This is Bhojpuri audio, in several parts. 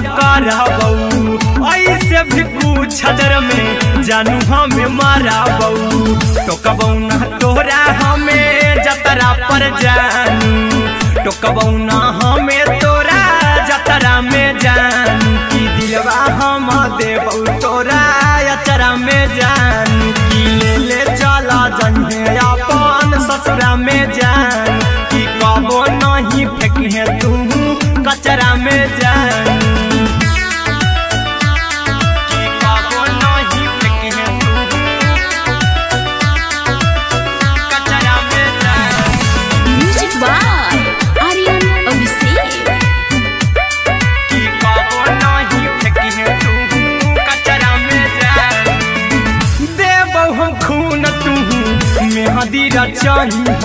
कराबऊ ऐसे भी कुछ छदर में जानू हमें माराबऊ टोकबऊ ना तोरा हमें जतरा पर जानू टोकबऊ ना हमें तोरा जतरा में जानू की दिलवा हम देबऊ तोरा अचरा में जानू की ले चला जन्हे अपन ससुरा में जान की कबो नहीं फेंके तू कचरा में जानू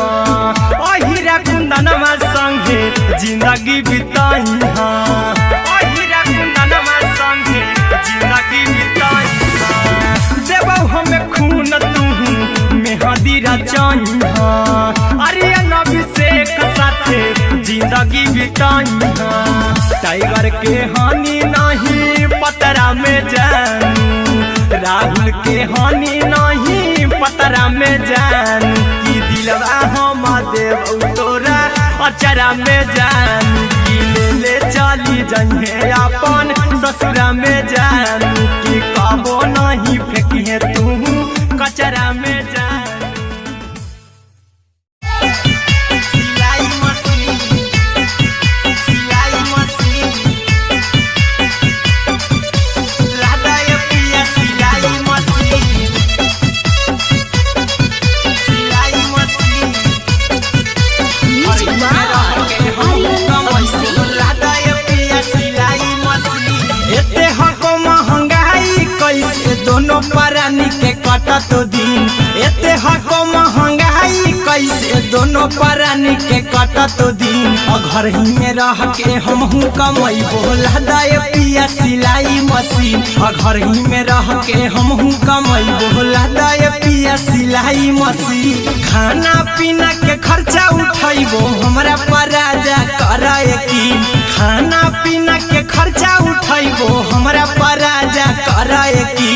अहिरा कुंदनमा संगे जिंदगी बिताई अहिरा कुंदनमा संगे जिंदगी बिताई देबऊ हमें खून तू मेहदी रचाई अरे अभिषेक साथे जिंदगी बिताई टाइगर के हानि नहीं पतरा में जानू राहुल के हानि नहीं पतरा में जानू की दिलवा हम देबऊ तोरा अचरा में जानू की ले चली जन्हे अपन ससुरा में जानू की कबो नहीं फेंकिए तू कचरा में जानू दोनों परानी के कटत दिन एते हको महंगाई कैसे दोनों परानी के कटत दिन घर ही में रह के हमहू कमाई बोला दाए पिया सिलाई मशीन घर ही में रह के हमहू कमाई बोला दाए पिया सिलाई मशीन खाना पीना के खर्चा उठाइबो हमरा पराजा कराए की खाना पीना के खर्चा उठाइबो हमरा पराजा कराए की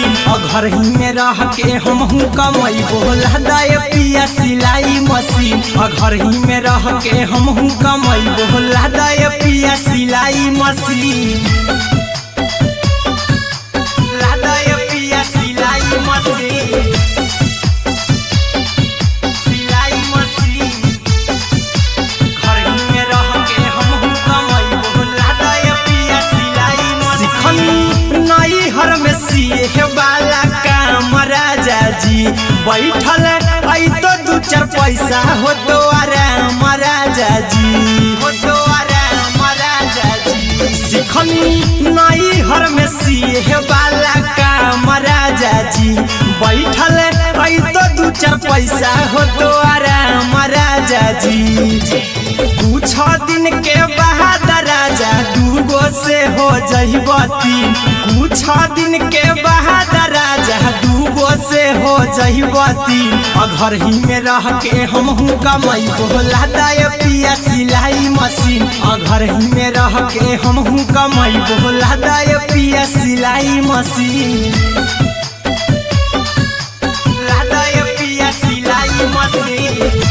घर ही में रह के हमहू कमाई बोला दाए पिया सिलाई मशीन घर ही में रह के हमहू कमाई बोला दाए पिया सिलाई मशीन लादाए पिया सिलाई मशीन सिलाई मशीन घर ही में रह के हमहू कमाई बोला दाए पिया सिलाई मशीन नई हर में सिए वाला काम राजा जी बैठल आई तो दू चार पैसा हो तो आराम राजा जी हो तो आराम राजा जी सिखनी नई हर में सिए वाला काम राजा जी बैठल आई तो दू चार पैसा हो तो आराम राजा जी कुछ दिन के बाद राजा दूगो से हो जहिबती कुछ दिन के बाद राजा दूगो से हो जहिबती घर ही में रह के हमहू कमाई बोला दाए पिया सिलाई मशीन घर ही में रह के हमहू कमाई बोला दाए पिया सिलाई मशीन लादाए पिया सिलाई मशीन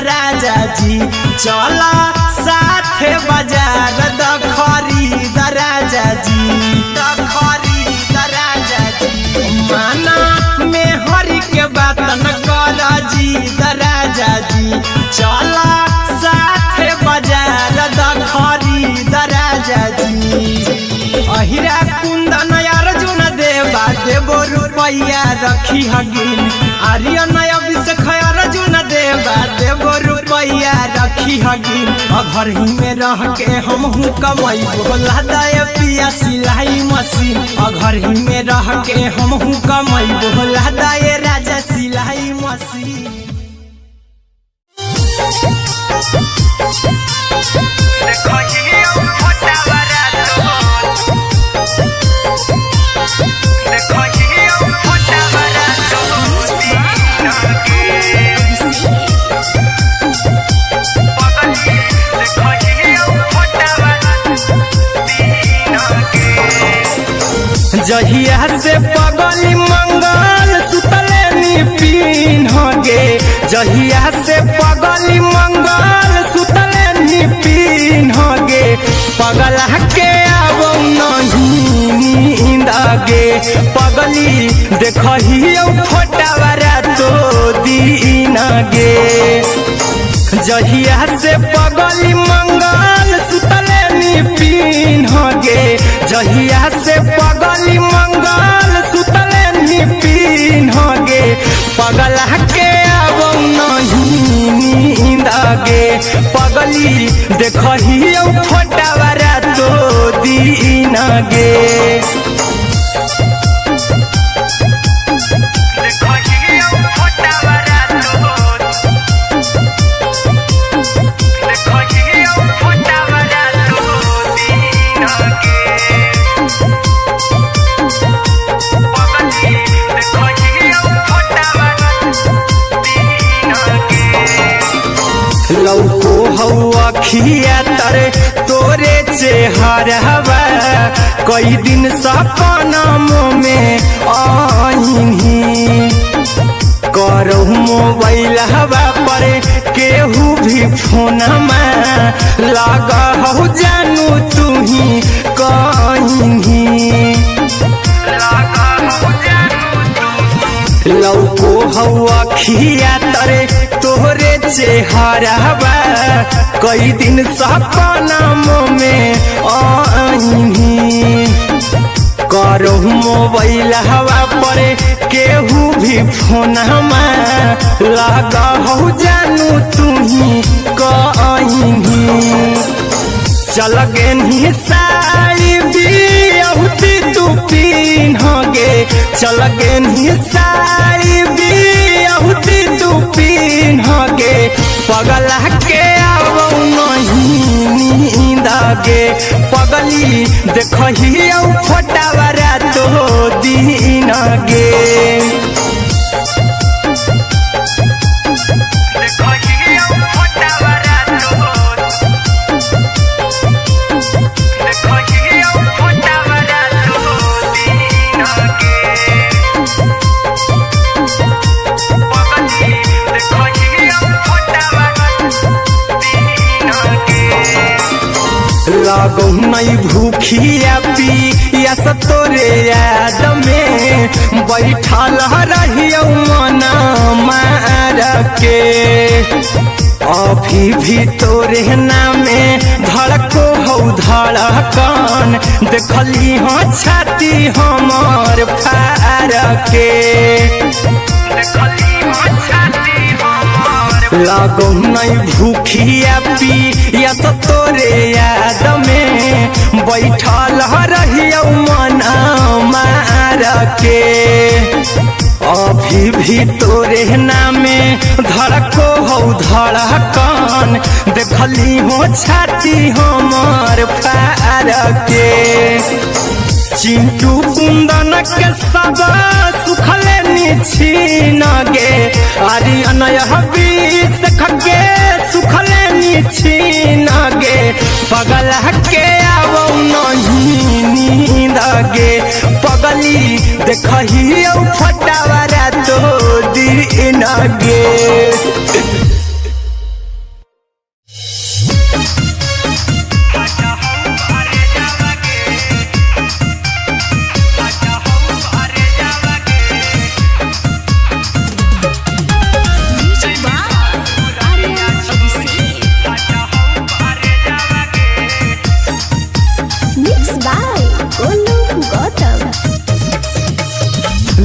राजा जी चला साथे बाजार द खरीद राजा जी द खरीद राजा जी माना में हरी के बात न कर जी द राजा जी चला साथे बाजार द खरीद राजा जी अहिरा कुंदन अर्जुन देवा देबो रुपया रखी हगिन आर्यन अभिषेक अर्जुन देवा देबो रुपया रखी हगिन घर ही में रह के हमहू कमाई बोला दाए पिया सिलाई मशीन घर ही में रह के हमहू कमाई बोला दाए राजा सिलाई मशीन देखो ये छोटा बड़ा जहिया से पगली मंगल सुतले निपिन गे जहिया से पगली मंगल सुतले निपिन गे पगला के आवो नहीं नींद गे पगली देखही फोटावारा तो दीन गे जहिया से पगली मंगल सुतले निपिन गे जहिया से पगली मंगल सुतले निपिन गे पगला के आवो नहीं नींद गे पगली देखही फोटावारा तो दीन गे लौको हवा खिया तरे तोरे चेहरवा कई दिन सपनों में आईनी करो मोबाइल हवा पर केहू भी फोन में लगा हो जानू तू ही कहीं लौको हवा खिया तरे तोहरे चेहरवा कई दिन सपनों में आईनी करो मोबाइल हवा पर केहू भी फोन में लगा हो जानू तू ही कहीं चल गे साड़ी बिहुती तू पीन गे चल गे साड़ी बिहुती तू पीन गे पगला के आवो नहीं नींद गे पगली देखही फोटावारा तो दीन गे लागो नहीं भूखिया पिया तोरे याद में बैठल रहियो मन मार के अभी भी तोरे नामे धड़को हो धड़कन देखली हो छाती हमर फार के लागो नहीं भूखिया पिया तोरे याद में बैठल रहियो मन मार के अभी भी तोरे नामे धड़को हो धड़कन देखली हो छाती हमर फार के चिंटू कुंदन के सब सुखले निछीन गे अरे अनय बीस खगे सुखले निछीन गे पगला के आवो नहीं नींद गे पगली देखही फोटावारा तो दीन गे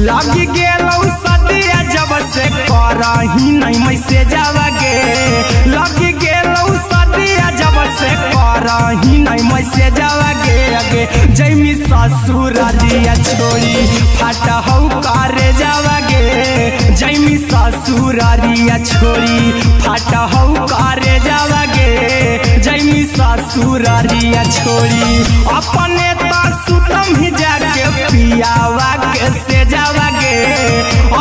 लगी गेलौ सदिया जब से करही नहीं मैसेजवा गे लगी गेलौ सदिया जब से करही नहीं मैसेजवा गे अगे जैमी ससुरारिया छोड़ी फाटा हौ करे जावा गे जैमी ससुरारिया छोड़ी फाटा हौ करे जावा गे जैमी ससुरारिया छोड़ी अपने तो सुतम ही जाके पियावा के से जावा गे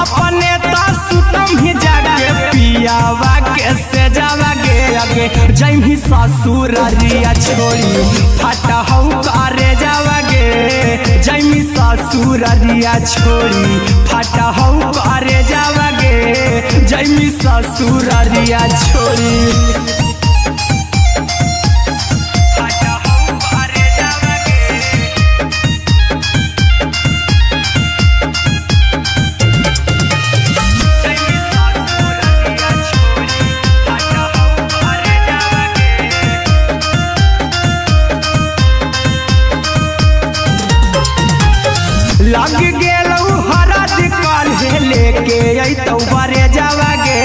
अपने तो सुतम ही जाके पियावा के से जावा गे अगे जैमी ससुरारिया छोड़ी फाटा हौ करे जावा गे जैमी ससुररिया छोड़ी फाटा हौ करे जावागे जैमी ससुररिया छोड़ी लग गेलौ हरद काल्हे लेके अइतौ बरे जावागे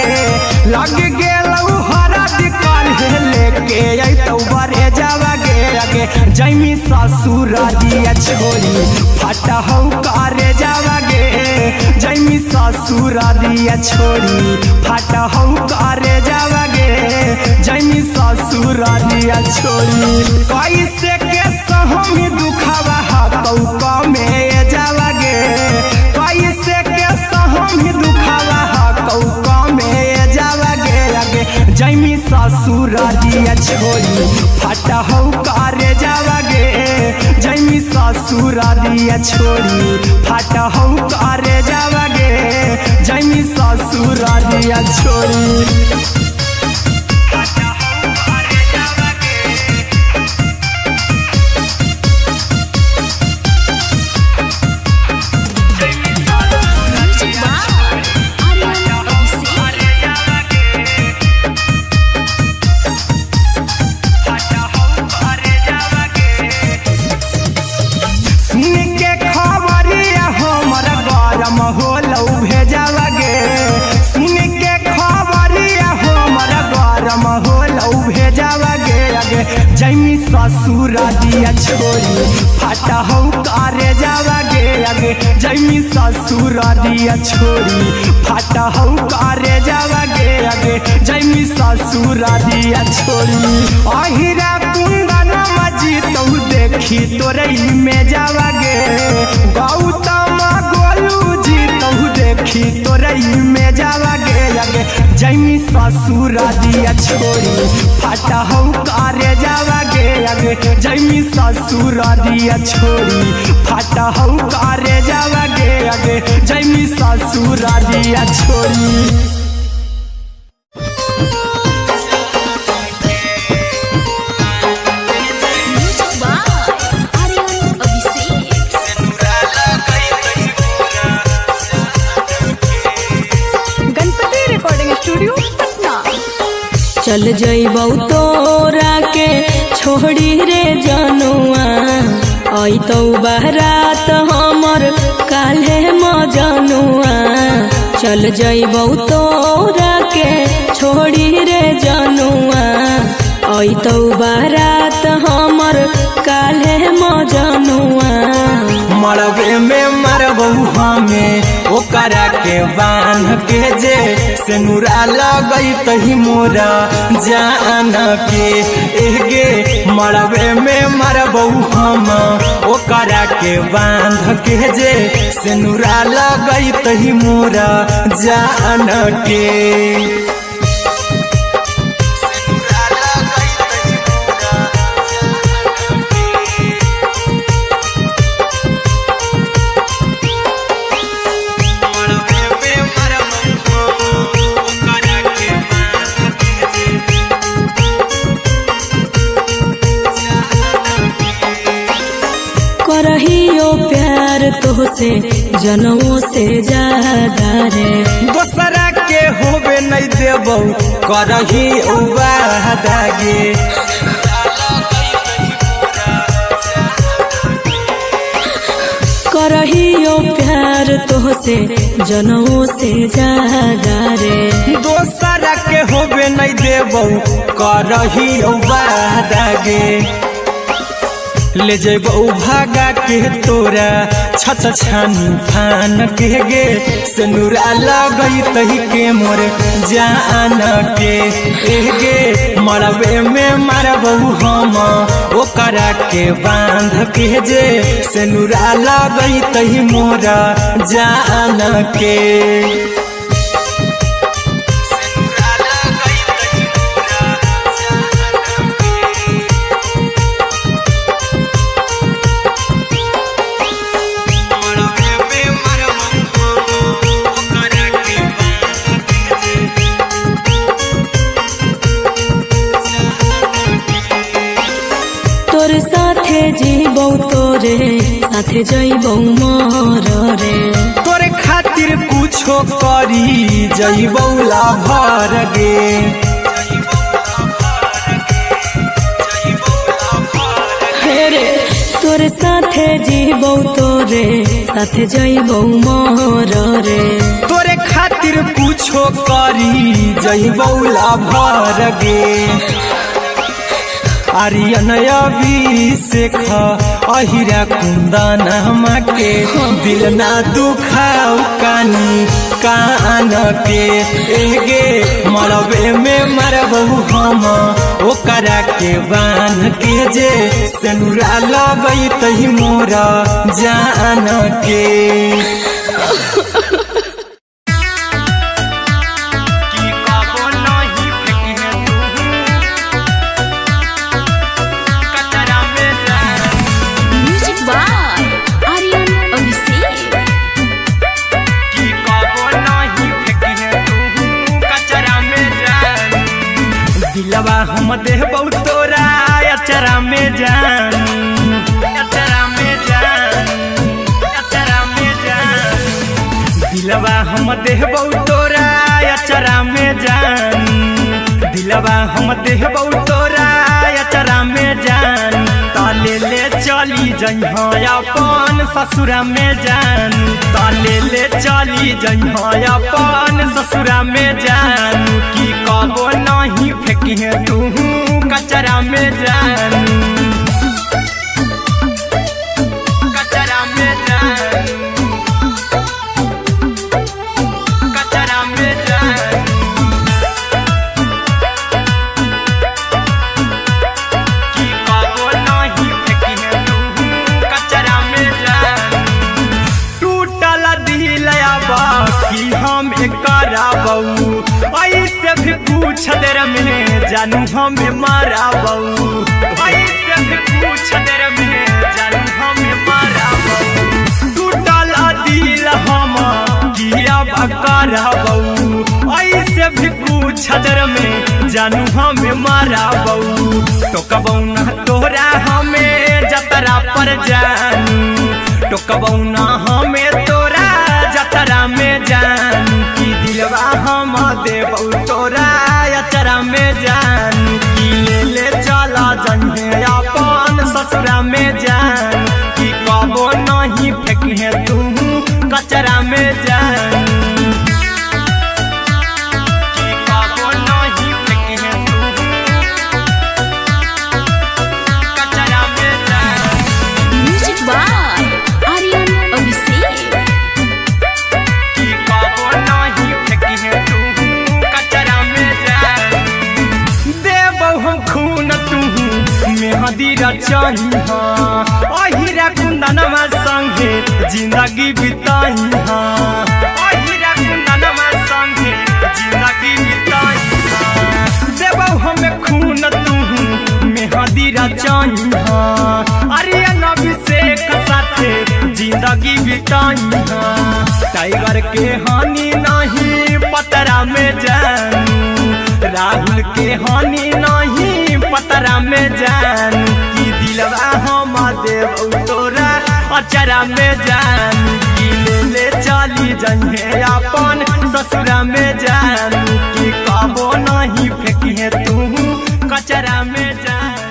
लग गेलौ हरद काल्हे लेके अइतौ बरे जावागे आगे जैमी ससुररिया छोड़ी फाटा हौ करे जावागे जैमी ससुररिया छोड़ी फाटा हौ करे जावागे जैमी ससुररिया छोड़ी कैसे के सहमी दुखावा हतौ कमे जावागे कैसे के सहमी दुखावा हतौ कमे जावागे आगे जैमी ससुररिया छोड़ी फाटा हौ करे जावागे जैमी ससुररिया छोड़ी फाटा हौ करे जावागे जैमी ससुररिया छोड़ी जैमी ससुररिया छोड़ी फाटा हौ करे जावागे आगे जैमी ससुररिया छोड़ी फाटा हौ करे जावागे आगे जैमी ससुररिया छोड़ी अहिरा कुंदन मजी तौ देखी तोरई में जावागे गौतम गोलू जी तौ देखी तोरई में जावागे आगे जैमी ससुररिया छोड़ी फाटा हौ करे जावागे आगे जैमी ससुररिया छोड़ी फाटा हौ करे जावागे आगे जैमी ससुररिया छोड़ी चल जइबौ तोरा के छोड़ी रे जनुआ अइतौ बारात हमर काल्हे मजनुआ चल जइबौ तोरा के छोड़ी रे जनुआ अइतौ बारात हमर काल्हे मजनुआ मरबे में मरबौ हमें ओकरा के बांध के जे सेनुरा लगई तही मोरा जान के एगे मरबे में मरबौ हम ओकरा के बांध के जे सेनुरा लगई तही मोरा जान के करहियो प्यार तोहसे जनमों से ज्यादा रे दोसरा के होबे नहीं देबौ करही उबादागे करहियो प्यार तोहसे जनमों से ज्यादा रे दोसरा के होबे नहीं देबौ करही उबादागे ले जेबौ भागा के तोरा छत छानी फान के गे सेनुरा लगई तही के मोर जान के गे मरबे में मरबौ हम ओकरा के बांध के जे सेनुरा लगई तही मोरा जान के साथे जइबौ मोर रे। तोरे खातिर कुछो करी जइबौ लाभर गे। रे तोरे साथे जीबौ तोरे साथे जइबौ मोर रे। तोरे खातिर कुछो करी जइबौ लाभर गे। आर्यन अभिषेक अहिरा कुंदन के दिल ना दुखाऊ कानी कान के। एगे मरबे में मरबौ हम ओकरा के बान के जे सेनुरा लगई तही मोरा जान के। दिलवा हम देबौ तोरा अचरा में जान, अचरा में जान, अचरा में जान। दिलवा हम देबौ तोरा अचरा में जान। दिलवा हम देबौ तोरा अचरा में जान। ताले ले चली जइहा अपन ससुरा में जान। ताले ले चली जइहा अपन ससुरा में जान। की कबो नहीं फेंकिहे तू कचरा में जान, कचरा में जान, कचरा में जान। की कबो नहीं फेंकिहे तू कचरा में जान। टूटल दिल बाकी हम कराबौ ऐसे भी पूछ देर में जानू हमें माराबौ। ऐसे भी पूछ देर में जानू हमें माराबौ। टूटल दिल हम किया कराबौ ऐसे भी पूछ देर में जानू हमें माराबौ। टोकबौ ना तोरा हमें जतरा पर जानू। टोकबौ ना हमें तोरा जतरा में जानू। की दिलवा हम देबौ तोरा अचरा में जान। की ले चला जइहे अपन ससुरा में जान। की कबो नहीं फेंकिहे तू कचरा में जान। की कबो नहीं फेंकिहे तू कचरा में जान। Music by Aryan Abhishek. की कबो नहीं फेंकिहे तू कचरा में जान। देबौ हम खून तू मेहंदी रचइहा। अहिरा कुंदनमा संगे जिंदगी बिताइहा। अहिरा कुंदनमा संगे जिंदगी बिताइहा। देबौ हम खून तू मेहंदी रचइहा। आर्यन अभिषेक साथे जिंदगी बिताइहा। टाइगर के हानि नहीं पतरा में जानू। राहुल के हानि नहीं पतरा में जानू। की दिलवा हम देबौ तोरा अचरा में जानू। की ले चली जइहे अपन ससुरा में जानू। की कबो नहीं फेंकिहे तू कचरा में जानू।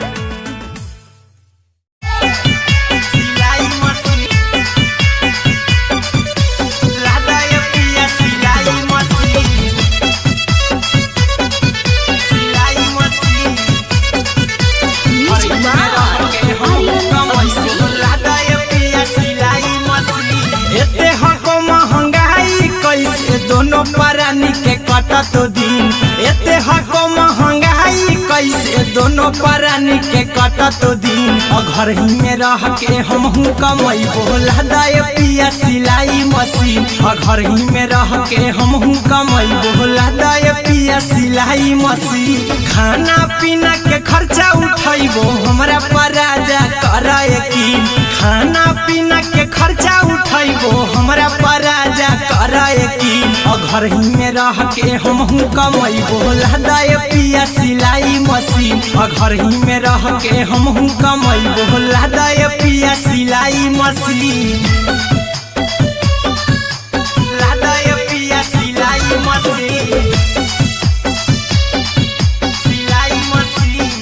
दोनों परानी के कटत दिन एते हको महंगाई कैसे दोनों परानी के कटत दिन। घर ही में रह के हमहू कमाई बोला दाए पिया सिलाई मशीन। घर ही में रह के हमहू कमाई बोला दाए पिया सिलाई मशीन। खाना पीना के खर्चा उठाइबो हमरा पराजा कराए की। खाना पीना के खर्चा उठाइबो हमरा पराजा कराए की। घर ही में रह के हमहू कमैबो लहदाए पिया सिलाई मशीन घर ही में रह के हमहू कमैबो लहदाए पिया सिलाई मशीन लहदाए पिया सिलाई मशीन सिलाई मशीन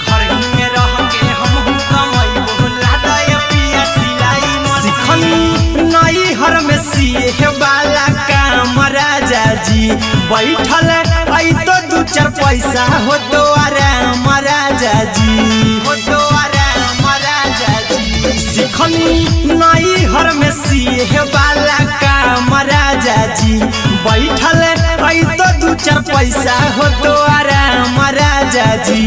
घर ही में रह के हमहू कमैबो लहदाए पिया सिलाई मशीन नई हर में सिए वाला काम राजा जी बैठल आई तो दू चार पैसा हो तो आराम राजा जी हो तो आराम राजा जी सिखनी नई हर में सिए वाला काम राजा जी बैठल आई तो दू चार पैसा हो तो आराम राजा जी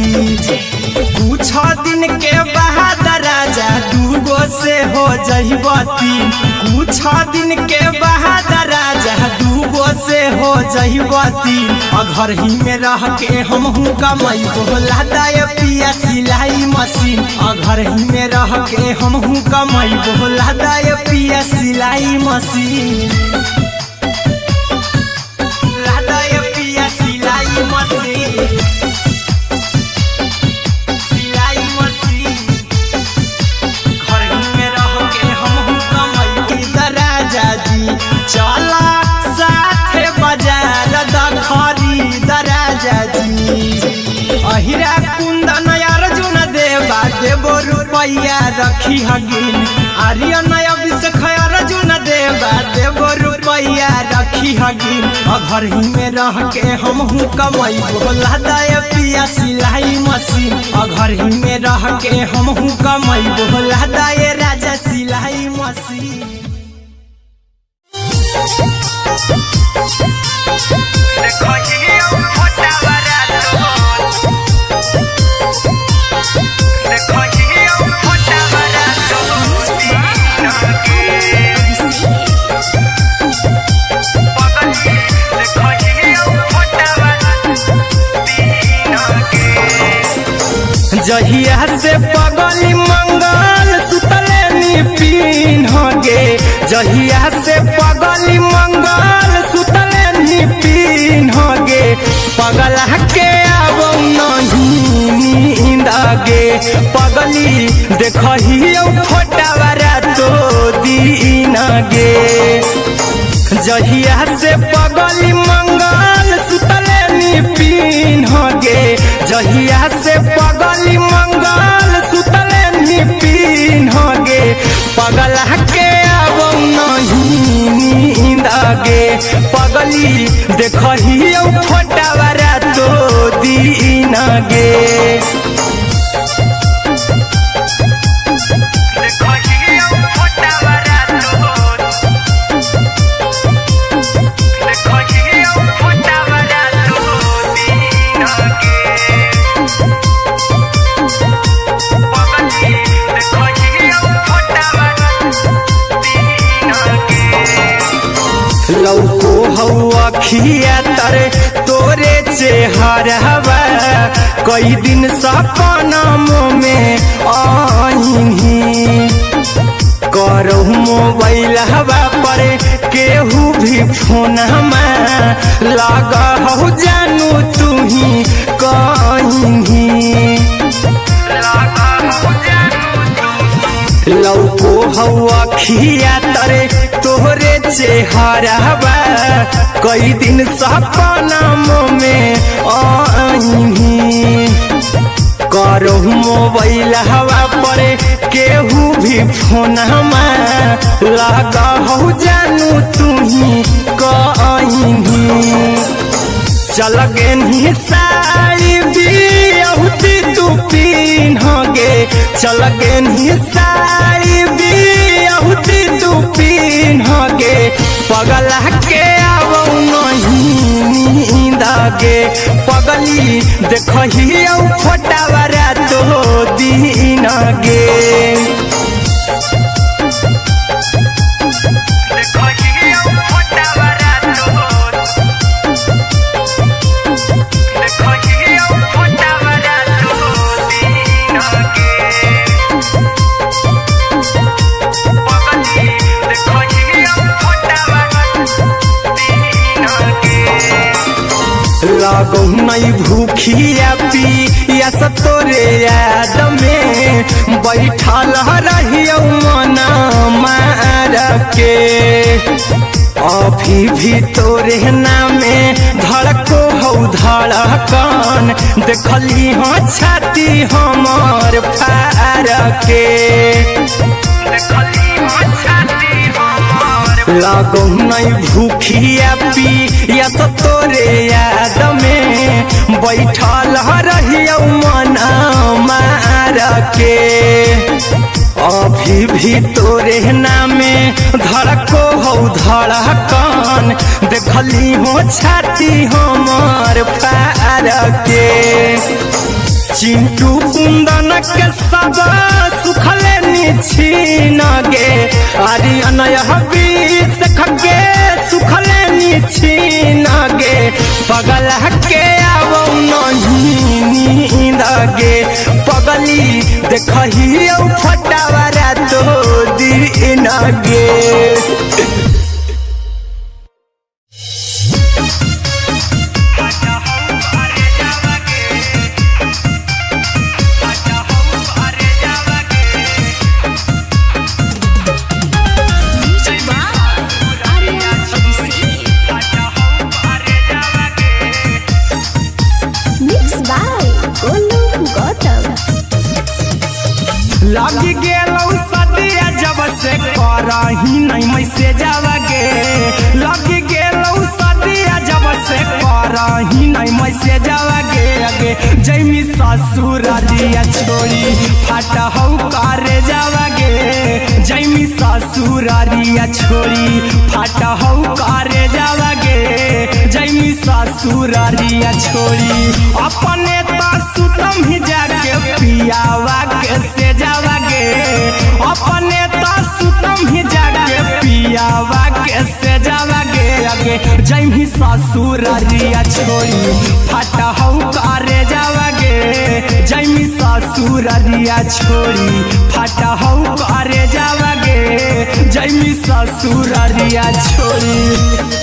कुछ दिन के बाद राजा दूगो से हो जइब तीन कुछ दिन के बाद राजा दूगो से हो जइब तीन घर ही में रह के हमहू कमैबो लहदाए पिया सिलाई मशीन घर ही में रह के हमहू कमैबो लहदाए पिया सिलाई मशीन लहदाए पिया सिलाई मशीन चला साथे बाजार खरीद राजा जी अहिरा कुंदन अर्जुन देवा देवो रुपया रखी हगिन आर्यन अभिषेक अर्जुन देवा देवो रुपया रखी हगिन घर ही में रह के हमहू कमैबो लहदाए पिया सिलाई मशीन घर ही में रह के हमहू कमैबो लहदाए राजा सिलाई मशीन जहिया से पगली मंगल सुतले निपिन गे जहिया से पगली मंगल सुतले निपिन गे पगला के आबो नहीं नींद गे पगली देखहियो फोटावारा तो दीन गे जहिया से पगली मंगल सुतले निपिन गे जहिया से पगली मंगल सुतले निपिन गे पगला के आबो नहीं नींद गे पगली देखहियो फोटावारा तो दीन गे लौको हवा खिया तरे तोरे चेहरवा कई दिन सपना में आईनी करहु मोबाइल हवा पर केहू भी फोन लगा हो जानू तू ही कहीं लौको हवा खिया तरे तोहरे चेहरवा कई दिन सपना में आईनी करहु मोबाइल हवा पर केहू भी फोन लगा हो जानू तू ही कहीं चल गे साड़ी बिहुती तू पीन गे चल गे साड़ी बिहुती तू पीन गे पगला के आबो नहीं नींद गे पगली देखहियो फोटावारा तो दीन गे लागो नहीं भूखिया पिया तोरे याद में बैठल रहियो मन मार के अभी भी तोरे नामे धड़को हो धड़कन देखली हाँ छाती हमर फार के लागो नहीं भूखिया पिया तोरे याद में बैठल रहियो मन मार के अभी भी तोरे नामे धड़को हो धड़कन देखली हो छाती हमर फार के चिंटू कुंदन के सब सुखले निछीन गे आर्यन हबीस खगे सुखले निछीन गे पगल के आवो नहीं नींद गे पगली देखही फटावरा तो दिन गे लगी गेलौ सदिया जब से करही नहीं मैसेज गे लगी गेलौ सदिया जब से करही नहीं मैसेज गे अगे जैमी ससुरारिया छोड़ी फट हौ करे जावा गे जैमी ससुरारिया छोड़ी फट हौ करे जावा गे जैमी ससुरारिया छोड़ी अपने सुतम ही जाके पियावा के से जावा गे अपने सुतम ही जाके पियावा के से जावा गे अगे जैमी ससुरारिया छोड़ी फट हौ करे जावा गे जैमी ससुरारिया छोड़ी फट हौ करे जावा गे जैमी ससुरारिया छोड़ी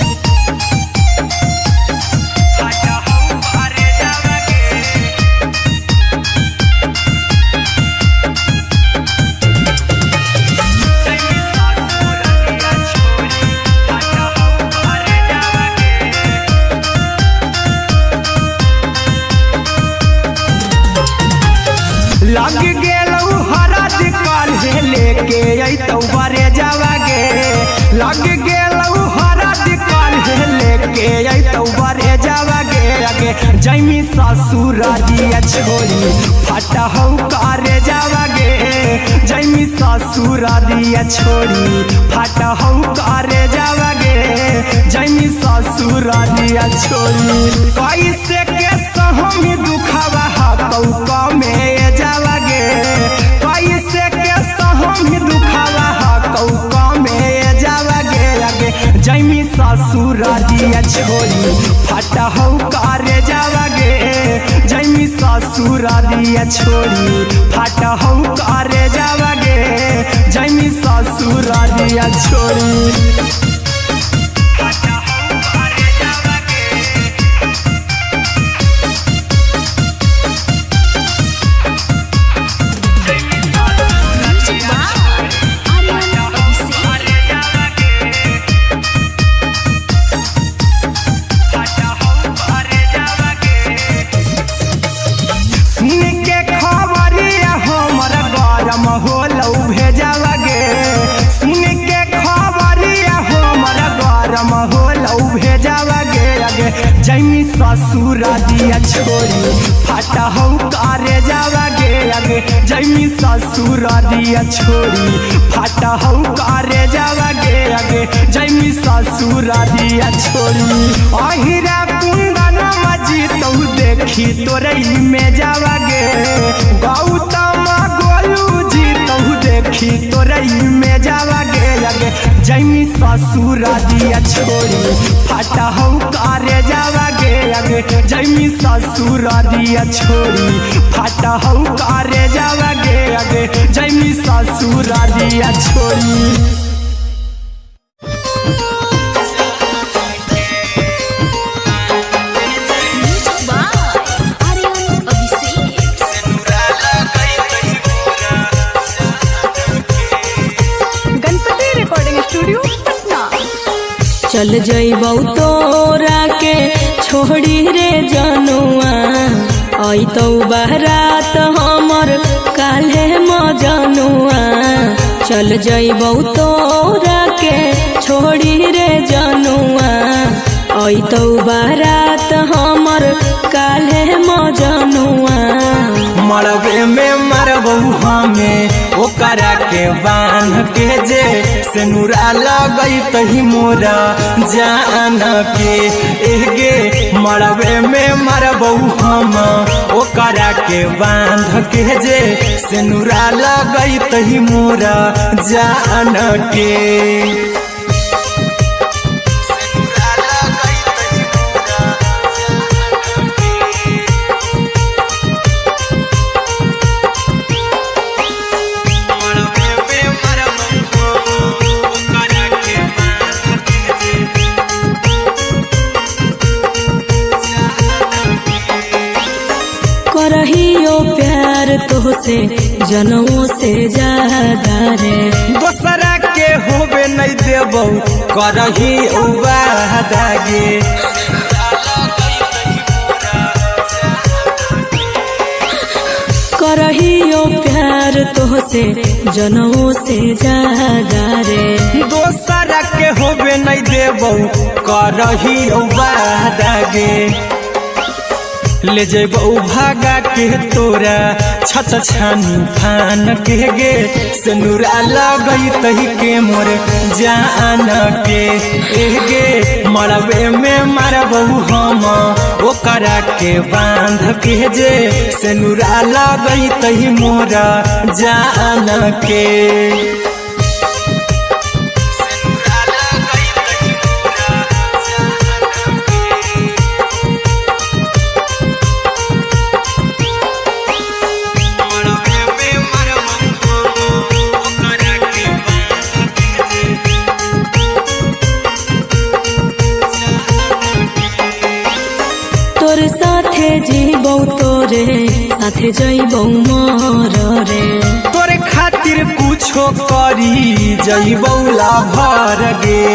लग गेलौ हरद काल्हे लेके अइतौ बरे जावा गे लग गेलौ हरद काल्हे लेके अइतौ बरे जावा गे अगे जैमी ससुरारिया छोड़ी फट हौ करे जावा गे जैमी ससुरारिया छोड़ी फट हौ करे जावा गे जैमी ससुरारिया छोड़ी कैसे के सहमी दुखावा हकौ में जावा गे कैसे के सहमी दुखावा हकौ में जावा गे अगे जैमी ससुरारिया छोड़ी फट हौ करे जावा गे जैमी ससुरारिया छोड़ी फट हौ करे जावा गे जैमी ससुरारिया छोड़ी जैमी ससुरारिया छोड़ी फट हौ करे जावा गे अगे जैमी ससुरारिया छोड़ी फट हौ करे जावा गे अगे जैमी ससुरारिया छोड़ी अहिरा कुंदन मजीतौ देखी तोरई में जावा गे गौतम गोलू जीतौ देखी तोरई में जावा गे अगे जैमी ससुरारिया छोड़ी फट हौ करे जावा गे अगे जैमी ससुरारिया छोड़ी फट हौ करे जावा गे अगे जैमी ससुरारिया छोड़ी Music चल जइबौ तोरा के छोड़ी रे जनुआ आई तो बारात हमर काल्हे मजनुआ चल जइबौ तोरा के छोड़ी रे जनुआ आई तो बारात हमर काल्हे मजनुआ मरबे में मरबू हमें ओकरा के बांध के जे सिनुरा लगई तही मोरा जान के एगे मरबे में मरबू हम ओकरा के बांध के जे सिनुरा लगई तही मोरा जान के करहियो प्यार तोहसे जनमों से ज्यादा रे दोसरा के होबे नहीं देबौ करही वादा गे करहियो प्यार तोहसे जनमों से ज्यादा रे दोसरा के होबे नहीं देबौ करही वादा गे ले जेबौ भागा के तोरा छछ छानी फान के गे सिनुरा लगई तही के मोर जान के एगे मरबे में मरबौ हम ओकरा के बांध के जे सिनुरा लगई तही मोरा जान के तोरे साथे जीबौ तोरे साथे जइबौ मोर रे तोरे खातिर कुछो करी जइबौ लाभर गे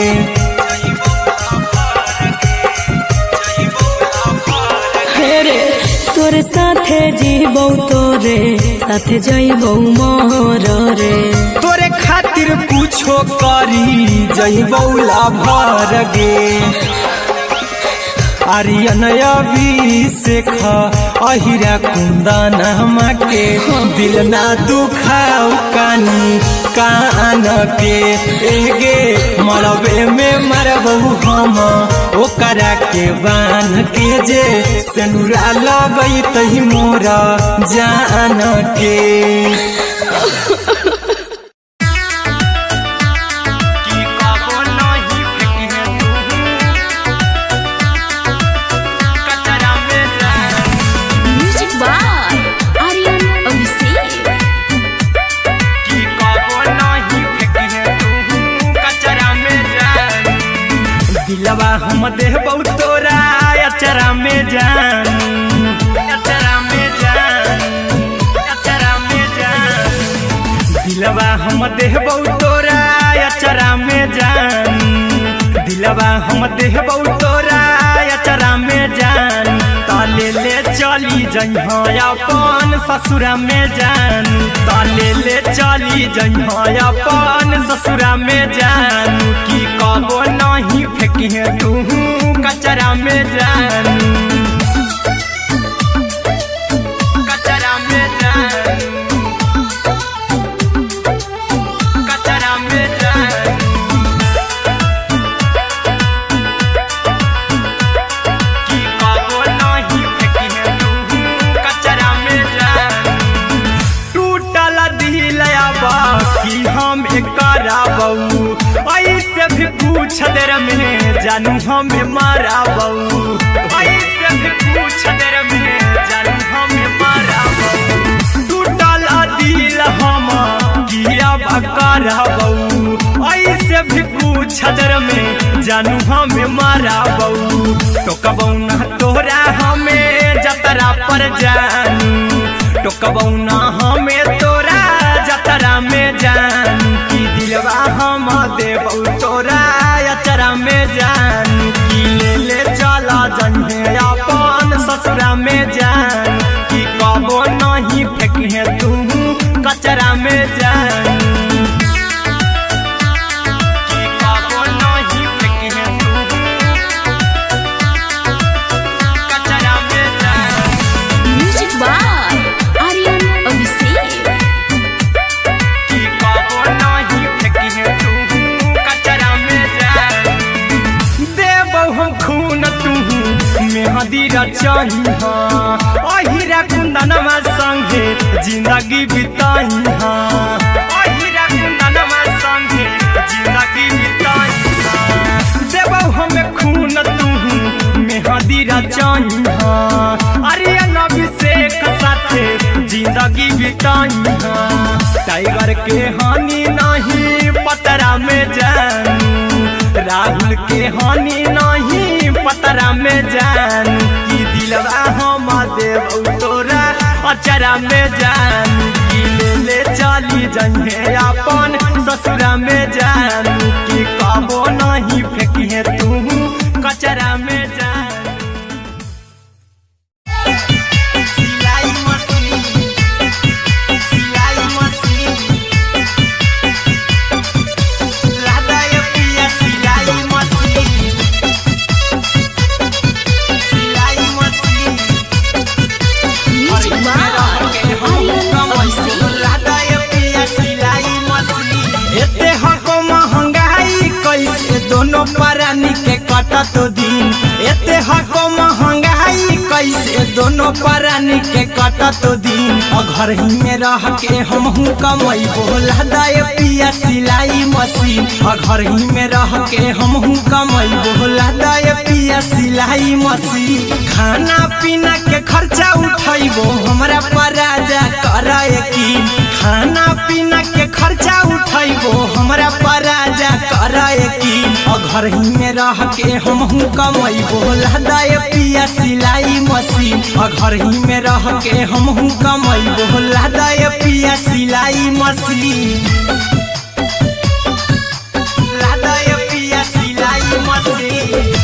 रे तोरे साथे जीबौ तोरे साथे जइबौ मोर रे तोरे खातिर कुछो करी जइबौ लाभर गे आर्यन अभिषेक अहिरा कुंदन के दिल ना दुखाऊ कानी कान के एगे मरबे में मरबू हम ओकरा के बांध के जे सिनुरा लगई तही मोरा जान के दिलवा हम देबौ तोरा अचरा में जान अचरा में जान अचरा में जान दिलवा हम देबौ तोरा अचरा में जान दिलवा हम देबौ तोरा अचरा में जान ताले ले चली जइहा अपन ससुरा में जान ताले ले चली जइहा अपन ससुरा में जान की कबो नहीं फेंकी तू कचरा में जान कचरा में जान कचरा में जान की कबो नहीं फेंकी तू कचरा में जान टूटल दिल बाकी हम कराबौ ऐसे भी पूछ देर में जानू हमें माराबौ ऐसे भी पूछ देर में जानू हमें माराबौ टूटल दिल हम किया कराबौ ऐसे भी पूछ देर में जानू हमें माराबौ टोकबौ ना तोरा हमें जतरा पर जानू टोकबौ ना हमें तोरा जतरा में जानू की दिलवा हम देबौ तोरा अचरा में जान में जानू कि कबो नहीं फेंकी है तू कचरा में जानू। Music by Aryan Abhishek. कि कबो नहीं फेंकी है तू कचरा में जानू। देबो हम खून तू मेहदी रचाई हाँ अहिरा कुंदनमा संगे जिंदगी बिताई हाँ अहिरा कुंदनमा संगे जिंदगी बिताई हाँ। देबो हमें खून तू मेहदी रचाई हाँ आर्यन अभिषेक साथे जिंदगी बिताई हाँ। टाइगर के हानि नहीं पतरा में जानू राहुल के हानि नहीं पतरा में जानू कि दिलवा हम देव तोरा अचरा में जानू कि ले चली जइहे अपन ससुरा में जानू कि कबो नहीं फेंकी है तू कचरा में जानू। सिलाई मशीन लादा ये पिया सिलाई machine music by Aryan Abhishek. लादा ये पिया सिलाई मशीन। एते हको महंगाई कैसे दोनों प्राणी के कटत दिन एते हको महंगाई कैसे दोनों प्राणी के कटत दिन घर ही में रह के हमहू कमैबो लादा ये पिया सिलाई मशीन घर ही में रह के हमहू कमैबो लादा ये पिया सिलाई मशीन। खाना पीना के खर्चा उठैबो हमरा पर राजा करे यकीन खाना पीना के खर्चा उठैबो हमरा पर राजा करे यकीन घर ही में रह के हमहू कमैबो लादा ये पिया सिलाई मशीन घर ही में रह के हमहू कमैबो लादा ये पिया सिलाई मशीन। लादा ये पिया सिलाई मशीन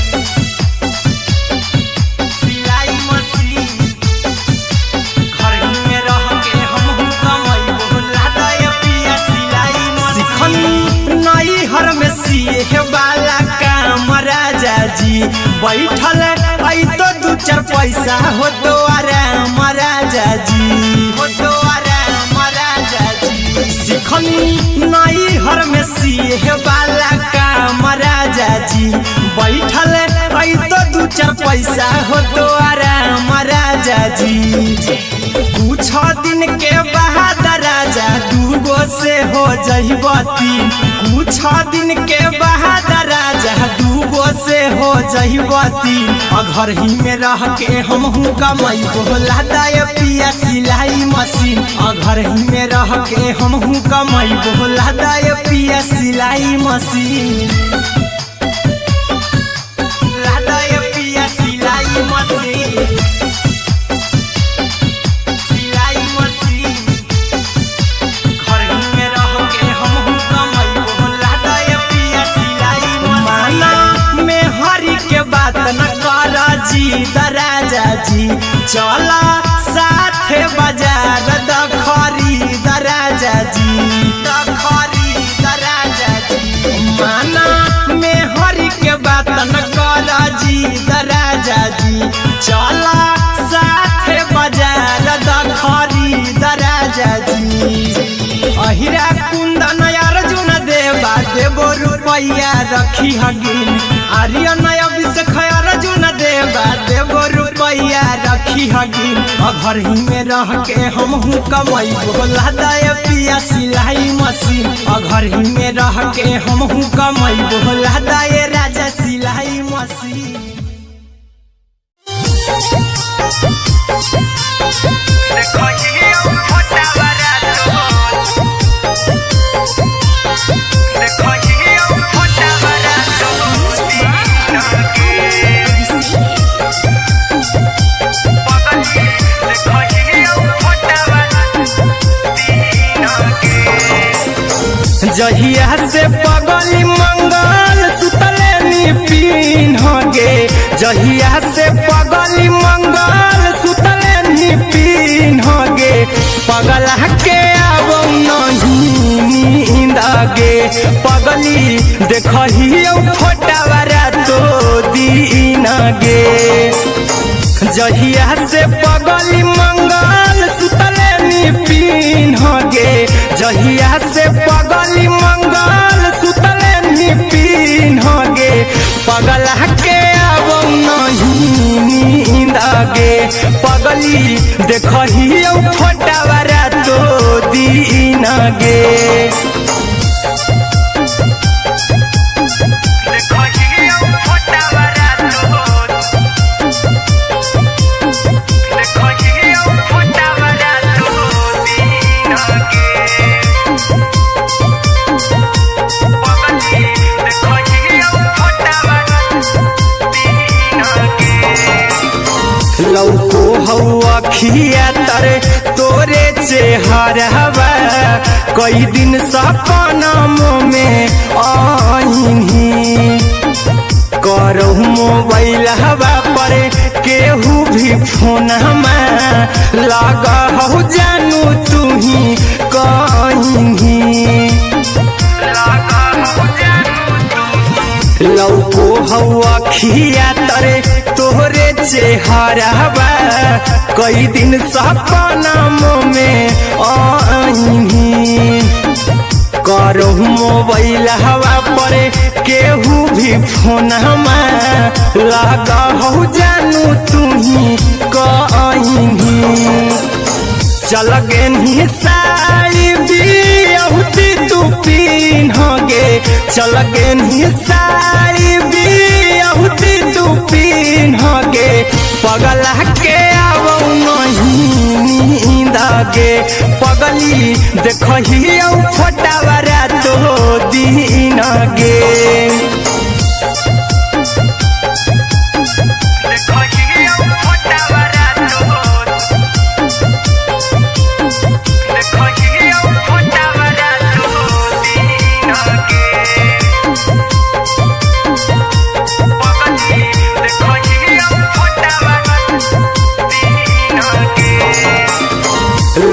घर ही में रह के हमहू कमैबो लादा ये पिया सिलाई मशीन। नई हर में सिए वाला काम राजा जी बैठल आई तो दू चार पैसा हो तो आराम राजा जी हो तो आराम राजा जी। सिखनी नई हर में सिए वाला काम राजा जी बैठल आई तो दू चार पैसा हो तो आराम राजा जी। कुछ दिन के बाद राजा दूगो से हो जइबो तीन कुछ दिन के बाद राजा दूगो से हो जइबो तीन घर ही में रह के हमहू कमैबो लादा ये पिया सिलाई मशीन घर ही में रह के हमहू कमैबो लादा ये पिया सिलाई मशीन। लादा ये पिया सिलाई मशीन घर ही में रह के हमहू कमैबो लादा ये पिया सिलाई मशीन। माना में हरी के बात न कर जी दराजा जी चला साथे बाजार दखरी दराजा जी दखरी दराजा जी। माना में हरी के बात न कर जी दराजा जी चला साथे बाजार दखरी दराजा जी। अहिरा कुंदन अर्जुन देवा देबो रुपैया रखी हगिन आर्यन अभिषेक अर्जुन देवा देबो रुपैया रखी हगिन घर ही में रह के हमहू कमैबो लादा ये पिया सिलाई मशीन घर ही में रह के हमहू कमैबो लादा ये राजा सिलाई मशीन। देखो ये फोटा बरा देखो ये फोटा बरा जहिया से पगली मंगल सुतले निपिन गे जहिया से पगली मंगल सुतले निपिन गे पगला के आवो नहीं नींद गे पगली देखही फोटावारा तो दीन गे जहिया से पगली मंगल सुतले निपिन गे जहिया से पगली मंगल सुतले निपिन गे पगला के आवो नहीं नींद गे पगली देखही फोटावारा तो दीन गे लौको हवा खिया तरे तोरे चेहरवा कई दिन सपना में आईनी करहु मोबाइल हवा पर केहू भी फोन लगा हो जानू तू ही कहीं लौको हवा खिया तरे तोहरे चेहरवा कई दिन सपना में आईनी करहु मोबाइल हवा पर केहू भी फोन लगा हो जानू तू ही कहीं चल गे साड़ी बिहुती तू पीन गे चल गे साड़ी बिहुती तू पीन गे पगला के आवो नहीं नींद गे पगली देखही फोटावारा तो दीन गे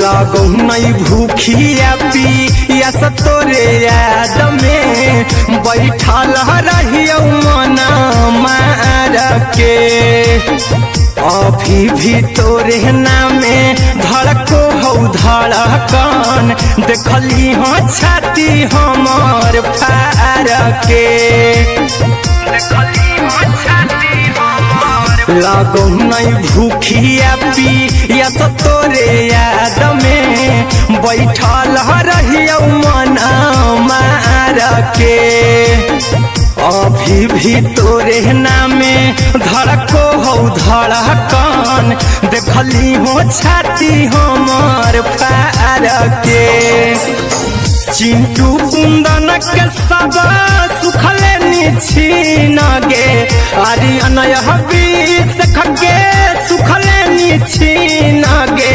लागो नहीं भूखिया पिया तोरे याद में बैठल रहियो मना मार के अभी भी तोरे नामे धड़को हो धड़कन देखली हो छाती हमार फार के लागो नहीं भूखिया पिया तोरे याद में बैठल रहियो मना मार के अभी भी तोरे नामे धड़को हो धड़कन देखली हो छाती हमार फार के चिंटू कुंदन के सब सुखले निछीन गे आर्यन हबीस खगे सुखले निछीन गे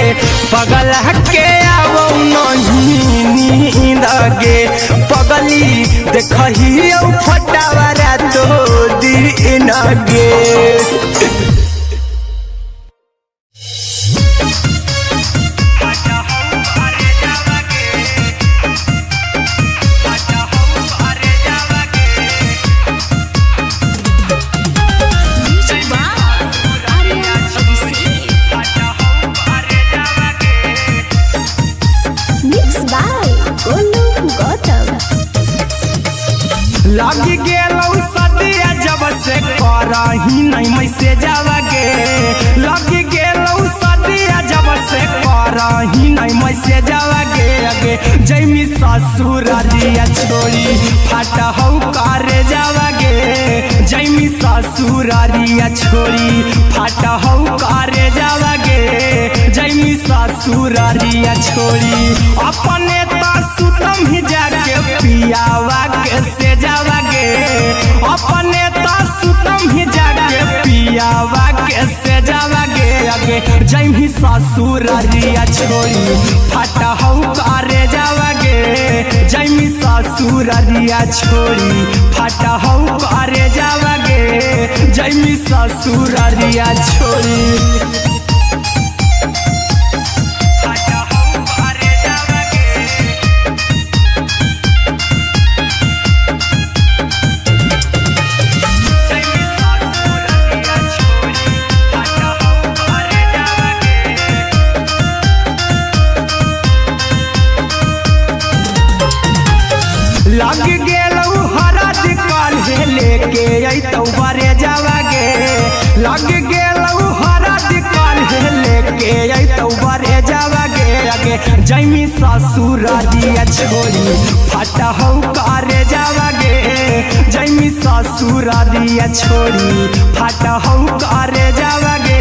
पगला के आवो नहीं नींद गे पगली देखही फोटावारा तो दीन गे लगी गेलौ सदिया जब से करही नहीं मैसेजवा गे लगी गेलौ सदिया जब से करही नहीं मैसेजवा गे अगे जैमी ससुरारिया छोड़ी फाटा हौ करे जावा गे जैमी ससुरारिया छोड़ी फाटा हौ करे जावा गे जैमी ससुरारिया छोड़ी अपने सुतम ही जाके पियावा के से जावा गे अपने सुतम ही जाके पियावा के से जावा गे अगे जैमी ससुरारिया छोड़ी फाटा हौ करे जावा गे जैमी ससुरारिया छोड़ी फाटा हौ करे जावा गे जैमी ससुरारिया छोड़ी गेलऊ हरद काल्हे लेके अइतौ बरे जावागे लग गेलऊ हरद काल्हे लेके अइतौ बरे जावागे आगे जैमी ससुरारिया छोड़ी फटा हौ करे जावागे जैमी ससुरारिया छोड़ी फटा हौ करे जावागे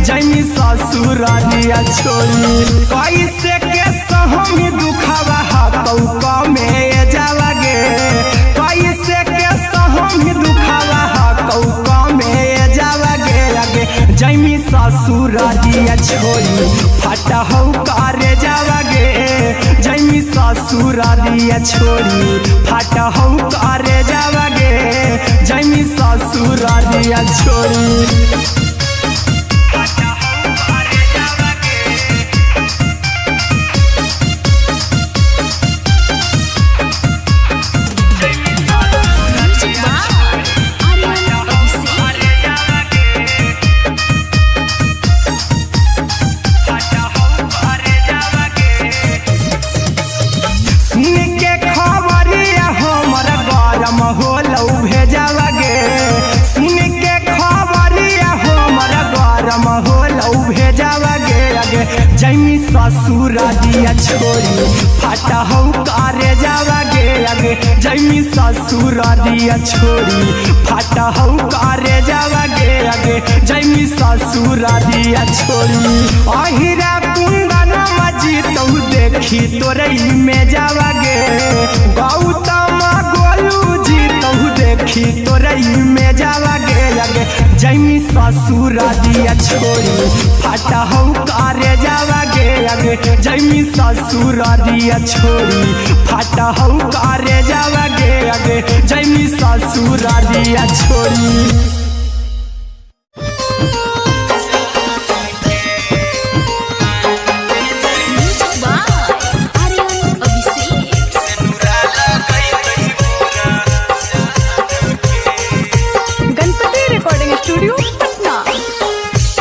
जैमी ससुरारिया छोड़ी कैसे के सहमी दुखावा हाथौ कमे जावागे कैसे के सहमी दुखावा हाथौ कमे जावागे आगे जैमी ससुरारिया छोड़ी फटा हौ करे जावागे जैमी ससुरारिया छोड़ी फटा हौ करे जावागे जैमी ससुरारिया छोड़ी जैमी ससुरारिया छोड़ी फटा हौ करे जावागे आगे जैमी ससुरारिया छोड़ी फटा हौ करे जावागे आगे जैमी ससुरारिया छोड़ी अहिरा कुंदन मजीतौ देखी तोरई में जावागे गौतम गोलू जीतौ देखी तोरई में जावागे आगे जैमी ससुरारिया छोड़ी फटा हौ करे जावागे आगे जैमी ससुरारिया छोड़ी फटा हौ करे जावागे आगे जैमी ससुरारिया छोड़ी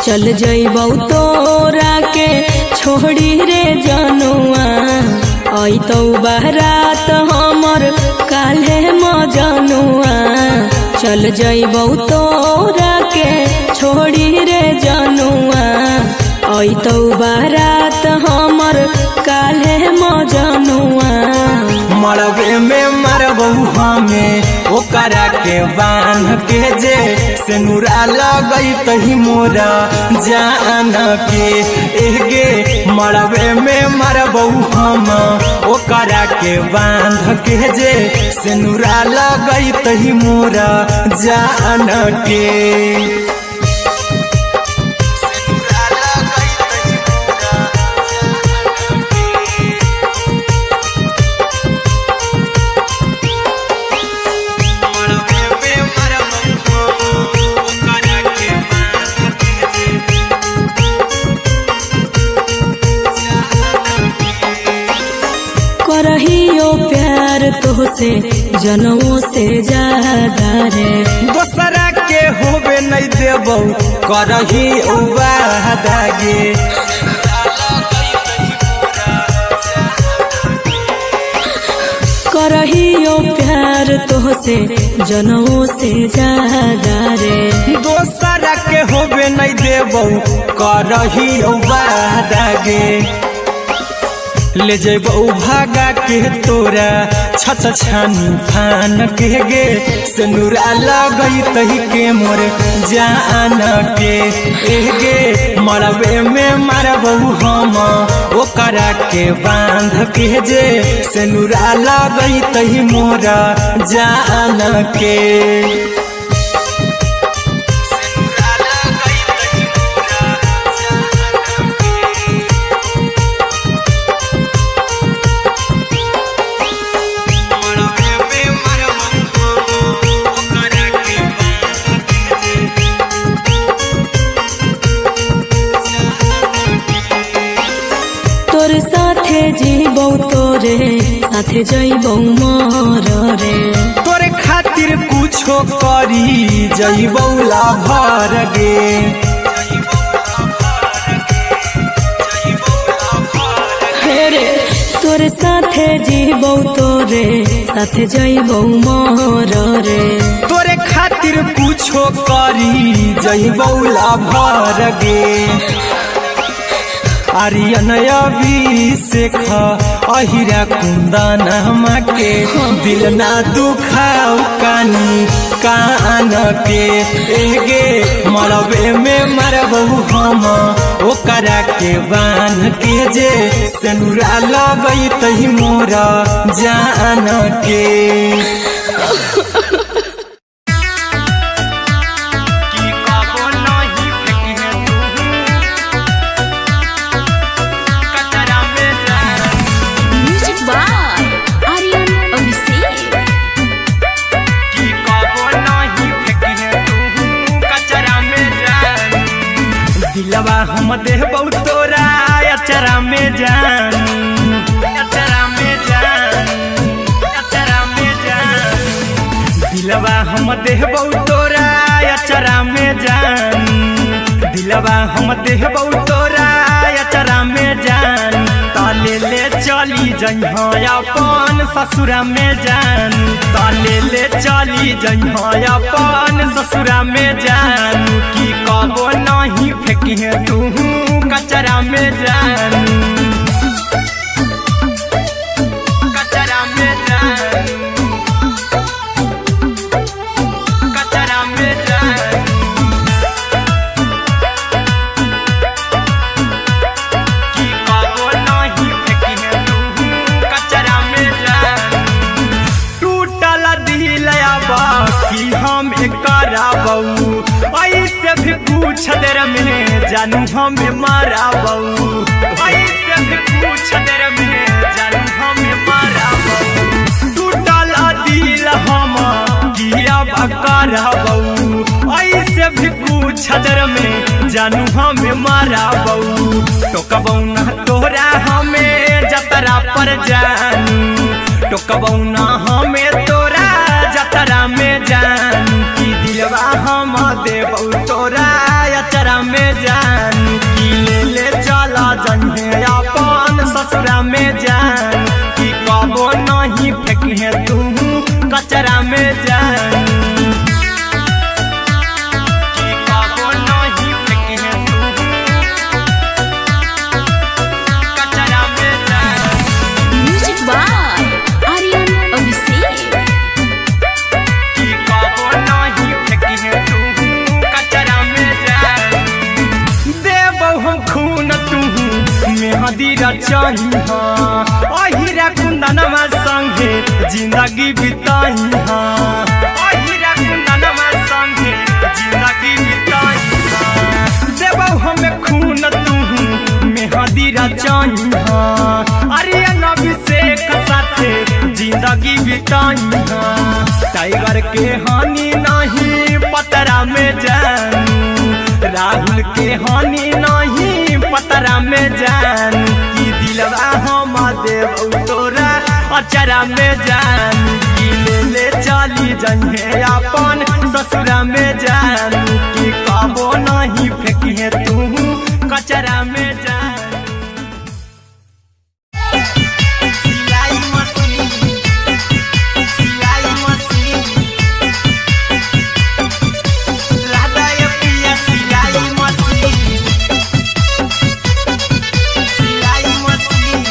चल जइबौ तोरा के छोड़ी रे जनुआ अइतौ बारात हमर काल्हे मजनुआ चल जइबौ तोरा के छोड़ी रे जनुआ अइतौ बारात हमर काल्हे मजनुआ मरबे में मरबौ हमें ओकरा के बांध के जे सेनुरा लगैतहि मोरा जान के एगे मरबे में मरबौ हम ओकरा के बांध के जे सेनुरा लगैतहि मोरा जान के करहियो प्यार तोहसे जनमों से ज्यादा रे दोसरा के होबे नहीं देबौ करही वादागे करहियो प्यार तोहसे जनमों से ज्यादा रे दोसरा के होबे नहीं देबौ करही वादागे ले जेबौ भागा के तोरा छछ छानी फान के गे सेनुरा लगैतहि के मोर जान के एगे मरबे में मरबौ हम ओकरा के बांध के जे सेनुरा लगैतहि मोरा जान के जीबौ तोरे साथे जइबौ मोर रे तोरे खातिर कुछो करी जइबौ लाभर गे हे रे तोरे साथे जीबौ तोरे साथे जइबौ मोर रे तोरे खातिर कुछो करी जइबौ लाभर गे आर्यन अभिषेक अहिरा कुंदनमा के दिल ना दुखाऊ कानी कान के एगे मरबे में मरबौ हम ओकरा के बान के जे सेनुरा लगई तही मोरा जान के दिलवा हम देबौ तोरा अचरा में जान अचरा में जान अचरा में जान दिलवा हम देबौ तोरा अचरा में जान दिलवा हम देबौ तोरा अचरा में जान ताले ले चली जइहा अपन ससुरा में जान ताले ले चली जइहा अपन ससुरा में जान की कबो नहीं फेंकी तू कचरा में जान कचरा में जान कचरा में जान की कबो नहीं फेंकी तू कचरा में जान टूटल दिल बाकी हम कराबौ ऐसे भी पूछ देर में जानू हमें माराबौ ऐसे भी पूछ देर में जानू हमें माराबौ टूटल दिल हम किया कराबौ ऐसे भी पूछ देर में जानू हमें माराबौ टोकबौ ना तोरा हमें जतरा पर जानू टोकबौ ना हमें तोरा जतरा में जान की दिलवा हम देबौ तोरा अचरा में जान की ले चला जन्हे अपन ससुरा में जान की कबो नहीं फेंकी तू कचरा में जान की कबो नहीं फेंकी तू कचरा में जान म्यूजिक बाय आर्यन अभिषेक मेहदी रचही अहिरा कुंदनमा संगे जिंदगी बिताई अहिरा कुंदनमा संगे जिंदगी बिताई देबौ हमें खून तू मेहदी रचही आर्यन अभिषेक साथे जिंदगी बिताई टाइगर के हानि नहीं पतरा में जानू राहुल के हानि नहीं पतरा में जान की दिलवा हम देबौ तोरा अचरा में जान की ले चली जइहे अपन ससुरा में जान की कबो नहीं फेंकी तू कचरा में जान सिलाई मशीन सिलाई मशीन लादा ये पिया सिलाई मशीन सिलाई machine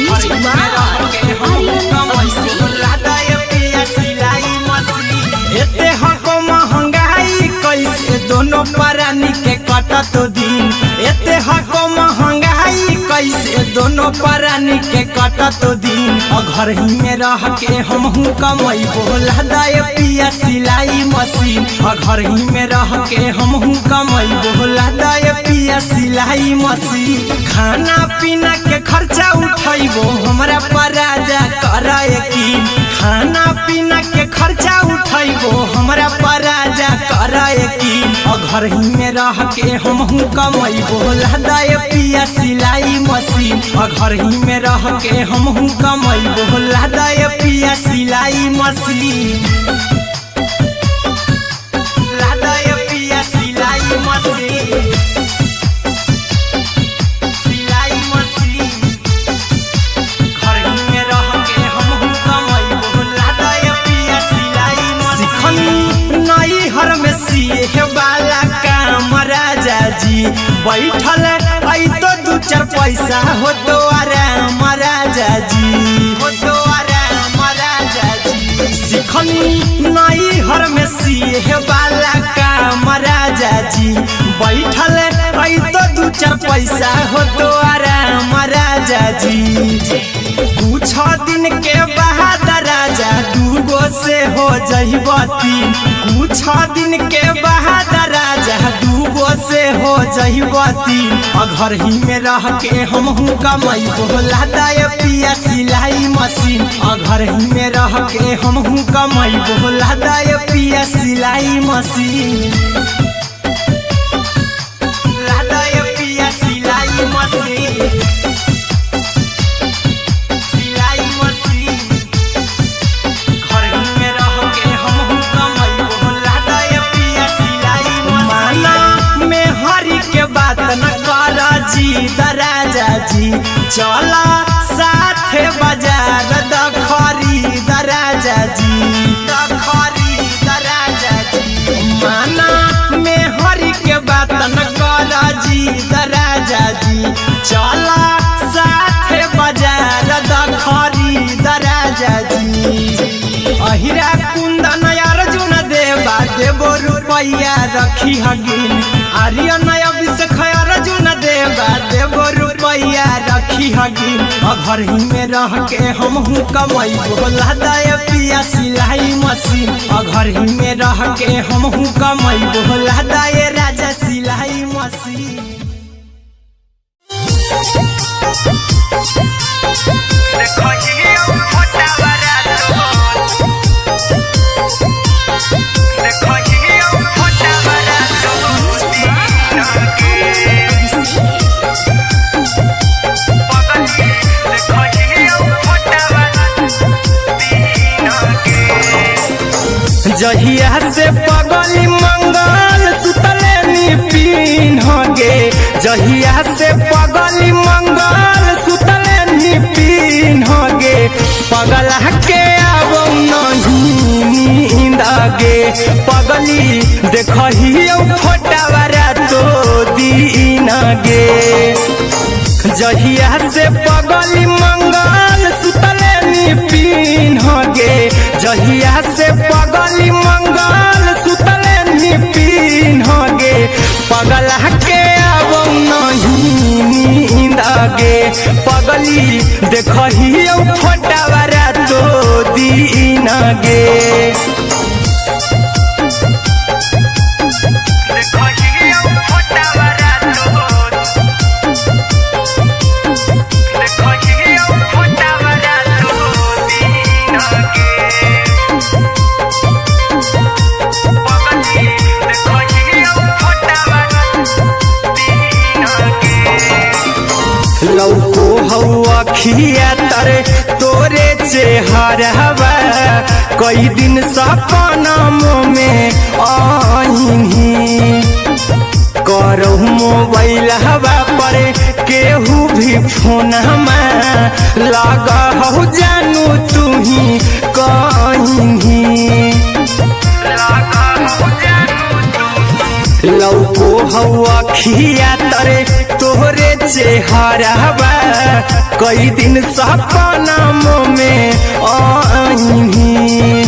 music by Aryan Abhishek लादा ये पिया सिलाई मशीन एते हको महंगाई कैसे दोनों परानी के कटत दिन एते हको महंगाई कैसे दोनों परानी के कटत दिन घर ही में रह के हमहू कमैबो लादा ये पिया सिलाई मशीन घर ही में रह के हमहू कमैबो लादा ये पिया सिलाई मशीन खाना पीना के खर्चा उठैबो हमरा पराजा करे यकीन खाना पीना के खर्चा उठैबो हमरा पराजा करे यकीन घर ही में रह के हमहू कमैबो लादा ये पिया सिलाई मशीन घर ही में रह के हमहू कमैबो लादा ये पिया सिलाई मशीन लादा ये पिया सिलाई मशीन सिलाई मशीन बैठल आई तो दू चार पैसा हो तो आराम राजा जी, हो तो आराम राजा जी। सिखनी नई हर में सीहे वाला काम राजा जी, बैठल आई तो दू चार पैसा हो तो आराम राजा जी। कुछ दिन के बाद राजा दूगो से हो जइब तीन, कुछ दिन के बाद राजा दूगो से हो जइब तीन। घर ही में रह के हमहू कमाई बोला दाय पिया सिलाई मशीन, घर ही में रह के हमहू कमाई बोला दाय पिया सिलाई मशीन, लादाय पिया सिलाई मशीन, सिलाई मशीन। घर ही में रह के हमहू कमाई बोला दाय पिया सिलाई मशीन। माना में हरी के बात न कर जी दराजा जी, चला साथे बाजार द खरीद राजा जी, द खरीद राजा जी। माना में हरी के बात न कर जी दराजा जी, चला साथे बाजार द खरीद राजा जी। अहिरा कुंदन अर्जुन देवा देवो रुपया रखी हगिन, आर्यन अभिषेक अर्जुन देवा देवो रुपया रखी हगिन। घर ही में रह के हमहू कमाई बोला दाय पिया सिलाई मशीन, घर ही में रह के हमहू कमाई बोला दाय राजा सिलाई मशीन। जहिया से पगली मंगल सुतले निपिन गे, जहिया से पगली मंगल सुतले निपिन गे। पगला के आवो नहीं नींद गे, पगली देखही फोटावारा तो दीन गे। जहिया से पगली मंगल सुतले निपिन गे, जहिया से पगली मंगल सुतले निपिन गे। पगला के आवो नहीं नींद गे, पगली देखही फोटावारा तो दीन गे। लौको हवा खिया तरे तोरे चेहरवा, कई दिन सपना में आईनी। करहु मोबाइल हवा पर केहू भी फोन लगा हो जानू तू ही कहीं। लौको हवा खिया तरे तोहरे चेहरवा, कई दिन सपना में आईनी।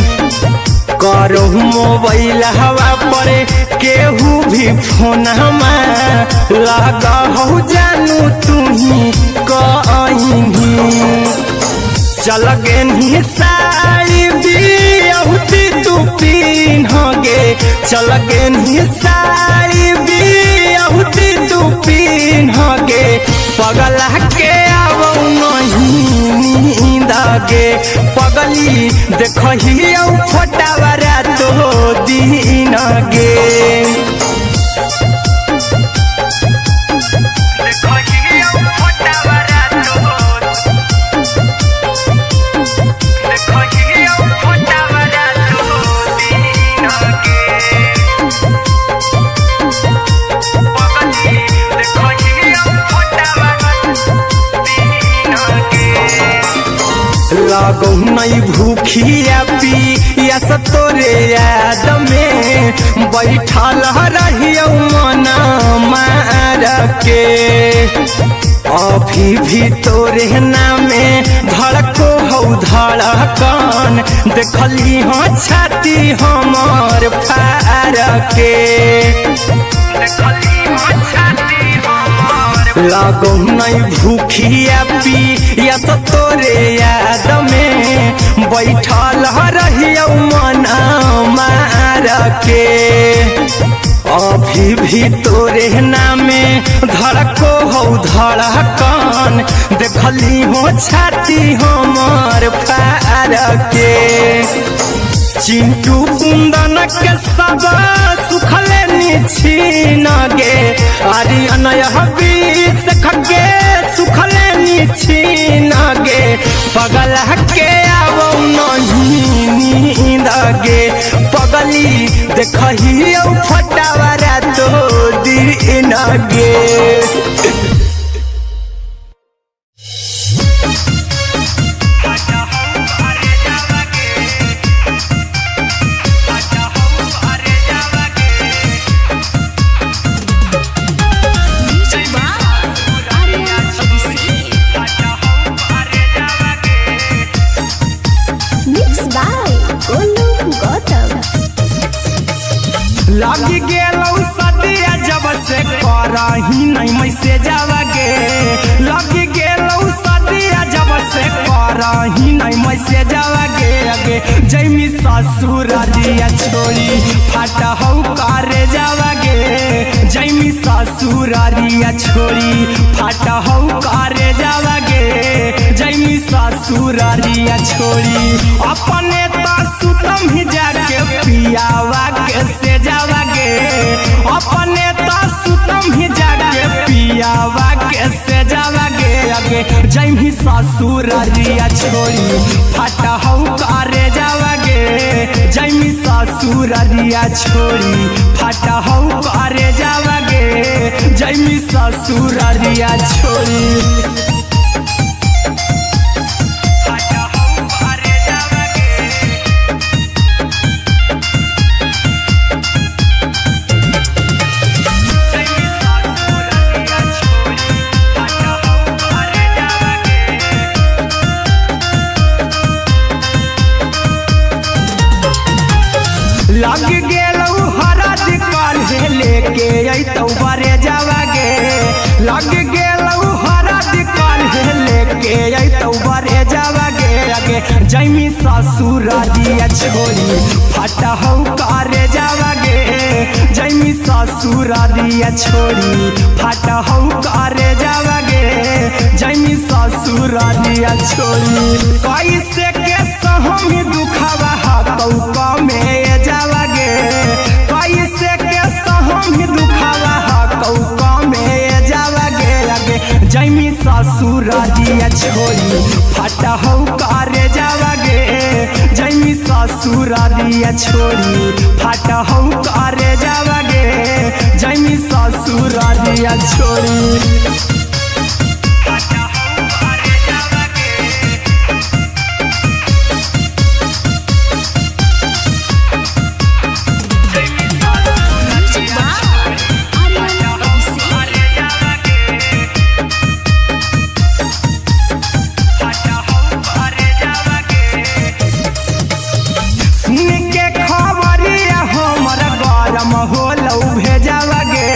करहु मोबाइल हवा पर केहू भी फोन लगा हो जानू तू ही कहीं। चल गेनी साड़ी बियहुती तू पीन गे, चल गेनी साड़ी बियहुती तू पीन गे। पगला के आवो नहीं नींद गे, पगली देखही फोटावारा तो दीन गे। लागो नहीं भूखिया पिया तोरे याद में बैठल रहियो मना मार के अभी भी तोरे नामे धड़को हौ धड़कन देखली हो छाती हमर फार के लागो नहीं भूखिया पिया तोरे याद में बैठल रहियो मना मार के अभी भी तोरे नामे धड़को हौ धड़कन देखली हो छाती हमर फार के चिंटू कुंदन के सब सुखले निछीन गे आर्यन हबीस खगे सुखले निछीन गे पगल के आवो नहीं नींद गे पगली देखही फटावरा तो दिन गे लगी गेलौ सदिया जब से करही नहीं मैसे जावगे लगी गेलौ सदिया जब से करही नहीं मैसे जावगे अगे जैमी ससुर दिया छोड़ी फाटा हौ करे जावगे जैमी ससुर दिया छोड़ी फाटा हौ करे जावगे जैमी ससुर दिया छोड़ी अपने तो सुतम ही जाके पियावा के से जावगे अपने तो सुतम ही जाके पियावा के से जावगे अगे जैमी ससुर दिया छोड़ी फाटा हौ करे जावगे जैमी ससुर दिया छोड़ी फाटा हौ करे जावगे जैमी ससुर दिया छोड़ी लग गेलौ हरद काल्हे लेके अइतौ बरे जावगे लग गेलौ हरद काल्हे लेके अइतौ बरे जावगे अगे जैमी ससुर दिया छोड़ी फाटा हौ करे जावगे जैमी ससुर दिया छोड़ी फाटा हौ करे जावगे जैमी ससुर दिया छोड़ी कैसे के सहमी दुखावा हाथौ कमे जावगे कैसे के सहमी दुखावा हाथौ कमे जावगे अगे जैमी ससुर दिया छोड़ी फाटा हौ करे जावगे जैमी ससुर दिया छोड़ी फाटा हौ करे जावगे जैमी ससुर दिया छोड़ी होलौ भेजावगे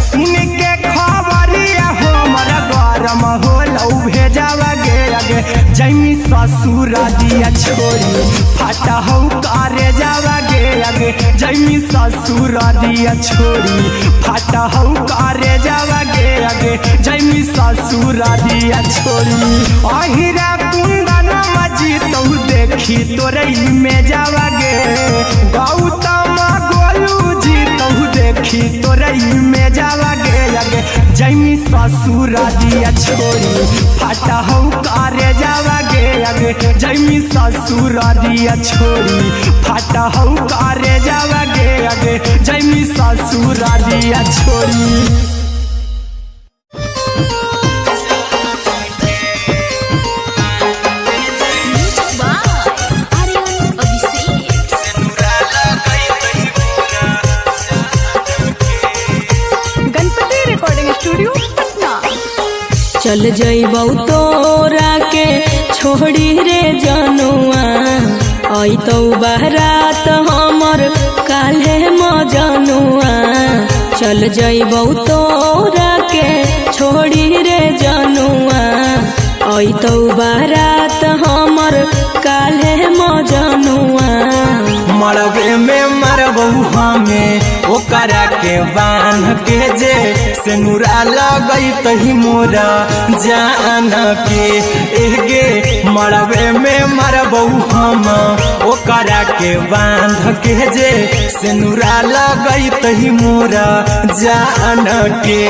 सुन के खबरिया हमर गरम होलौ भेजावगे अगे जैमी ससुर दिया छोड़ी फाटा हौ करे जावगे अगे जैमी ससुर दिया छोड़ी फाटा हौ करे जावगे अगे जैमी ससुर दिया छोड़ी अहिरा कुंदन मजी तौ देखी तोरे में जावगे गौतम गोलू देखी तोरे में जावगे अगे जैमी ससुर दिया छोड़ी फाटा हौ करे जावगे अगे जैमी ससुर दिया छोड़ी फाटा हौ करे जावगे अगे जैमी ससुर दिया छोड़ी चल जइबौ तोरा के छोड़ी रे जनुआ अइतौ बारात हमर काल्हे मजनुआ चल जइबौ तोरा के छोड़ी रे जनुआ अइतौ बारात हमर काल्हे मजनुआ मरबे में मरबौ हमें ओकरा के बांध के जे सिनुरा लगैतहि मोरा जान के एगे मरबे में मरबौ हम ओकरा के बांध के जे सिनुरा लगैतहि मोरा जान के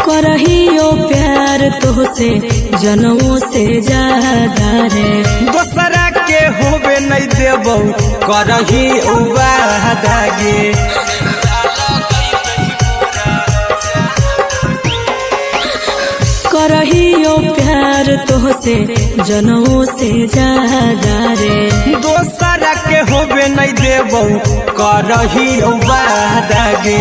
करहियो प्यार तोहसे जनमों से ज्यादा रे दोसरा के होबे नहीं देबौ करही वादा गे करहियो प्यार तोहसे जनमों से ज्यादा रे दोसरा के होबे नहीं देबौ करही वादा गे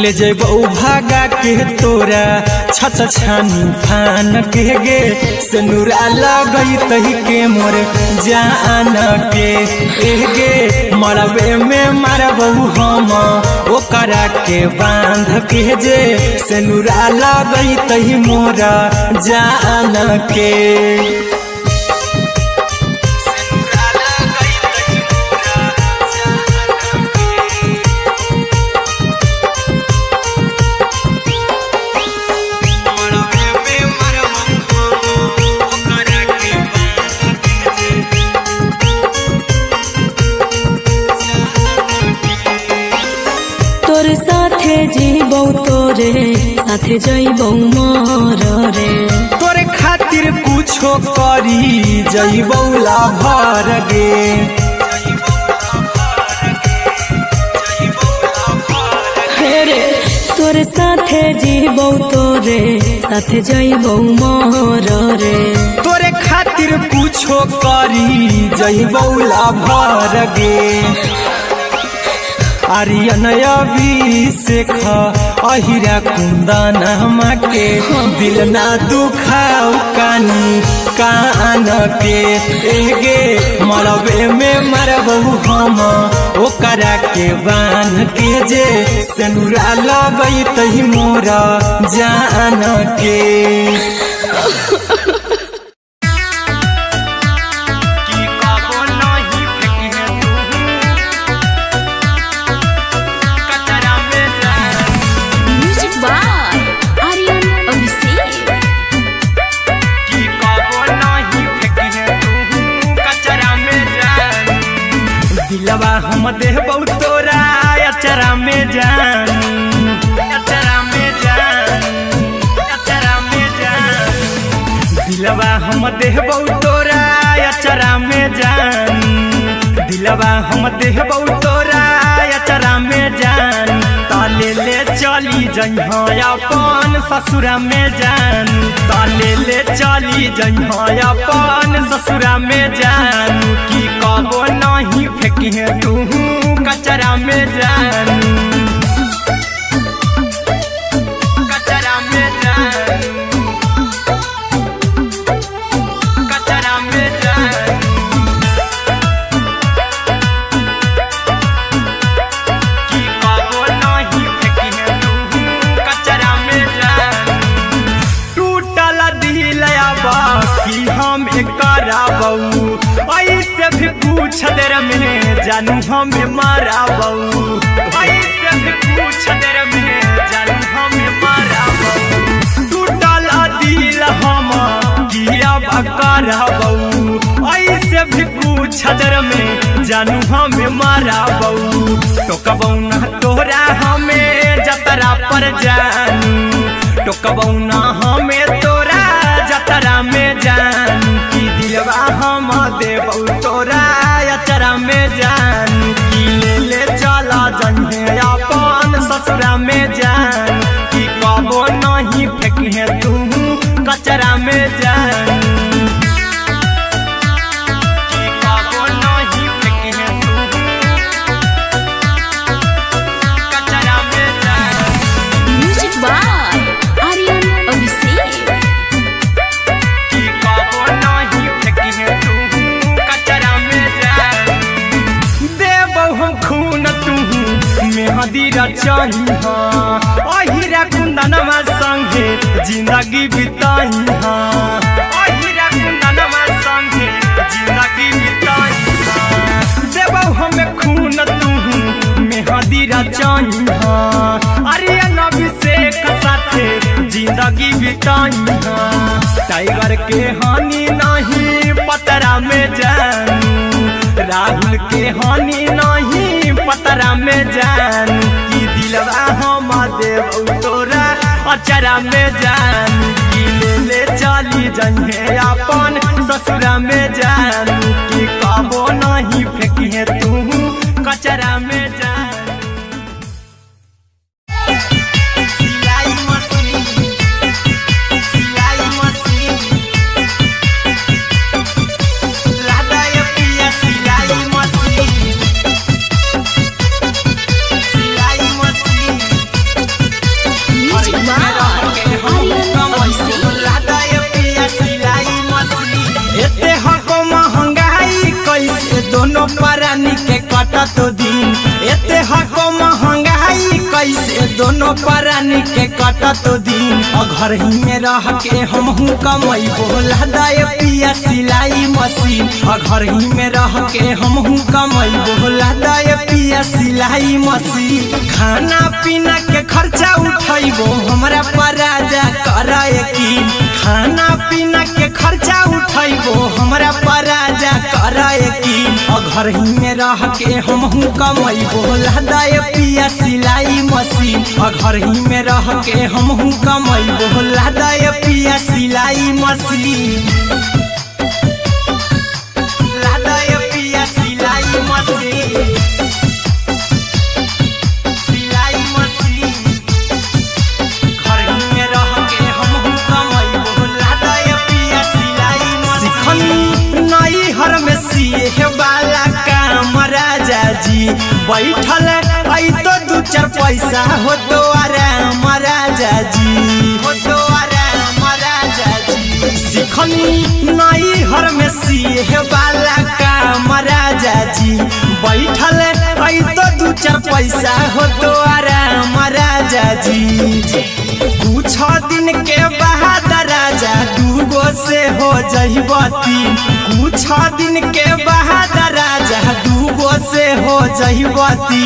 ले जेबौ भागा के तोरा छछ छानी फान के गे सिनुरा लगैतहि के मोर जान के एगे मरबे में मरबौ हम ओकरा के बांध के जे सिनुरा लगैतहि मोरा जान के तोरे साथे जीबौ तोरे साथे जइबौ मर रे तोरे खातिर कुछो करी जइबौ लाभर गे रे तोरे साथे जीबौ तोरे साथे जइबौ मर रे तोरे खातिर कुछो करी जइबौ लाभर गे आर्यन अभिषेक अहिरा कुंदन के दिल ना दुखाऊ कानी कान के एगे मरबे में मरबौ हम ओकरा के बांध के जे सिनुरा लगैतहि मोरा जान के दिलवा हम देबौ तोरा अचरा में जान अचरा में जान अचरा में जान दिलवा हम देबौ तोरा अचरा में जान दिलवा हम देबौ तोरा अचरा में जान ताले ले चली जइहा अपन ससुरा में जान ताले ले चली जइहा अपन ससुरा में जान की कबो नहीं फेंकी तू कचरा में जान कचरा में जान कचरा में जान की कबो नहीं फेंकी तू कचरा में जान टूटल दिल बाकी हम कराबौ ऐसे भी पूछ देर में जानू हमें माराबौ ऐसे भी पूछ देर में जानू हमें माराबौ टूटल दिल हम किया कराबौ ऐसे भी पूछ देर में जानू हमें माराबौ टोकबौ ना तोरा हमें जतरा पर जानू टोकबौ ना हमें तोरा जतरा में जानू की दिलवा हम देबौ तोरा अचरा में जान जाई हाँ अहिरा कुंदनमा संगे जिंदगी बिताई हाँ अहिरा कुंदनमा संगे जिंदगी बिताई हाँ देबौ हमें खून तू मेहंदी रचाई हाँ आर्यन अभिषेक साथे जिंदगी बिताई हाँ टाइगर के हानि नहीं पतरा में जानू राहुल के हानि नहीं पतरा में जानू की दिलवा हम देव तोरा अचरा में जानू की ले चली जंगे अपन ससुरा में जानू की कबो नहीं फेंकिए तू कचरा में जानू दोनों परानी के कटत दिन एते हको महंगाई कैसे दोनों परानी के कटत दिन घर ही में रह के हमहू कमाई बोला दाए पिया सिलाई मशीन घर ही में रह के हमहू कमाई बोला दाए पिया सिलाई मशीन खाना पीना के खर्चा उठाइबो हमरा पराजा कराए की खाना पीना के खर्चा उठाइबो हमरा पराजा कराए की घर ही में रह के हमहू कमाई बोला दाए पिया सिलाई मशीन घर ही में रह के हमहू कमाई बोला दाए पिया सिलाई मशीन लादाए पिया सिलाई मशीन सिलाई मशीन घर ही में रह के हमहू कमाई बोला दाए पिया सिलाई मशीन नई हर में सिए वाला काम राजा जी बैठल आई तो दू चार पैसा हो तो आराम राजा जी हो तो आराम राजा जी सिखनी नई हर में सिए वाला काम राजा जी बैठल आई तो दू चार पैसा हो तो आराम राजा जी कुछ दिन के बाद राजा दूगो से हो जहिबती कुछ दिन के बाद राजा दूगो से हो जहिबती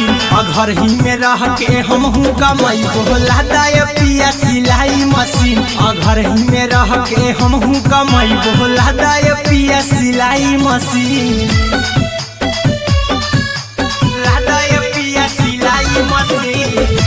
घर ही में रह के हमहू कमाई बोला दाए पिया सिलाई मशीन घर ही में रह के हमहू कमाई बोला दाए पिया सिलाई मशीन लादाए पिया सिलाई मशीन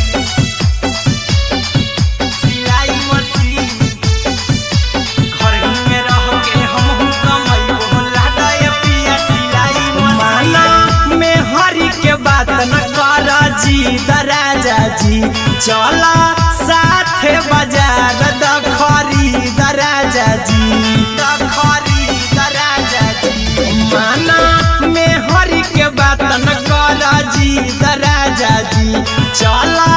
राजा जी चला साथे बाजार खरीद राजा जी खरीद राजा जी माना में हरी के बात न कर जी राजा जी चला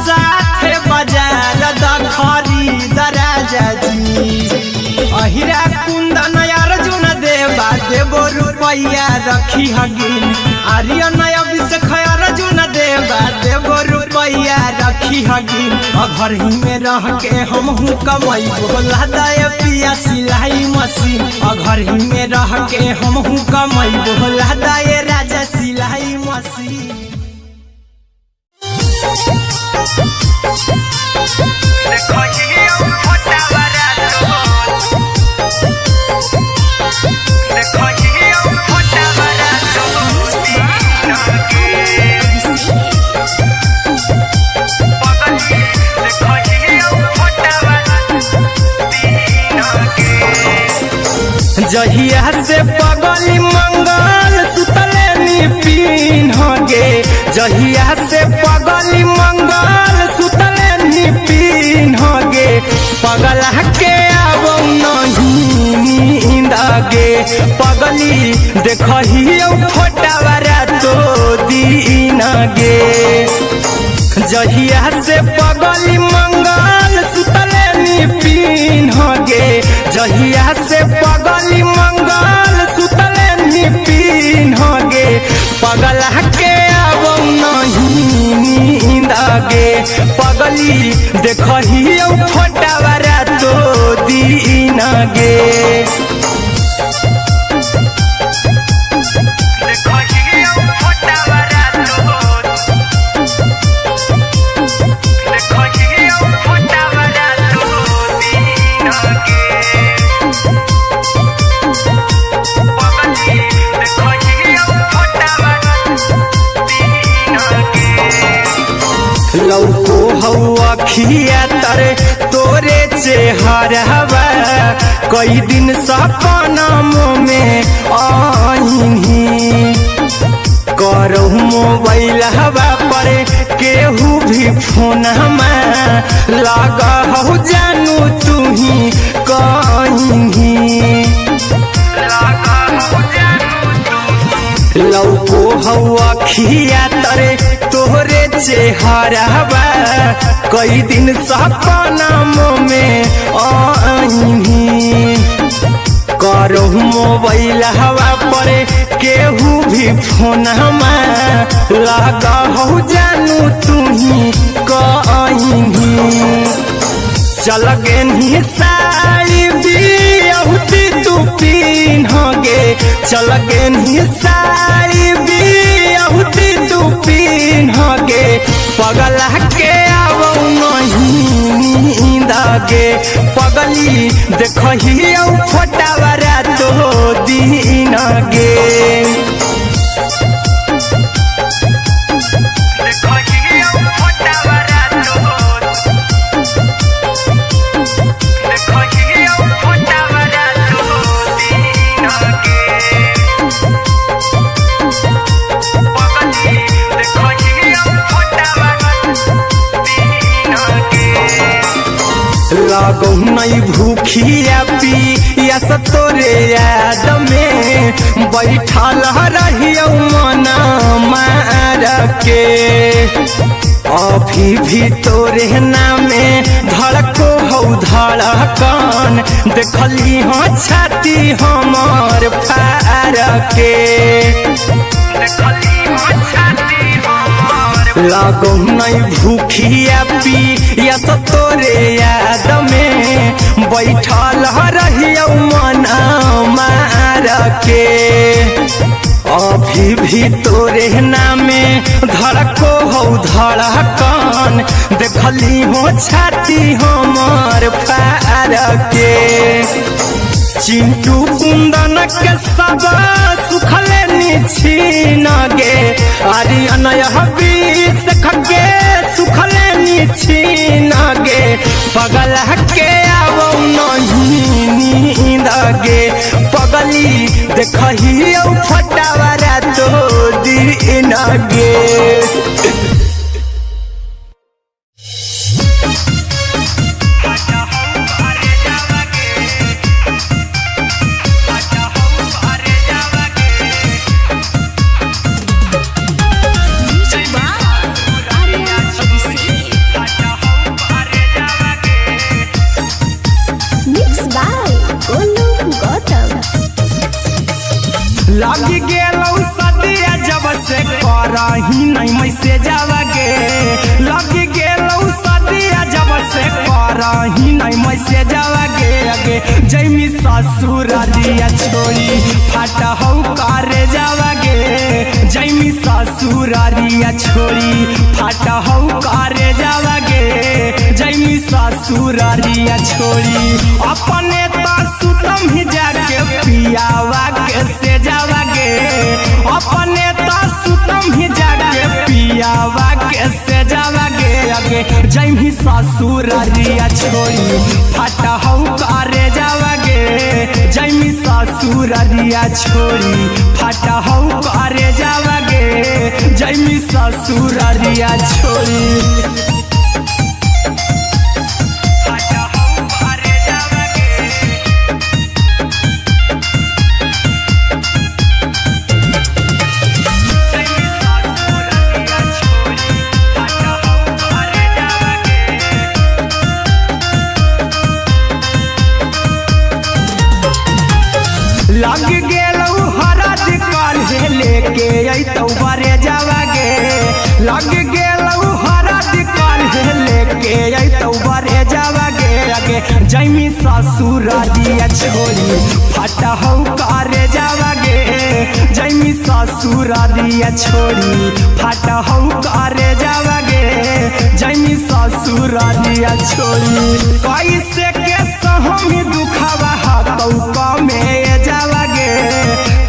साथे बाजार खरीद राजा जी अहिरा कुंदन अर्जुन देवा देवो रुपया रखी हगिन आर्यन अभिषेक अर्जुन देवा देवो रुपया रखी हगिन घर ही में रह के हमहू कमाई बोला दाए पिया सिलाई मशीन घर ही में रह के हमहू कमाई बोला दाए राजा सिलाई मशीन जहिया से पगली मंगल सुतले पीन गे जहिया से पगली मंगल सुतले पीन गे पगला के आवो नहीं नींद गे पगली देखहियो फोटावारा तो दीन गे जहिया से पगली मंगल सुतले पीन गे जहिया से पगली मंगल सुतले पीन गे पगला के आवो नहीं नींद गे पगली देखही फोटावारा तो दीन गे लौको हवा खिया तरे तोरे चेहरावा कई दिन सपना में आईनी करहु मोबाइल हवा पर केहू भी फोन में लगा हो जानू तू ही कहीं लौको हवा खिया तरे तोहरे चेहरावा कई दिन सपना में आईनी करहु मोबाइल हवा पर केहू भी फोन में लगा हो जानू तू ही कहीं चल गेनी साड़ी बियहुती तू पिन्हगे चल गेनी साड़ी बियहुती तू पिन्हगे पगला के आवो नहीं नींदगे पगली देखही फोटावारा तो दीन गे लागो नहीं भूखिया पिया तोरे याद में बैठल रहियो मना मार के अभी भी तोरे नामे धड़को हो धड़कन देखली हो छाती हमार फार के लागो नहीं भूखिया पिया तोरे याद में बैठल रहियो मना मार के अभी भी तोरे नामे धड़को हो धड़कन देखली हो छाती हमार फार के चिंटू कुंदन के सब सुखले छीन गे आर्यन हबीस खगे सुखले छीन गे पगला के आवो नहीं नींद गे पगली देखही फटावारा तो दीन गे लगी गेलौ सदिया जब से करही नहीं मैसेजवा गे लगी गेलौ सदिया जब से करही नहीं मैसेजवा गे अगे जैमी ससुरारिया छोड़ी फाटा हौ करे जावा गे जैमी ससुरारिया छोड़ी फाटा हौ करे जावा गे जैमी ससुरारिया छोड़ी अपने तो सुतम ही जाके पियावा के से जावा गे अपने तो सुतम ही जाके पियावा के से जावा गे अगे जैमी ससुरारिया छोड़ी फाटा हौ करे जावा गे जैमी ससुरारिया छोड़ी फाटा हौ करे जावा गे जैमी ससुरारिया छोड़ी लग गेलौ हरद काल्हे लेके अइतौ बरे जावा गे लग गेलौ हरद जावागे आगे जैमी ससुरारिया छोड़ी फटा हो करे जावागे जैमी ससुरारिया छोड़ी फटा हो करे जावागे जैमी ससुरारिया छोड़ी कैसे के सहमी दुखावा हाथौ कमे जावागे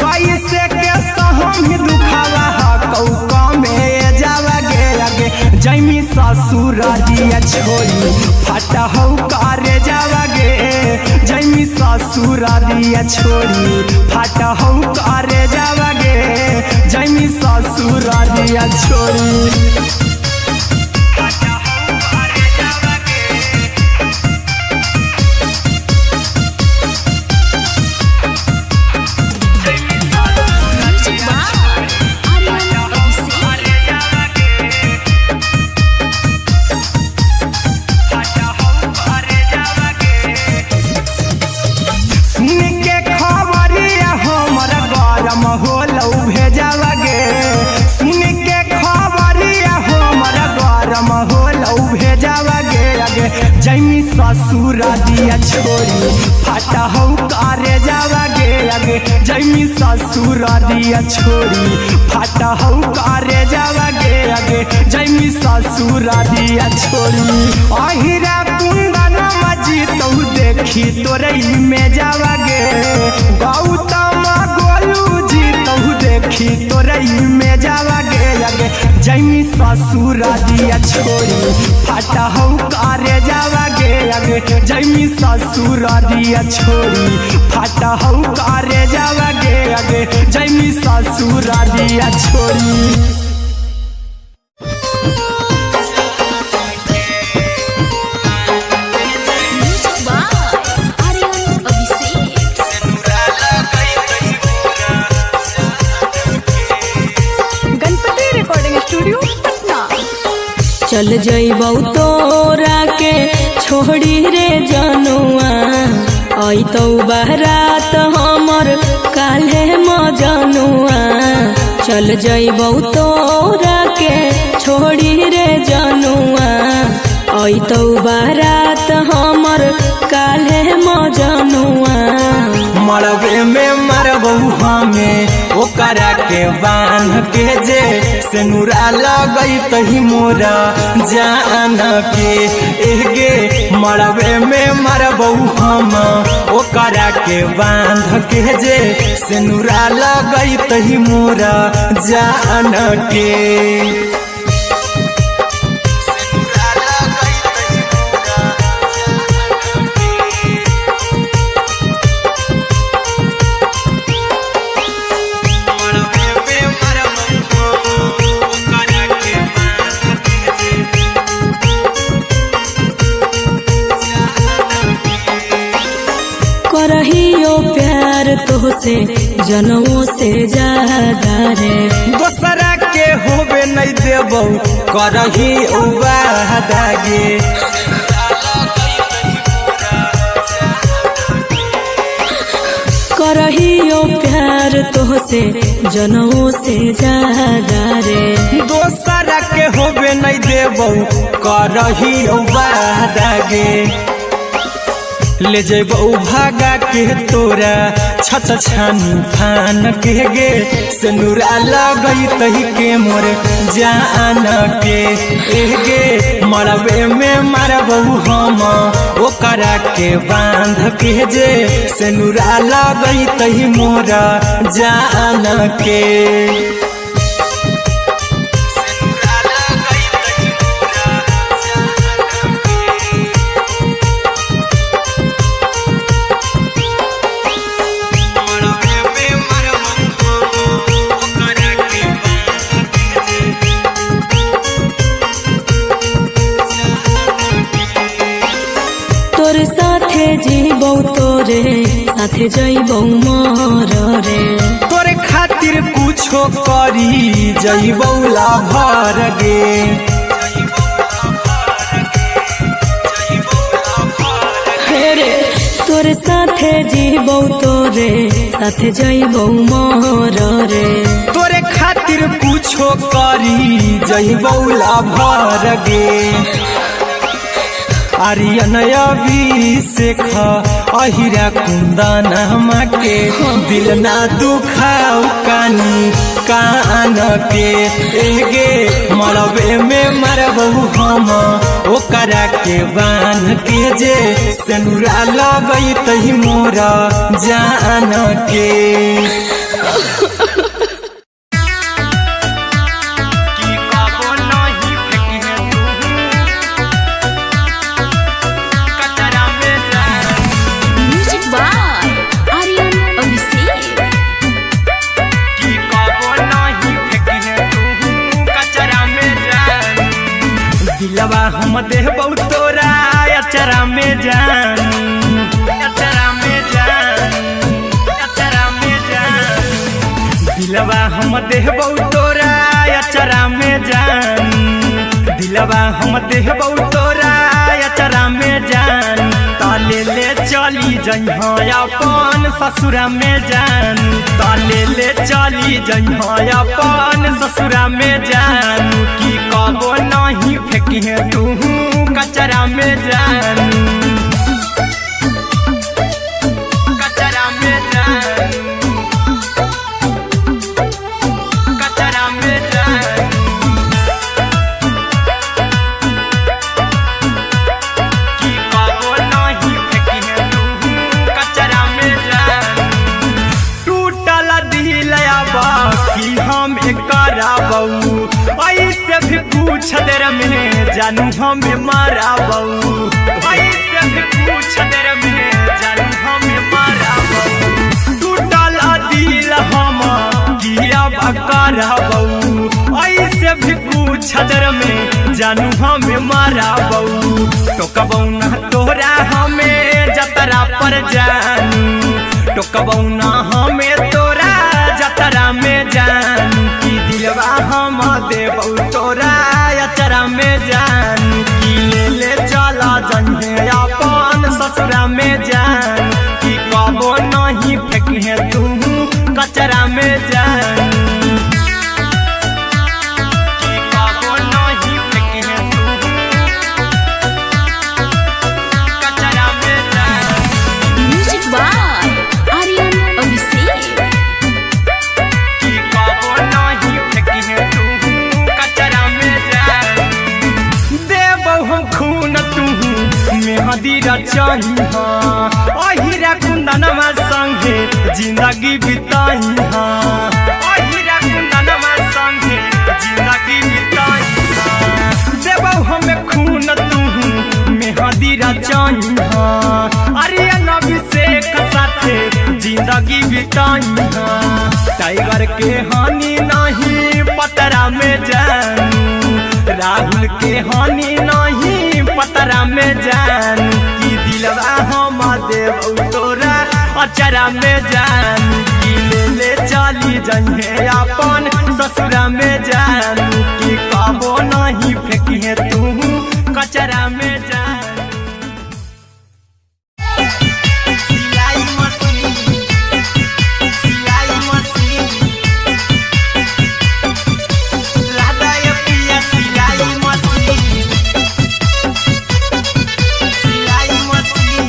कैसे के सहमी दुखावा हाथौ कमे जावागे आगे जैमी ससुरारिया छोड़ी फटा हो करे जावागे जैमी ससुरारिया छोड़ी फटा हो करे जावागे जैमी ससुरारिया छोड़ी जैमी ससुरारिया छोड़ी फटा हो करे जावागे आगे जैमी ससुरारिया छोड़ी फटा हो करे जावागे आगे जैमी ससुरारिया छोड़ी अहिरा कुंदन मजी तो देखी तोरई में जावागे गौतम गोलू जी तो देखी तोरई में जावागे आगे जैमी ससुरारिया छोड़ी फटा हो करे जावागे आगे जैमी ससुरारिया छोड़ी फटा हो करे जावागे आगे जैमी ससुरारिया छोड़ी चल जइबौ तोरा के छोड़ी रे जनुआ अइतौ बारात हमर काल्हे मजनुआ चल जइबौ तोरा के छोड़ी रे जनुआ अइतौ बारात हमर काल्हे मजनुआ मरबे में मरबौ हमें ओकरा के बांध के जे सेनुरा लगई तही मोरा जान के एगे मरबे में मरबौ हम ओकरा के बांध के जे सेनुरा लगई तही मोरा जान के करहियो प्यार तोहसे जनमों से ज्यादा रे दोसरा के होबे नहीं देबौ करही उबादागे करहियो प्यार तोहसे जनमों से ज्यादा रे दोसरा के होबे नहीं देबौ करही उबादागे ले जेबौ भागा के तोरा छत छानी फान के गे सेनुरा लगई तही के मोर जान के एगे मरबे में मरबौ हम ओकरा के बांध के जे सेनुरा लगई तही मोरा जान के तोरे साथे जीबौ तोरे साथे जइबौ मोर रे तोरे खातिर कुछो करी जइबौ लाभर गे रे तोरे साथे जीबौ तोरे साथे जइबौ मोर रे तोरे खातिर कुछो करी जइबौ लाभर गे आर्यन अभिषेक अहिरा कुंदन के दिल ना दुखाओ कानी कान के एगे मरबे में मरबू हम ओकरा के बान के जे सेनुरा लगई तही मोरा जान के दिलवा हम देबौ तोरा अचरा में जान अचरा में जान अचरा में जान दिलवा हम देबौ तोरा अचरा में जान दिलवा हम देबौ तोरा अचरा में जान ताले ले चली जइहा अपन ससुरा में जान ताले ले चली जइहा अपन ससुरा में जान की कबो नहीं फेंकी तू कचरा में जान कचरा में जान कचरा में जान की कबो नहीं फेंकी तू कचरा में जान टूटल दिल बाकी हम कराबू ऐसे भी पूछ देर में जानू हमें माराबू ऐसे भी पूछ देर में जानू हमें माराबू टूटल दिल हम किया कराबू ऐसे भी पूछ देर में जानू हमें माराबू टोकबौ ना तोरा हमें जतरा पर जानू टोकबौ ना हमें तोरा जतरा में जानू की दिलवा हम देबौ तोरा अचरा में जान की ले चला जन्हे अपन ससुरा में जान की कबो नहीं फेंके तू कचरा में जान की कबो नहीं फेंके तू कचरा में जान म्यूजिक बाय आर्यन अभिषेक की कबो नहीं फेंके तू कचरा में जान देबौ हम खून तू मेहदी रचही अहिरा कुंदनमा संगे जिंदगी बिताई अहिरा कुंदनमा संगे जिंदगी बिताई देबौ हमें खून तू मेहदी रचही आर्यन अभिषेक साथे जिंदगी बिताई टाइगर के हानि नहीं पतरा में जानू राहुल के हानि नहीं पतरा में जान की दिलवा हम देबौ तोरा अचरा में जान की ले चली जइहे अपन ससुरा में जान की कबो नहीं फेंकी तू कचरा में जान सिलाई मशीन सिलाई मशीन लादा ये पिया सिलाई मशीन सिलाई machine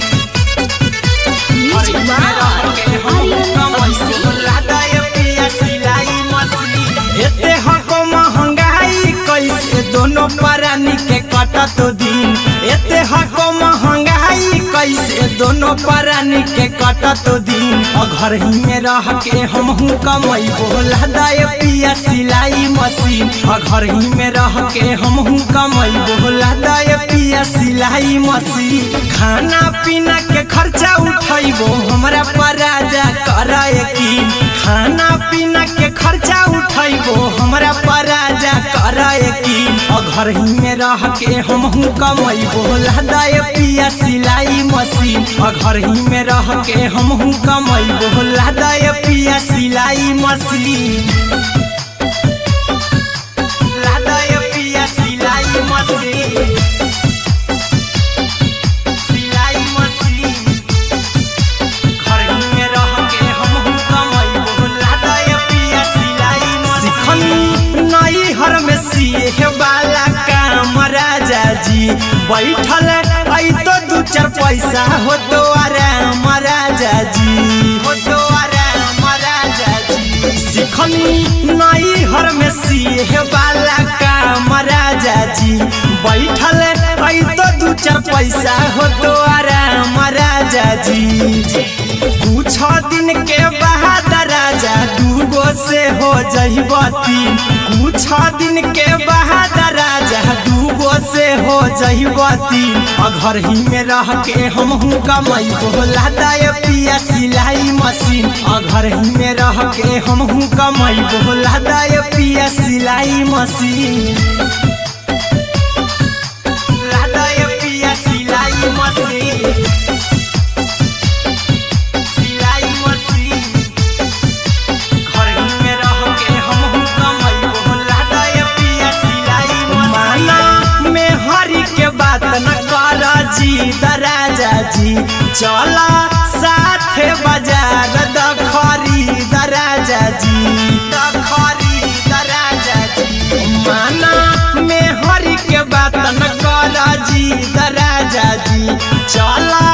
music by Aryan Abhishek लादा ये पिया सिलाई मशीन एते हको महंगाई कैसे दोनों परानी के कटत दिन एते हको महंगाई कैसे दोनों परानी के कटत दिन घर ही में रह के हमहू कमैबो लादा ये पिया सिलाई मशीन घर ही में रह के हमहू कमैबो लादा ये पिया सिलाई मशीन खाना पीना के खर्चा उठैबो हमरा पर राजा करे यकीन खाना पीना के खर्चा उठैबो हमरा पर राजा करे यकीन घर ही में रह के हमहू कमैबो लादा ये पिया सिलाई मशीन घर ही में रह के हमहू कमैबो लादा ये पिया सिलाई मशीन लादा ये पिया सिलाई मशीन सिलाई मशीन घर ही में रह के हमहू कमैबो लादा ये पिया सिलाई मशीन नई हर में सिए वाला काम राजा जी बैठल चार पैसा हो तो आराम राजा जी, हो तो आराम राजा जी। सिखनी नई हर में सीहे वाला काम राजा जी, बैठल आई तो दू चार पैसा हो तो आराम राजा जी। कुछ दिन के बाद राजा दूगो से हो जइब तीन, कुछ दिन के बाद राजा दूगो से हो जइब तीन। घर ही में रह के हमहू कमाई बोला दाय पिया सिलाई मशीन, घर ही में रह के हमहू कमाई बोला दाय पिया सिलाई मशीन, लादाय पिया सिलाई मशीन, सिलाई मशीन। घर ही में रह के हमहू कमाई बोला दाय पिया सिलाई मशीन। माना में हरी के बात न कर जी दराजा जी, चला साथे बाजार द खरीद राजा जी, द खरीद राजा जी। माना में हरी के बात न कर जी दराजा जी, चला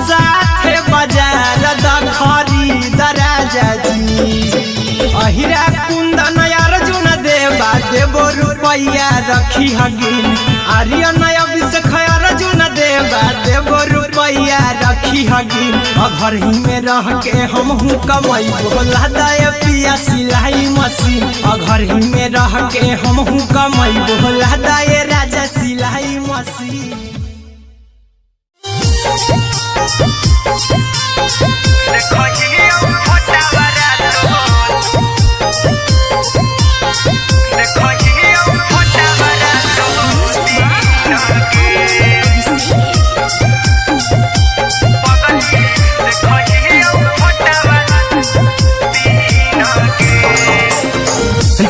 साथे बाजार द खरीद राजा जी। अहिरा कुंदन अर्जुन देवा देवो रुपया रखी हगिन, आर्यन अभिषेक अर्जुन देवा देवो रुपया रखी हगिन। घर ही में रह के हमहू कमाई बोला दाय पिया सिलाई मशीन, घर ही में रह के हमहू कमाई बोला दाय राजा सिलाई मशीन।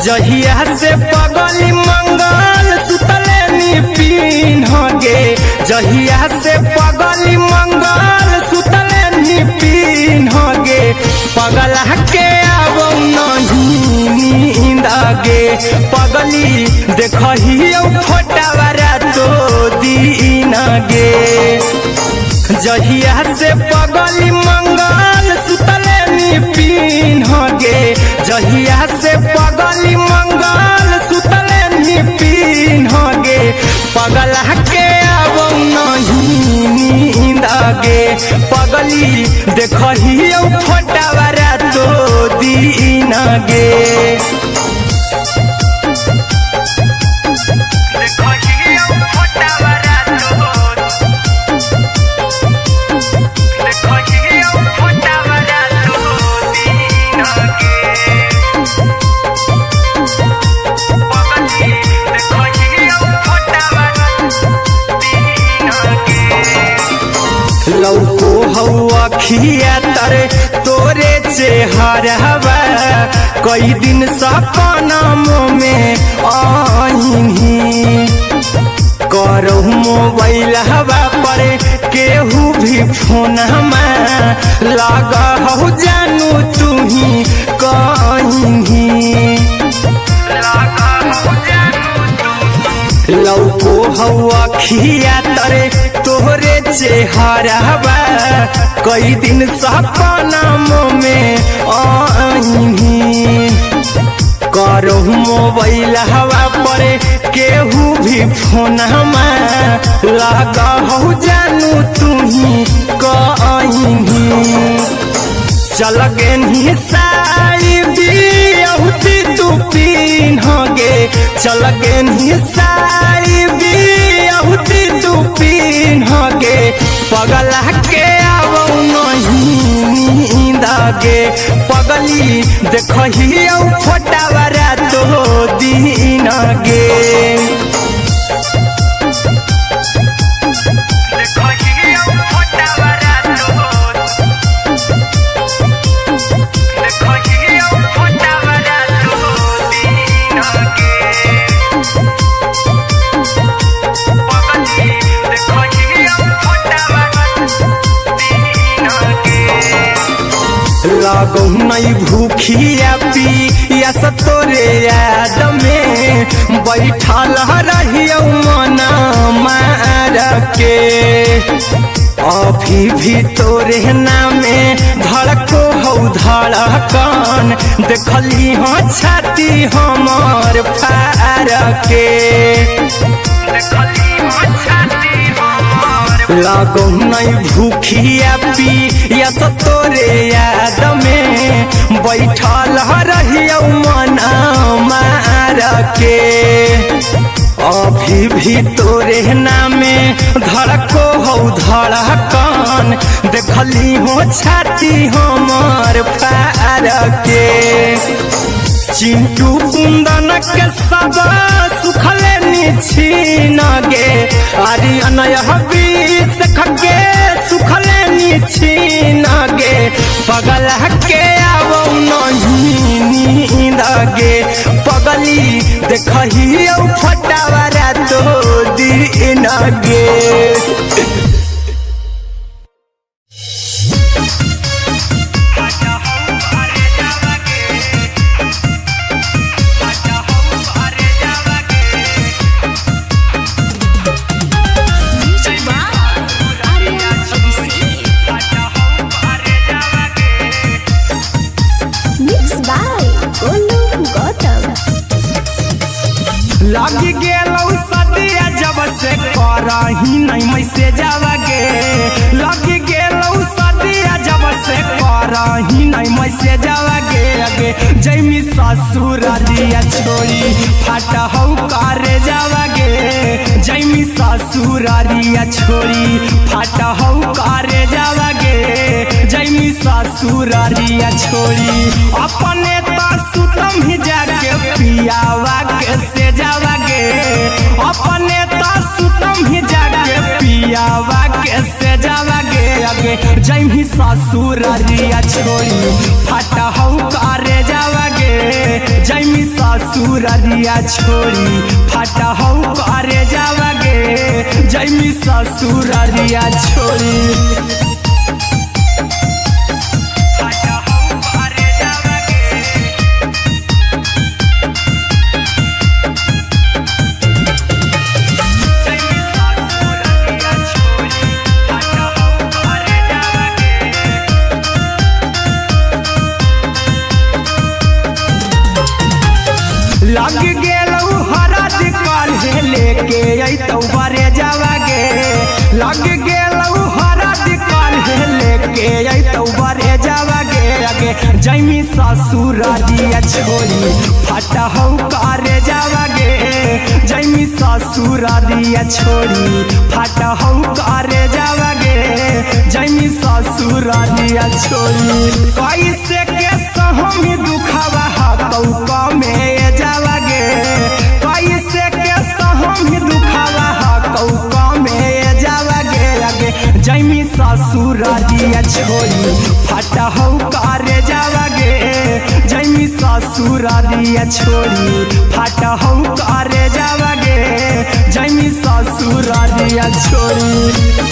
जहिया से पगली मंगल सुतले निपिन गे, जहिया से पगली मंगल सुतले निपिन गे। पगला के आवो नहीं नींद गे, पगली देखही फोटावारा तो दीन गे। जहिया से पगली मंगल सुतले निपिन गे, जहिया से पगली मंगल सुतले निपिन गे। पगला के आवो नहीं नींद गे, पगली देखही फोटावारा तो दीन गे। लौको हवा खिया तरे तोरे चेहरवा, कई दिन सपना में आईनी। करहु मोबाइल हवा पर केहू भी फोन लगा हो जानू तू ही कहीं। लौको हवा खिया तरे तोहरे चेहरवा, कई दिन सपना में आईनी। करहु मोबाइल हवा पर केहू भी फोन लगा हो जानू तू ही कहीं। चल गेनी साड़ी बियहुती तू पीन गे, चल गेनी साड़ी बियहुती तू पीन गे। पगला के आवो नहीं नींद गे, पगली देखही फोटावारा तो दीन गे। लागो नहीं भूखिया पिया तोरे याद में, बैठल रहियो मना मार के। अभी भी तोरे नामे धड़को हौ धड़कन देखली हो छाती हमर फार के लागो नहीं भूखिया पिया तो तोरे याद में बैठल रहियो मना मार के अभी भी तोरे नामे धड़को हौ धड़कन देखली हो छाती हमर फार के चिंटू कुंदन के सब सुखले निछीन गे आर्यन हबीस खगे सुखले निछीन गे पगल के आवो नहीं नींद गे पगली देखही फटावरा तो दिन गे लगी गेलौ सदिया जब से करही नहीं मैसेजवा गे लगी गेलौ सदिया जब से करही नहीं मैसेजवा गे अगे जैमी ससुर दिया छोड़ी फाट हौ करे जावा गे जैमी ससुर दिया छोड़ी फाट हौ करे जावा गे जैमी ससुर दिया छोड़ी अपने तो सुतम ही जाके पियावा के से जावा गे अपने तो सुतम ही जाके पियावा के से जावा गे अगे जैमी ससुर दिया छोड़ी फाट हौ करे जावा गे जैमी ससुर दिया छोड़ी फाट हौ करे जावा गे जैमी ससुर दिया छोड़ी लग गेलौ हरद काल्हे लेके अइतौ बरे जावा गे लग गेलौ हरद काल्हे लेके अइतौ बरे जावा गे अगे जैमी ससुर दिया छोड़ी फाट हौ करे जावा गे जैमी ससुर दिया छोड़ी फाट हौ करे जावा गे जैमी ससुर दिया छोड़ी कैसे के सहमी दुखावा हाथौ कमे जावा गे कैसे के सहमी दुखावा हाथौ कमे जावा गे अगे जैमी ससुर दिया छोड़ी फाट हौ करे जावा गे जैमी ससुर दिया छोड़ी फाट हौ करे जावा गे जैमी ससुर दिया छोड़ी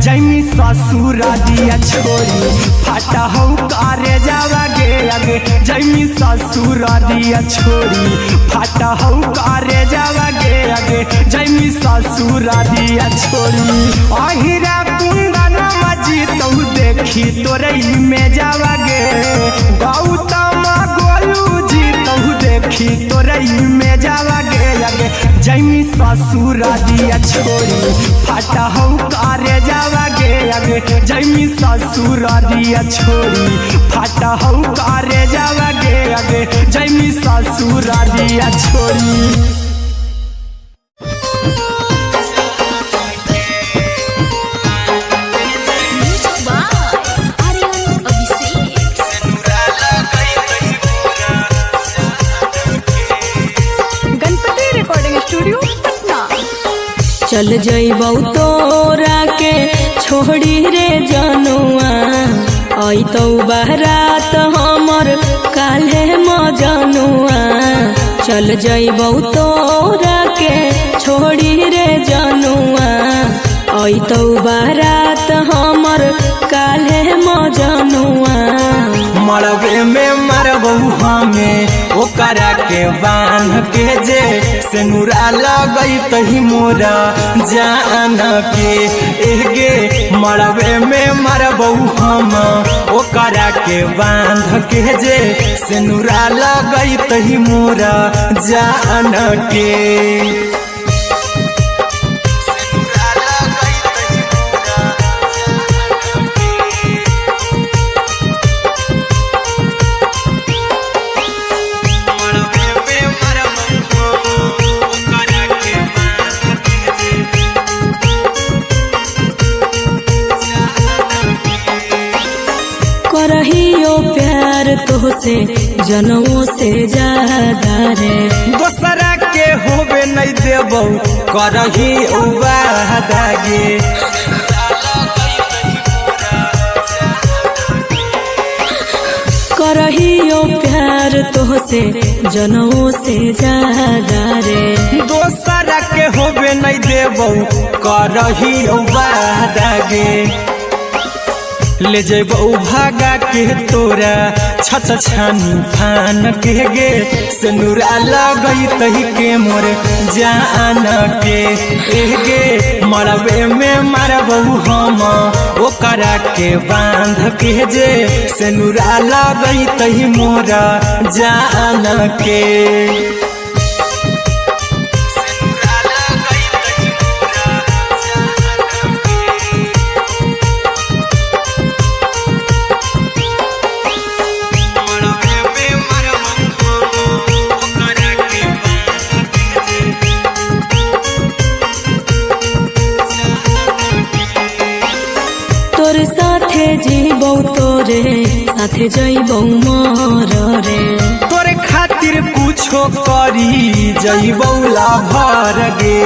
जैमी ससुर दिया छोड़ी फाट हौ करे जावा गे अगे जैमी ससुर दिया छोड़ी फाट हौ करे जावा गे अगे जैमी ससुर दिया छोड़ी अहिरा कुंदन मजी तौ देखी तोरे में जावा गे गौतम गोलू जी तौ देखी तोरे में जावा गे अगे जैमी ससुर दिया छोड़ी फाट हौ करे जावा गे अगे जैमी ससुर दिया छोड़ी फाट हौ करे जावा गे अगे जैमी ससुर दिया छोड़ी चल जइबौ तोरा के छोड़ी रे जनुआ अइतौ बारात हमर काल्हे मजनुआ चल जइबौ तोरा के छोड़ी रे जनुआ अइतौ बारात हमर काल्हे मजनुआ मरबे में मरबौ हमें ओकरा के बांध के जे सेनुरा लगैतहि मोरा जान के एगे मरबे में मरबौ हम ओकरा के बांध के जे सेनुरा लगैतहि मोरा जान के करहियो प्यार तोहसे जनमों से ज्यादा रे दोसरा के होबे नहीं देबौ करही वादा गे करहियो प्यार तोहसे जनमों से ज्यादा रे दोसरा के होबे नहीं देबौ करही वादा गे ले जेबौ भागा के तोरा छछ छानी फान के गे सेनुरा लगैतहि के मोर जान के एगे मरबे में मरबौ हम ओकरा के बांध के जे सेनुरा लगैतहि मोरा जान के तोरे साथे जीबौ तोरे साथे जइबौ मर रे तोरे खातिर कुछो करी जइबौ लाभर गे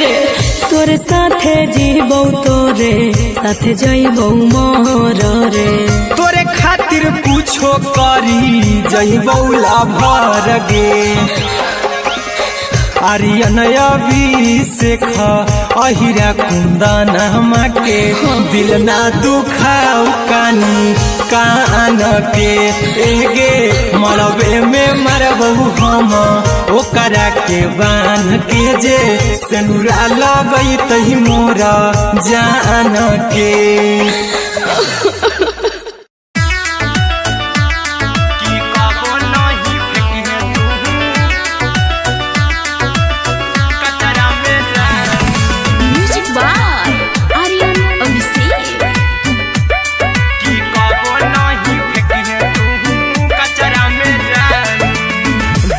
रे तोरे साथे जीबौ तोरे साथे जइबौ मर रे तोरे खातिर कुछो करी जइबौ लाभर गे आर्यन अभिषेक अहिरा कुंदन के दिल ना दुखाऊ कानी कान के एगे मरबे में मरबौ हम ओकरा के बांध के जे सेनुरा लगैतहि मोरा जान के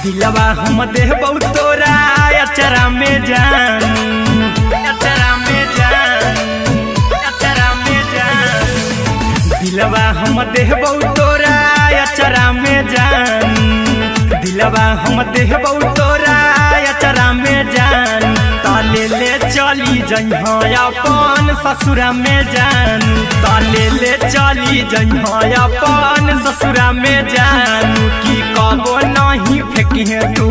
दिलवा हम देबौ तोरा अचरा में जान अचरा में जान अचरा में जान दिलवा हम देबौ तोरा अचरा में जान दिलवा हम देबौ तोरा अचरा में जान ताले ले चली जइहा अपन ससुरा में जान ताले ले चली जइहा अपन ससुरा में जान की कबो नहीं फेंकी तू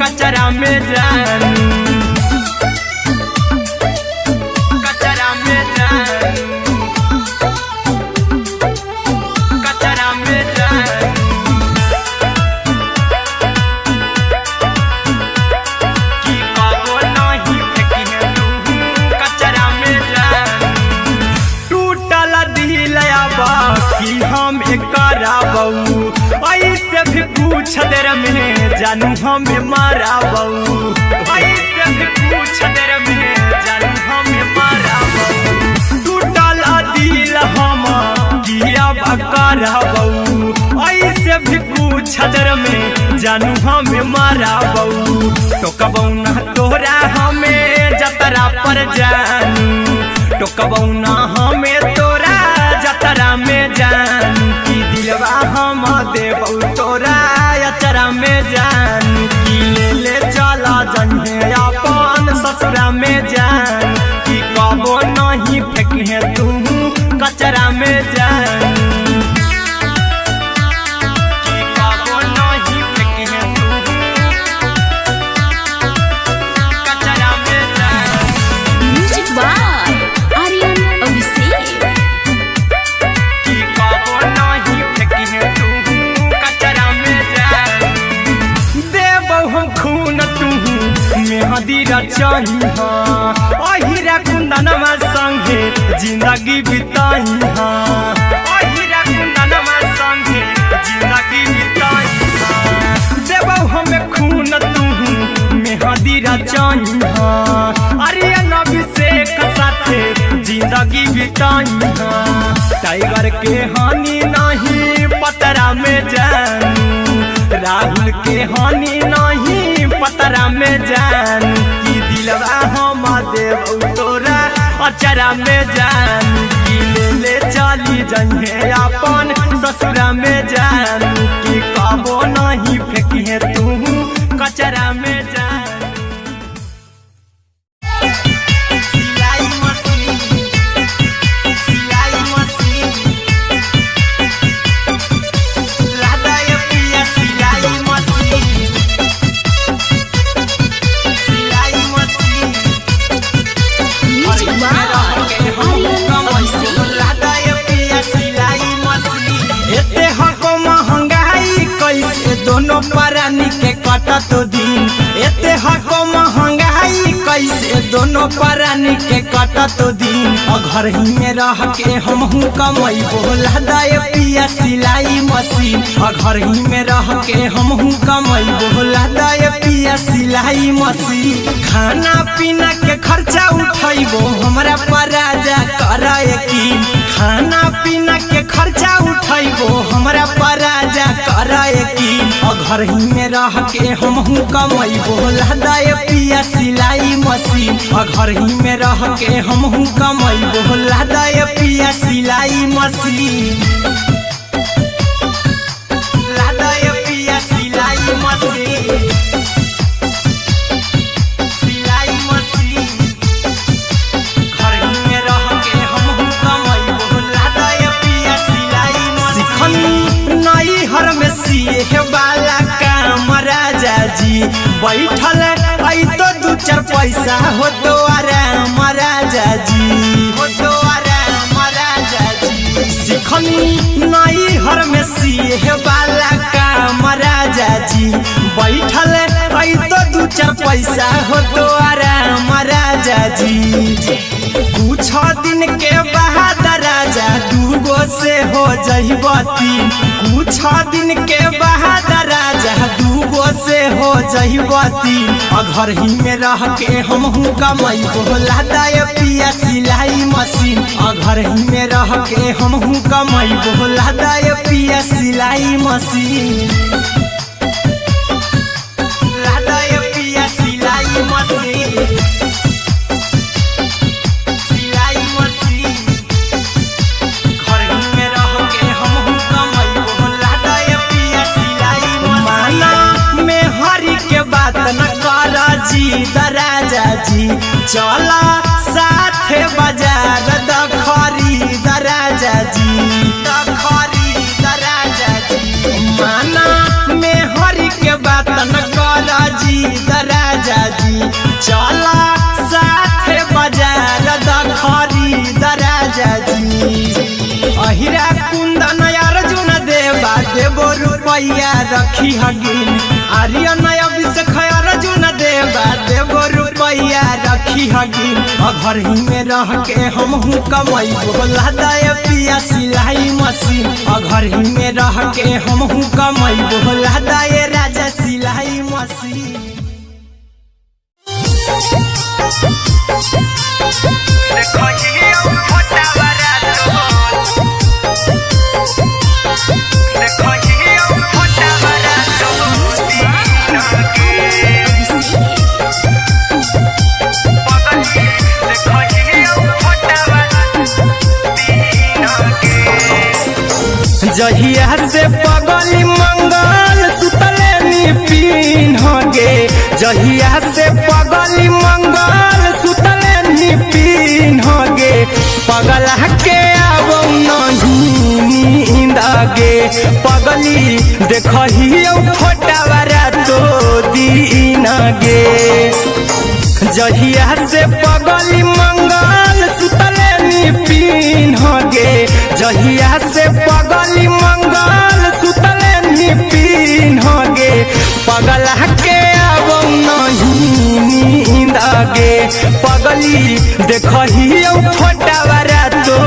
कचरा में जान कचरा में जान कचरा में जान की कबो नहीं फेंकी तू कचरा में जान टूटल दिल बाकी हम कराबौ ऐसे भी पूछ देर में जानू हमें माराबौ ऐसे भी पूछ देर में जानू हमें माराबौ टूटल दिल हम किया कराबौ ऐसे भी पूछ देर में जानू हमें माराबौ टोकबौ ना तोरा हमें जतरा पर जानू टोकबौ ना हमें तोरा जतरा में जानू की दिलवा हम देबौ तोरा अचरा में जान मेहंदी रचाई अहिरा कुंदनमा संगे जिंदगी बिताई अहिरा कुंदनमा संगे जिंदगी बिताई देबो हमें खून तू मेहंदी रचाई अरे अभिषेक साथे जिंदगी बिताई टाइगर के हानि नहीं पतरा में जानू राहुल के हानि नहीं पतरा में जानू की दिलवा हम देव तोरा अचरा में जानू की ले चली जइहे अपन ससुरा में जानू की कबो नहीं फेंकिहे तू कचरा में जानू दोनों परानी के कटत दिन एते हको महंगाई कैसे दोनों परानी के कटत दिन घर ही में रह के हमहू कमाई बोला दाए पिया सिलाई मशीन घर ही में रह के हमहू कमाई बोला दाए पिया सिलाई मशीन खाना पीना के खर्चा उठाइबो हमरा पराजा कराए की खाना पीना के खर्चा उठाइबो हमरा पराजा कराए की घर ही में रह के हमहू कमाई बोला दाए पिया सिलाई मशीन घर ही में रह के हमहू कमाई बोला दाए पिया सिलाई मशीन लादाए पिया सिलाई मशीन सिलाई मशीन घर ही में रह के हमहू कमाई बोला दाए पिया सिलाई मशीन नई हर में सिए वाला काम राजा जी बैठल आई तो दू चार पैसा हो तो आराम राजा जी हो तो आराम राजा जी सिखनी नई हर में सिए वाला काम राजा जी बैठल आई तो दू चार पैसा हो तो आराम राजा जी कुछ दिन के बाद राजा दूगो से हो जइबो तीन कुछ दिन के बाद राजा दूगो से हो जइबो तीन घर ही में रह के हमहू कमाई बोला दाए पिया सिलाई मशीन घर ही में रह के हमहू कमाई बोला दाए पिया सिलाई मशीन लादाए पिया सिलाई मशीन राजा जी चला साथे बाजार खरीद राजा जी खरीद राजा जी माना में हरी के बात न कर जी राजा जी चला साथे बाजार खरीद राजा जी अहिरा कुंदन अर्जुन देवा देवो रुपया रखी हगिन आर्यन अभिषेक अर्जुन देवा देवो रुपया रखी हगिन घर ही में रह के हमहू कमाई बोला दाए पिया सिलाई मशीन घर ही में रह के हमहू कमाई बोला दाए राजा सिलाई मशीन जहिया से पगली मंगल सुतले पिन्ह गे जहिया से पगली मंगल सुतले पिन्ह गे पगला के आवो नहीं नींद गे पगली देखहियो फोटावरा तो दीन गे जहिया से पगली मंगल सुतले पिन्ह गे जहिया से पगली मंगल सुतले पिन्ह गे पगला के आवो नहीं पगली देखही फोटावारा तो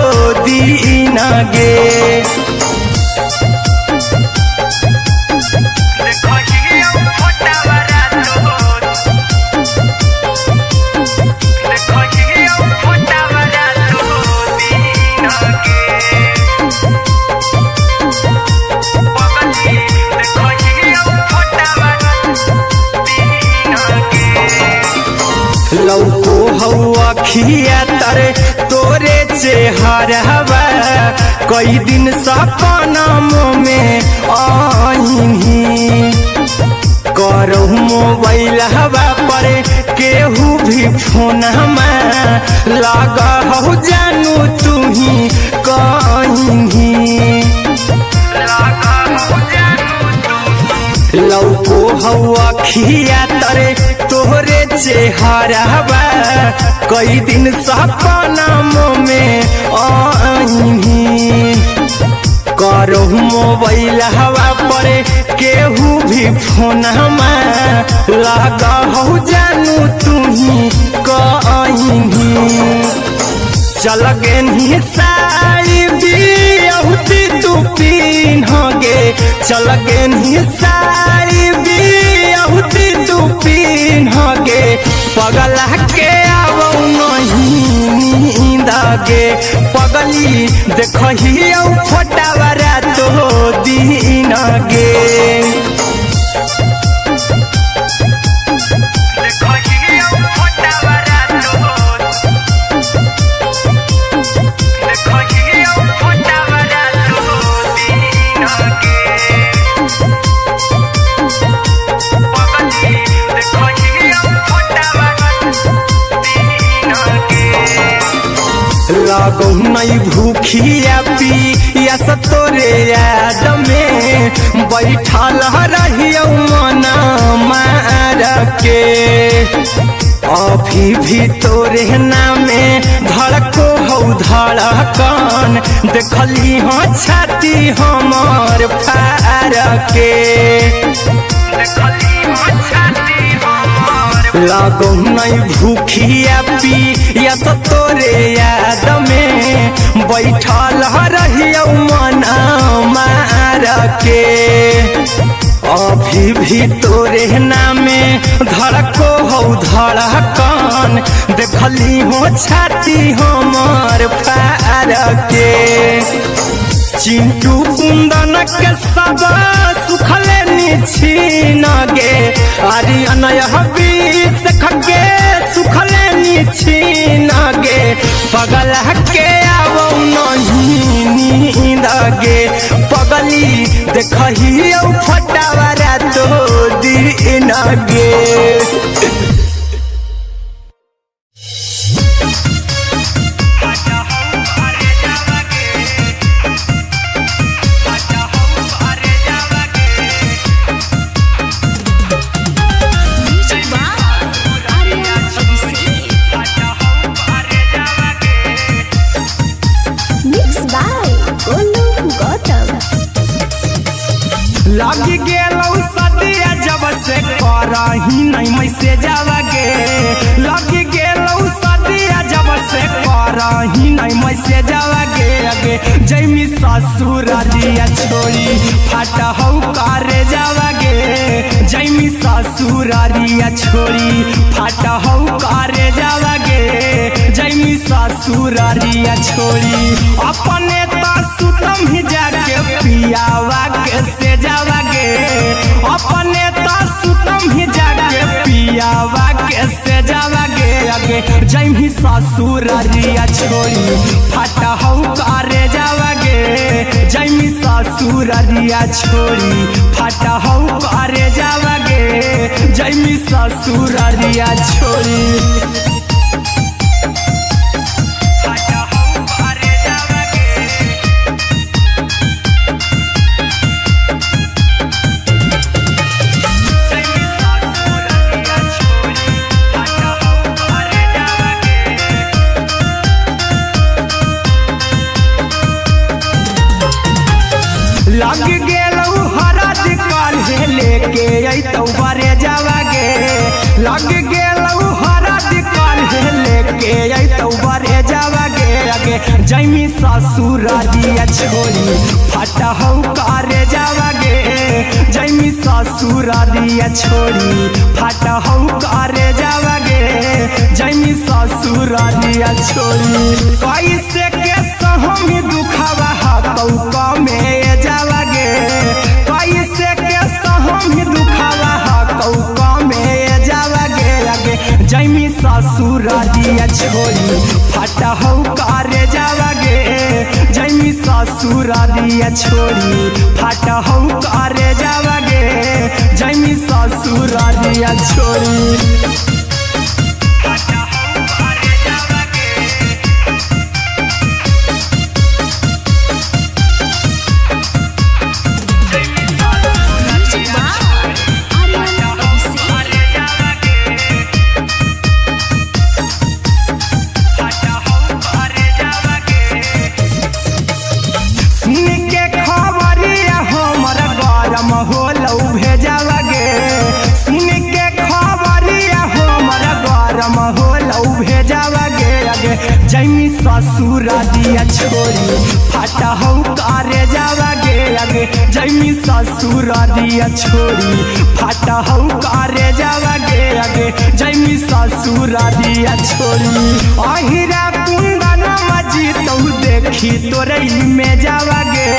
दीन गे लौको हवा खिया तरे तोरे चेहरवा कई दिन सपना में आईनी करहु मोबाइल हवा पर केहू भी फोन लगा हो जानू तू ही कहीं लौको हवा खिया तरे तोहरे चेहरवा कई दिन सपना में आईनी करहु मोबाइल हवा पर केहू भी फोन लगा हो जानू तू ही कहीं चल गे साड़ी बिहुती तू पीन्होगे चल गे साड़ी बिहुती तू पीन्होगे पगला के आवो नहीं नींद गे पगली देखही फोटावारा तो दीन गे लागो नहीं भूखिया पिया तोरे याद में बैठल रहियो मना मार के अभी भी तोरे नामे धड़को हो धड़कन देखली हो छाती हमार फार के लागो नहीं भूखिया पिया तोरे याद में बैठल रहियो मना मार के अभी भी तोरे नामे धड़को हो धड़कन देखली हो छाती हमार फार के चिंटू कुंदन के सब सुखले छीन गे आर्यन हबीस खगे सुखले छीन गे पगला के आवो नहीं नींद गे पगली देखही फोटावारा तो दीन गे लगी गेलौ सदिया जब से करही नहीं मैसे जावगे लगी गेलौ सदिया जब से करही नहीं मैसे जावगे अगे जैमी ससुरारिया छोड़ी फाटा हौ करे जावगे जैमी ससुरारिया छोड़ी फाटा हौ करे जावगे जैमी ससुरारिया छोड़ी अपने सुतम ही जाके पियावा के से जावगे अपने सुतम ही जाके पियावा के से जावगे अगे जैमी ससुरारिया छोड़ी फाटा हौ करे जावगे जैमी ससुरारिया छोड़ी फाटा हौ करे जावगे जैमी ससुरारिया छोड़ी लग गेलौ हरद काल्हे लेके अइतौ बरे जावगे लग गेलौ हरद काल्हे लेके आगे जैमी ससुरारिया छोड़ी फटा हौ करे जावागे जैमी ससुरारिया छोड़ी फटा हौ करे जावागे जैमी ससुरारिया छोड़ी कैसे के सहमी दुखावा हाथौ कमे जावागे कैसे के सहमी दुखावा हाथौ कमे जावागे आगे जैमी ससुरारिया छोड़ी फटा हौ करे जावागे जैमी ससुरारिया छोड़ी फटा हौ करे जावागे जैमी ससुरारिया छोड़ी जैमी ससुरारिया छोड़ी फटा हौ करे जावागे आगे जैमी ससुरारिया छोड़ी फटा हौ करे जावागे आगे जैमी ससुरारिया छोड़ी अहिरा कुंदन मजी तौ देखी तोरई में जावागे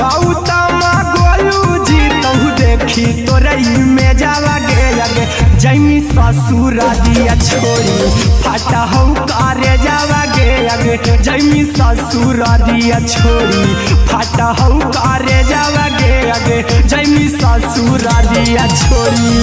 गौतम गोलू जी तौ देखी तोरई में जावागे आगे जैमी ससुरारिया छोड़ी फटा हौ करे जावागे आगे जैमी ससुरारिया छोड़ी फटा हौ करे जावागे आगे जैमी ससुरारिया छोड़ी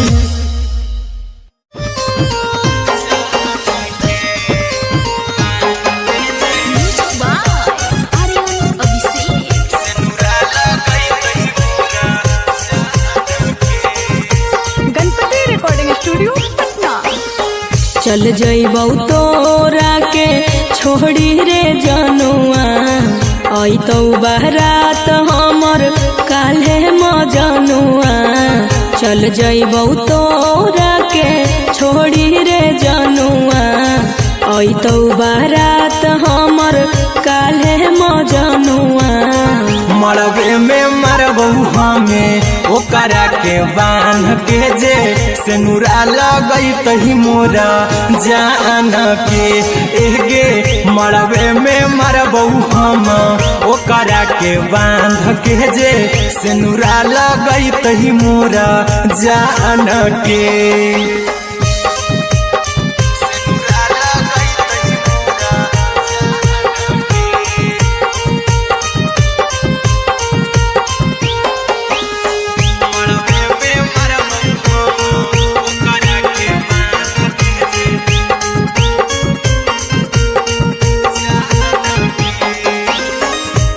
चल जइबौ तोरा के छोड़ी रे जनुआ अइतौ बारात हमर काल्हे मजनुआ चल जइबौ तोरा के छोड़ी रे जनुआ अइतौ बारात हमर काल्हे मजनुआ मरबे में मरबौ हमें ओकरा के बांध के जे सेनुरा लगई तही मोरा जान के एगे मरबे में मरबौ हम ओकरा के बांध के जे सेनुरा लगई तही मोरा जान के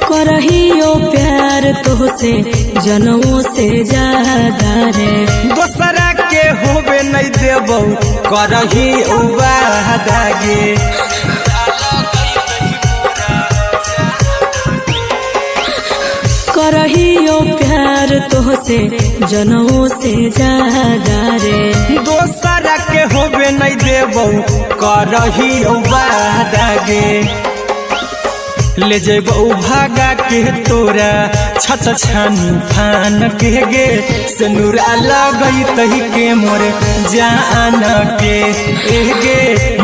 करहियो प्यार तोहसे जनमों से ज्यादा रे दोसरा के होबे नहीं देबौ करही वादागे करहियो प्यार तोहसे जनमों से ज्यादा रे दोसरा के होबे नहीं देबौ करही वादागे ले जेबौ भागा के तोरा छछ छानी फान के गे सेनुरा लगई तही के मोर जान के एगे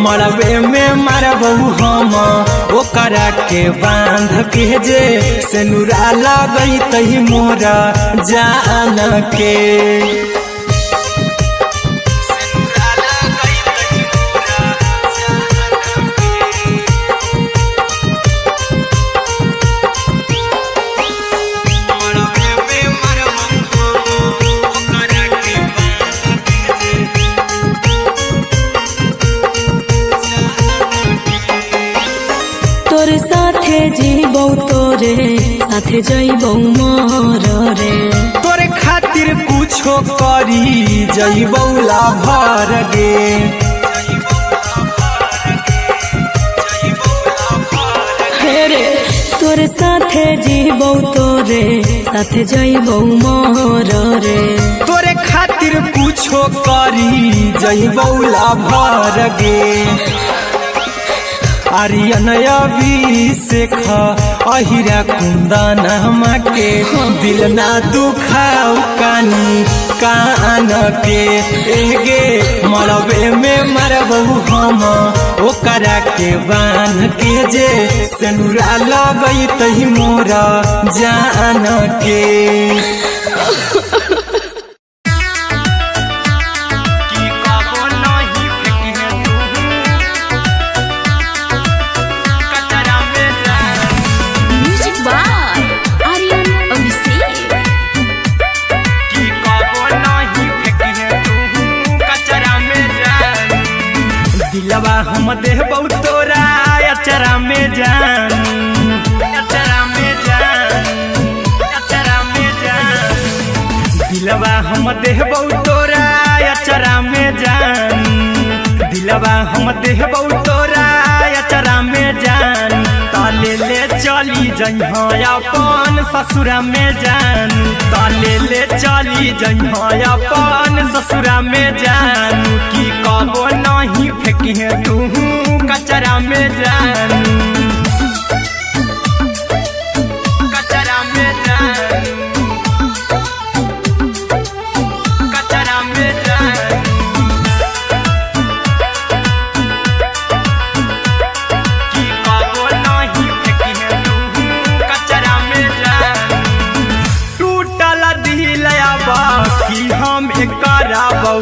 मरबे में मरबौ हम ओकरा के बांध के जे सेनुरा लगई तही मोरा जान के तोरे साथे जीबौ तोरे साथे जइबौ मोर रे तोरे खातिर कुछो करी जइबौ लाभर गे रे तोरे साथे जीबौ तोरे साथे जइबौ मोर रे तोरे खातिर कुछो करी जइबौ लाभर गे आर्यन अभिषेक अहिरा कुंदन के दिल ना दुखाओ कानी कान के एगे मरबे में मरबू हम ओकरा के बान के जे सेनुरा लगई तही मोरा जान के दिलवा हम देबौ तोरा अचरा में जान अचरा में जान अचरा में जान दिलवा हम देबौ तोरा अचरा में जान दिलवा हम देबौ तोरा अचरा में जान ताले ले चली जइहा अपन ससुरा में जान ताले ले चली जइहा अपन ससुरा में जान की कबो नहीं फेंकी तू कचरा में जान कचरा में जान कचरा में जान की कबो नहीं फेंकी तू कचरा में जान टूटल दिल बाकी हम कराबू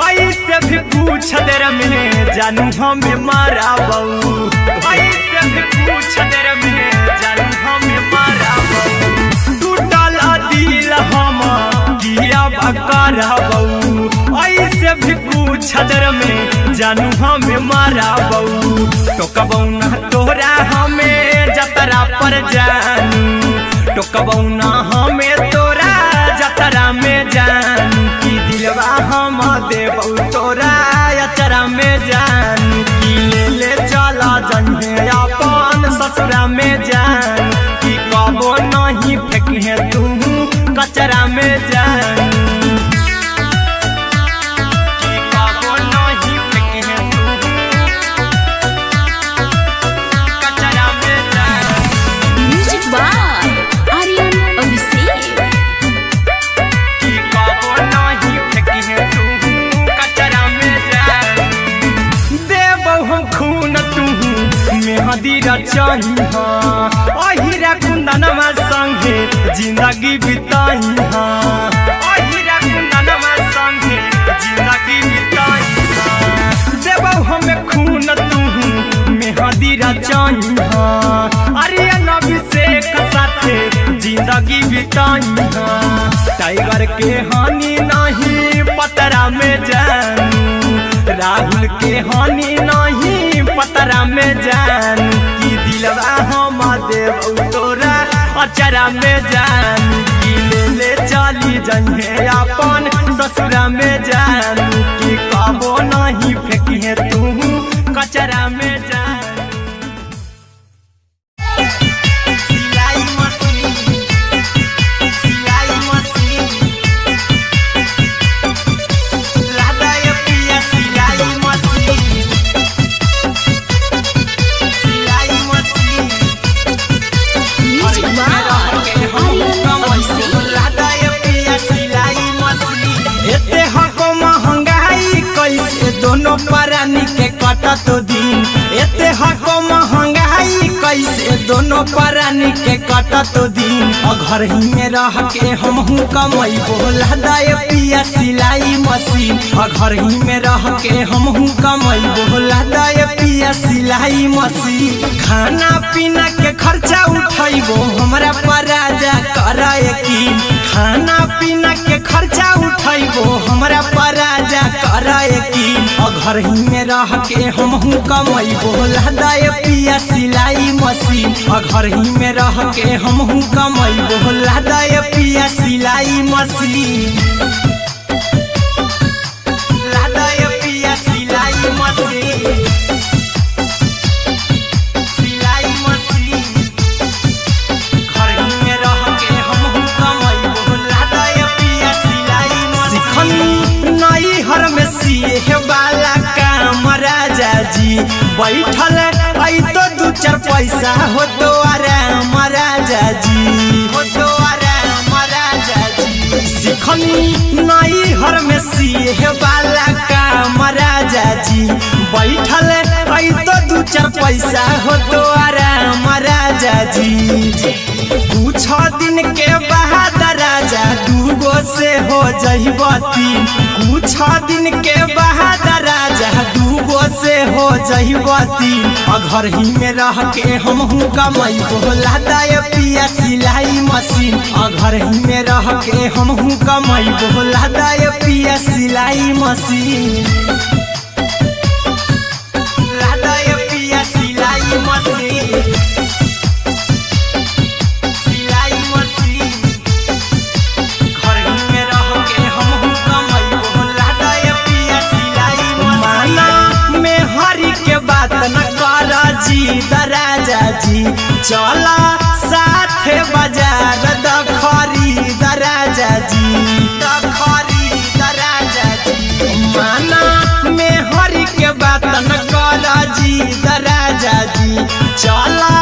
ऐसे भी पूछ देर में जानू हमें माराबू ऐसे भी पूछ देर में जानू हमें माराबू टूटल दिल हम किया कराबू ऐसे भी पूछ देर में जानू हमें माराबू टोकबौ ना तोरा हमें जतरा पर जानू टोकबौ ना हमें तोरा जतरा में जानू की दिलवा हम देबौ तोरा अचरा में जान की ले चला जन्हे अपन ससुरा में जान की कबो नहीं फेंकी तू कचरा में जान की कबो नहीं फेंकी तू कचरा में जान म्यूजिक बाय आर्यन अभिषेक की कबो नहीं फेंकी तू कचरा में जान देबौ हम खून तू मेहदी रचही अहिरा कुंदनमा संगे जिंदगी बिताई अहिरा कुंदनमा संगे जिंदगी बिताई देबौ हमें खून तू मेहदी रचही आर्यन अभिषेक साथे जिंदगी बिताई टाइगर के हानि नहीं पतरा में जानू राहुल के हानि नहीं पतरा में जान की दिलवा हम देबौ तोरा अचरा में जान की ले चली जइहे अपन ससुरा में जान की कबो नहीं फेंकी तू कचरा में जान सिलाई मशीन सिलाई मशीन लादा ये पिया सिलाई मशीन सिलाई machine music by Aryan Abhishek लादा ये पिया सिलाई मशीन एते हको महंगाई कैसे दोनों परानी के कटत दिन एते हको महंगाई कैसे दोनों परानी के कटत दिन घर ही में रह के हमहू कमैबो लादा ये पिया सिलाई मशीन घर ही में रह के हमहू कमैबो लादा ये पिया सिलाई मशीन खाना पीना के खर्चा उठैबो हमरा पराजा करा यकीन खाना पीना के खर्चा उठैबो हमरा पराजा करा यकीन घर ही में रह के हमहू कमैबो लादा ये पिया सिलाई मशीन घर ही में रह के हमहू कमैबो लादा ये पिया सिलाई मशीन लादा ये पिया सिलाई मशीन सिलाई मशीन घर ही में रह के हमहू कमैबो लादा ये पिया सिलाई मशीन नई हर में सिए वाला काम राजा जी बैठल आई तो 2-4 पैसा हो तो आराम राजा जी, हो तो आराम राजा जी। सिखनी नई हर में सीहे वाला काम राजा जी, बैठल आई तो 2-4 पैसा हो तो आराम राजा जी। कुछ दिन के बाद राजा 2 से हो जइब 3, कुछ दिन के बाद राजा 2 से हो जइब 3। घर ही में रह के हमहू कमाई बोला दाय पिया सिलाई मशीन, घर ही में रह के हमहू कमाई बोला दाय पिया सिलाई मशीन, लादाय पिया सिलाई मशीन, सिलाई मशीन। घर ही में रह के हमहू कमाई बोला दाय पिया सिलाई मशीन। माना में हरी के बात न कर जी दराजा जी, चला साथे बाजार द खरीद राजा जी, द खरीद राजा जी। माना में हरी के बात न कर जी दराजा जी, चला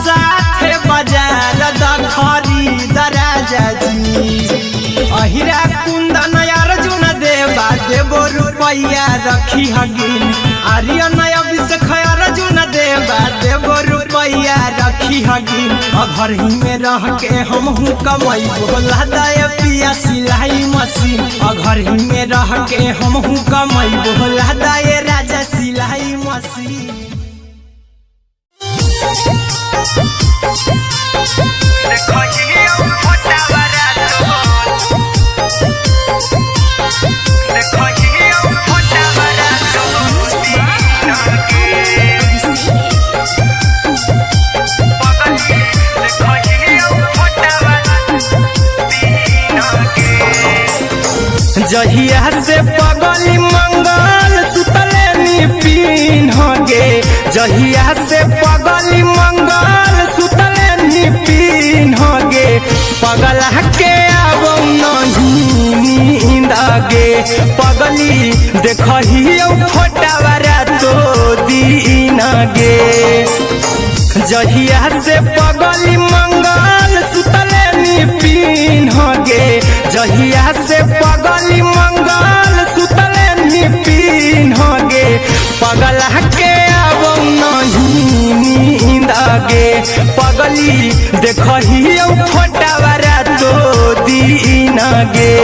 साथे बाजार द खरीद राजा जी। अहिरा कुंदन अर्जुन देवा देबो रुपैया रखी हगिन, आर्यन अभिषेक अर्जुन देवा देबो रुपैया रखी हगिन। घर ही में रह के हमहू कमाई बोला दाय पिया सिलाई मशीन, घर ही में रह के हमहू कमाई बोला दाय राजा सिलाई मशीन। जहिया से पगली मंगल सुतले निपिन गे, जहिया से पगली मंगल सुतले निपिन गे, पगला के आवो नहीं नींद गे, पगली देखही फोटावारा तो दीन गे। जहिया से पगली मंगल सुतले निपिन गे, जहिया से पगली मंगल सुतले निपिन गे, पगला के आवो नहीं नींद गे, पगली देखही फोटावारा तो दीन गे।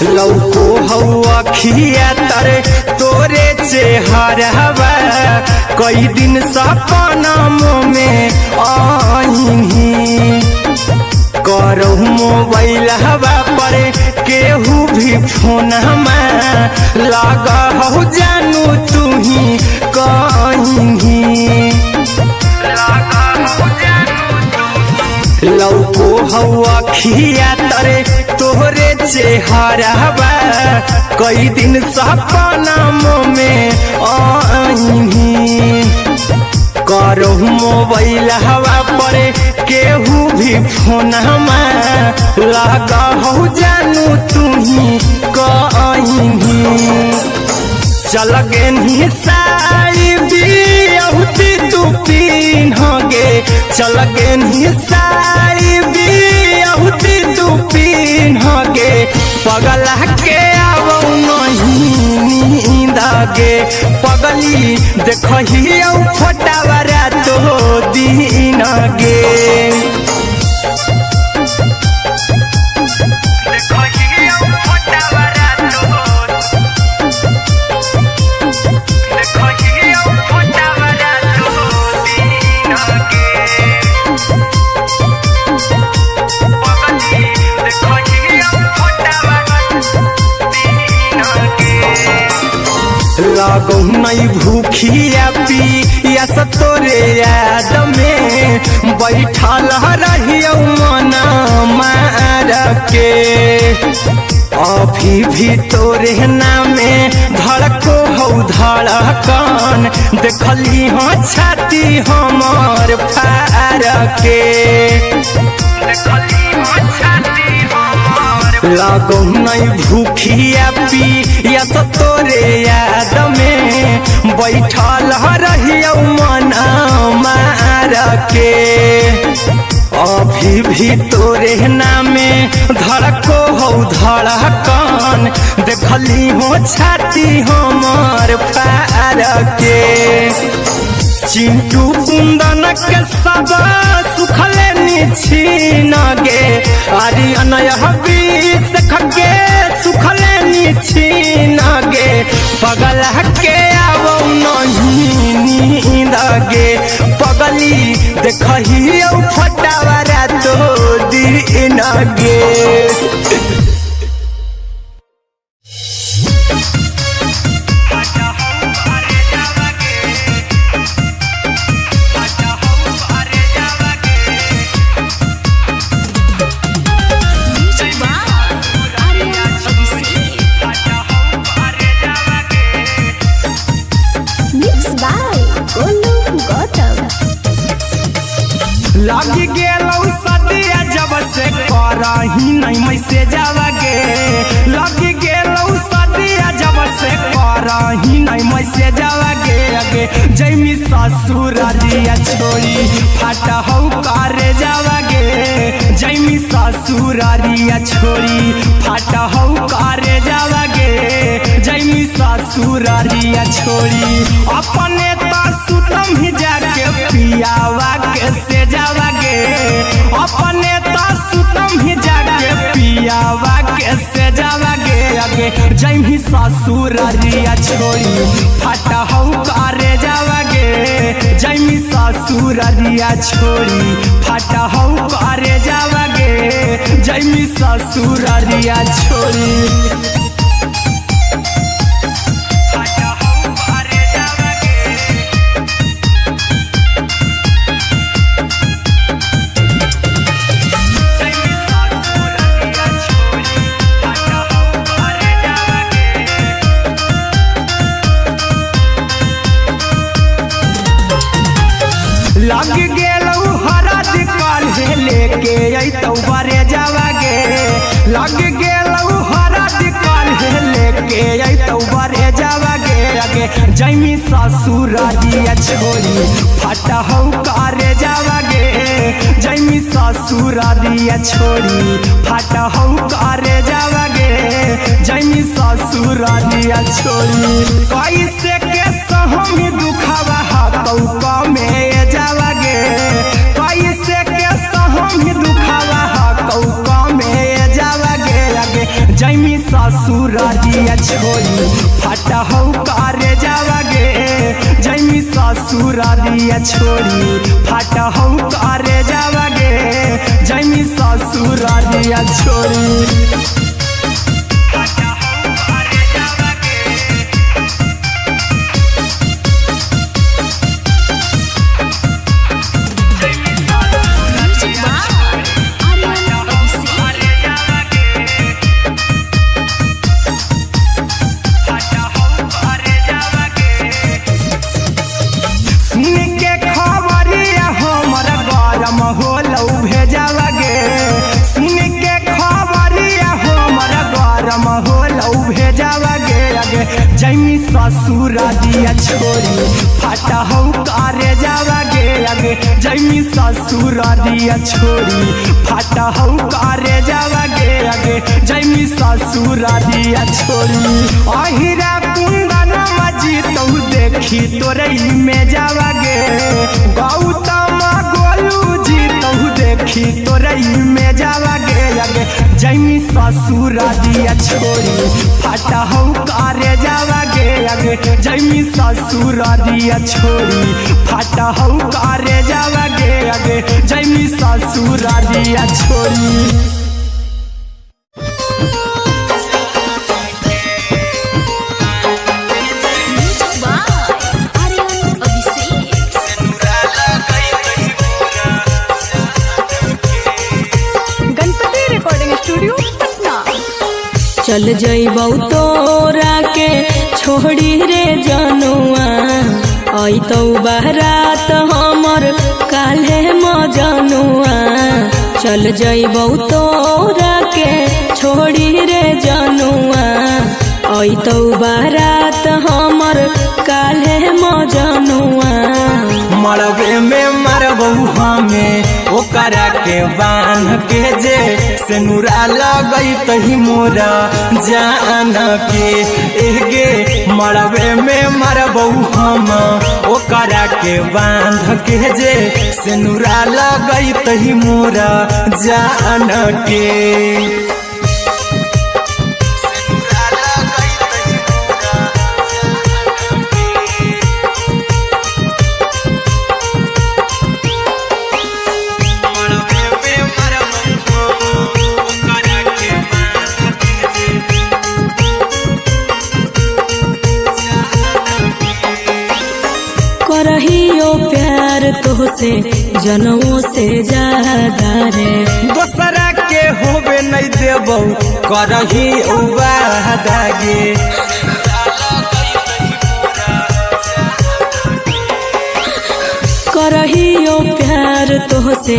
लौको हवा खिया तरे तोरे चेहरवा, कई दिन सपना में आईनी, करहु मोबाइल हवा पर केहू भी फोन में लगा हो जानू तू ही कहीं, लौको हवा खिया तरे तोहरे चेहरवा, कई दिन सपना में आईनी, करहु मोबाइल हवा पर केहू भी फोन में लगा हो जानू तू ही कहीं। चल गे साड़ी बिहुती तू पीन गे, चल गे साड़ी बिहुती तू पीन गे, पगला के आवो नहीं नींद गे, पगली देखही फोटावारा तो दीन गे। लागो नहीं भूखिया पिया यस तोरे याद में बैठल रहियो मन मार के अभी भी तोरे नामे धड़को हो धड़कन देखली हो छाती हमर फार के लागो नहीं भूखिया पी यस तोरे याद में बैठल रहियो मन मार के अभी भी तोरे नामे धड़को हो धड़कन देखली हो छाती हमर फार के चिंटू कुंदन के सब सुखले निछीन गे आर्यन हबीस खगे सुखले निछीन गे पगल के आवो नहीं नींद गे पगली देखही फटावरा तो दिन गे लगी गेलौ सदिया जब से करही नहीं मैसेजवा गे लगी गेलौ सदिया जब से करही नहीं मैसेजवा गे अगे जैमी ससुरारिया छोड़ी फाटा हौ करे जावा गे जैमी ससुरारिया छोड़ी फाटा हौ करे जावा गे जैमी ससुरारिया छोड़ी अपने तो सुतम ही जाके पियावा के से जावा गे अपने तो सुतम ही जाके पियावा के से जावा गे अगे जैमी ससुरारिया छोड़ी फाटा हौ करे जावा गे जैमी ससुरारिया छोड़ी फाटा हौ करे जावा गे जैमी ससुरारिया छोड़ी लग गेलौ हरद काल्हे लेके अइतौ बरे जावा गे लग गेलौ हरद काल्हे लेके अइतौ बरे जावा गे अगे जैमी ससुरारिया छोड़ी फाटा हौ करे जावा गे जैमी ससुरारिया छोड़ी फाटा हौ करे जावा गे जैमी ससुरारिया छोड़ी कैसे के सहमी दुखावा हाथौ कमे जावा गे कैसे के सहमी दुखावा हाथौ कमे जावा गे अगे जैमी ससुरारिया छोड़ी फाटा हौ करे जावा गे जैमी ससुरारिया छोड़ी फाटा हौ करे जावा गे जैमी ससुरारिया छोड़ी जैमी ससुरारिया छोड़ी फाटा हौ करे जावा गे अगे जैमी ससुरारिया छोड़ी फाटा हौ करे जावा गे अगे जैमी ससुरारिया छोड़ी अहिरा कुंदन मजी तौ देखी तोरे में जावा गे गौतम गोलू जी तौ देखी तोरे में जावा गे अगे जैमी ससुरारिया छोड़ी फाटा हौ करे जावा गे अगे जैमी ससुरारिया छोड़ी फाटा हौ करे जावा गे अगे जैमी ससुरारिया छोड़ी Music by Aryan Abhishek. चल जइबौ तोरा के छोड़ी रे जनुआ अइतौ बारात हमर काल्हे मजनुआ चल जइबौ तोरा के छोड़ी रे जनुआ अइतौ बारात हमर काल्हे मजनुआ मरबे में मरबौ हमें ओकरा के बांध के जे सेनुरा लगैतहि मोरा जान के एगे मरबे में मरबौ हम ओकरा के बांध के जे सेनुरा लगैतहि मोरा जान के करहियो प्यार तोहसे जनमों से ज्यादा रे दोसरा के होबे नहीं देबौ करही वादा गे करहियो प्यार तोहसे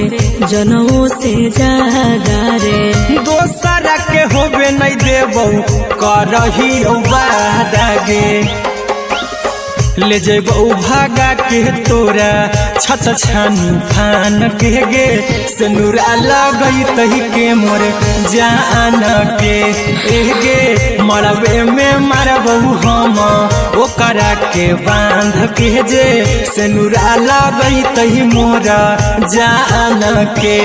जनमों से ज्यादा रे दोसरा के होबे नहीं देबौ करही वादा गे ले जेबौ भागा के तोरा छत छानी फान के गे सेनुरा लगैतहि के मोर जान के एगे मरबे में मरबौ हम ओकरा के बांध के जे सेनुरा लगैतहि मोरा जान के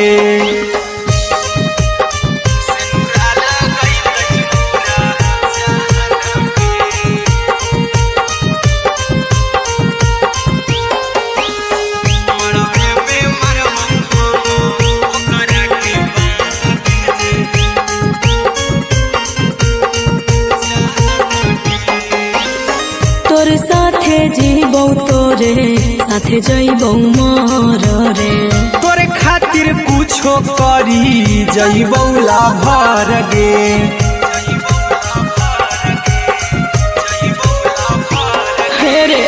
तोरे साथे जीबौ तोरे साथे जइबौ मर रे तोरे खातिर कुछो करी जइबौ लाभर गे हेरे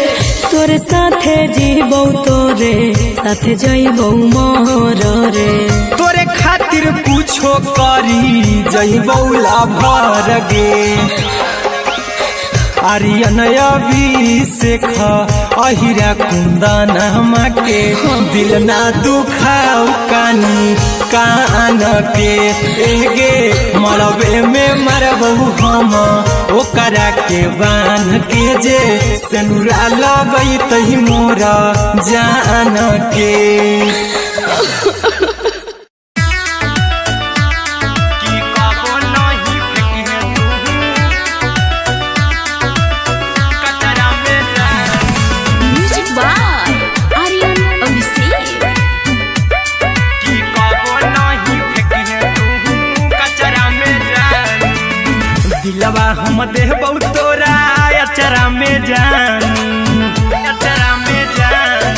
तोरे साथे जीबौ तोरे साथे जइबौ मर रे तोरे खातिर कुछो करी जइबौ लाभर गे आर्यन अभिषेक अहिरा कुंदन के दिल ना दुखाऊ कानी कान के एगे मरबे में मरबौ हम ओकरा के बांध के जे सेनुरा लगैतहि मोरा जान के दिलवा हम देबौ तोरा अचरा में जान अचरा में जान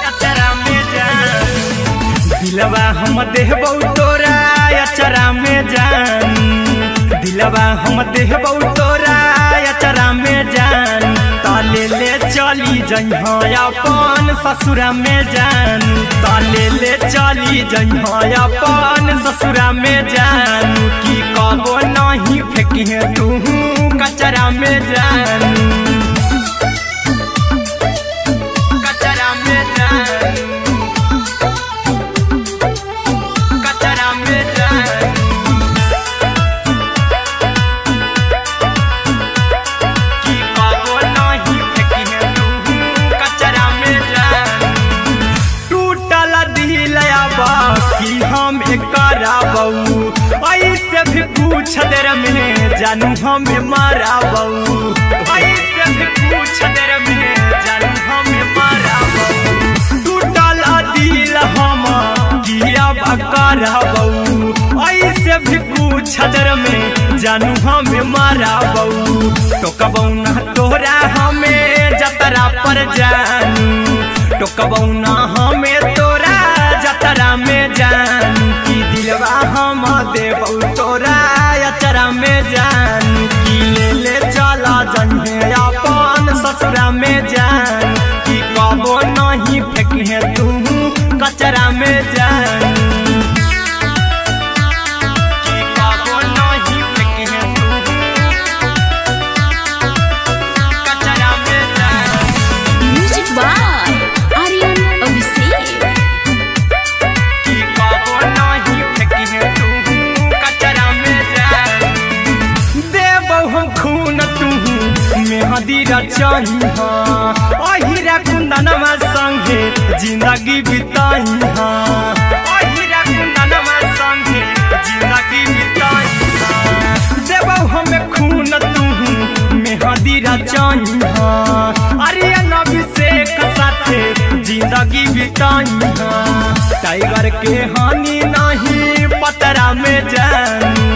अचरा में जान दिलवा हम देबौ तोरा अचरा में जान दिलवा हम देबौ तोरा अचरा में जान ताले ले चली जइहा अपन ससुरा में जान ताले ले चली जइहा अपन ससुरा में जान की कबो नहीं फेंकी तू कचरा में जान कचरा में जान कचरा में जान की कबो नहीं फेंकी तू कचरा में जान टूटल दिल बाकी हम कराबौ ऐसे भी पूछ देर में जानू हमें माराबौ ऐसे भी पूछ देर में जानू हमें माराबौ टूटल दिल हम किया कराबौ ऐसे भी पूछ देर में जानू हमें माराबौ टोकबौ ना तोरा हमें जतरा पर जानू टोकबौ ना हमें तोरा जतरा में जानू की दिलवा हम देबौ तोरा अचरा में जा मेहंदी रचाई अहिरा कुंदनमा संगे जिंदगी बिताई अहिरा कुंदनमा संगे जिंदगी बिताई देबो हमें खून तू मेहंदी रचाई आर्यन अभिषेक साथे जिंदगी बिताई टाइगर के हानि नहीं पतरा में जानू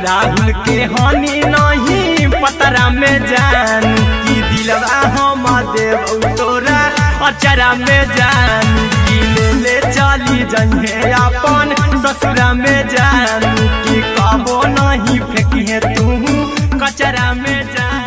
राहुल के हानि नहीं पतरा में जानू की दिलवा हम देव तोरा अचरा में जानू की ले चली जइहे अपन ससुरा में जानू की कबो नहीं फेंकिहे तू कचरा में जानू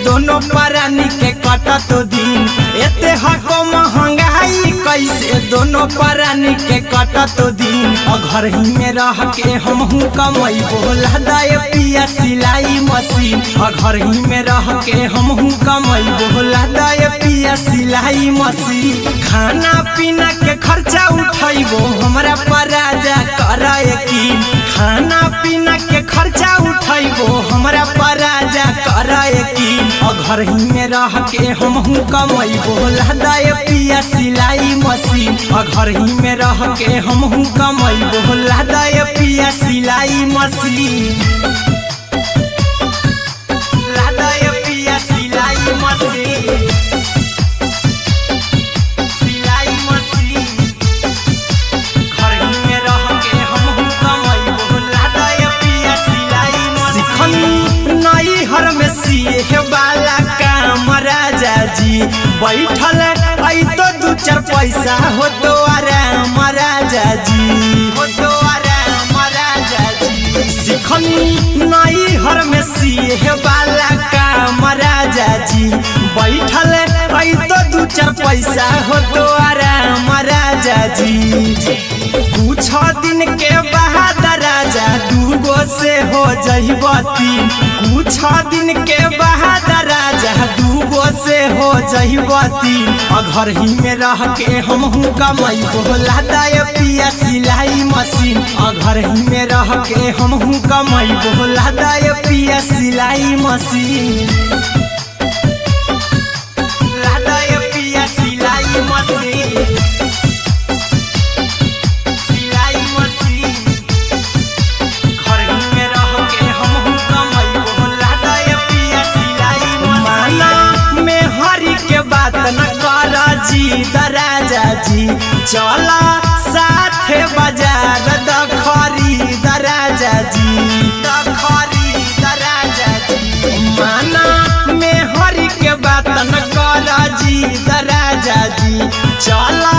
दोनों परानी के कटत दिन एते हको महंगाई कैसे दोनों परानी के कटत दिन घर ही में रह के हमहू कमाई बोला दाए पिया सिलाई मशीन घर ही में रह के हमहू कमाई बोला दाए पिया सिलाई मशीन खाना पीना के खर्चा उठाइबो हमरा पराजा कराए की खाना पीना के खर्चा उठाइबो हमरा पराजा कराए की घर ही में रह के हमहू कमाई बोला दाए पिया सिलाई मशीन घर ही में रह के हमहू कमाई बोला दाए पिया सिलाई मशीन लादाए पिया सिलाई मशीन सिलाई मशीन घर ही में रह के हमहू कमाई बोला दाए पिया सिलाई मशीन नई हर में सिए वाला काम राजा जी बैठल आई तो दू चार पैसा हो तो आराम राजा जी हो तो आराम राजा जी सिखनी नई हर में सिए वाला काम राजा जी बैठल आई तो दू चार पैसा हो तो आराम राजा जी कुछ दिन के बाद राजा दूगो से हो जइबो तीन कुछ दिन के बाद राजा दूगो से हो जइबो तीन घर ही में रह के हमहू कमाई बोला दाए पिया सिलाई मशीन घर ही में रह के हमहू कमाई बोला दाए पिया सिलाई मशीन लादाए पिया सिलाई मशीन न करा जी दराजा जी चला साथे बाजार दखरी दराजा जी दखरी दराजा जी माना में हरी के बात न करा जी दराजा जी चला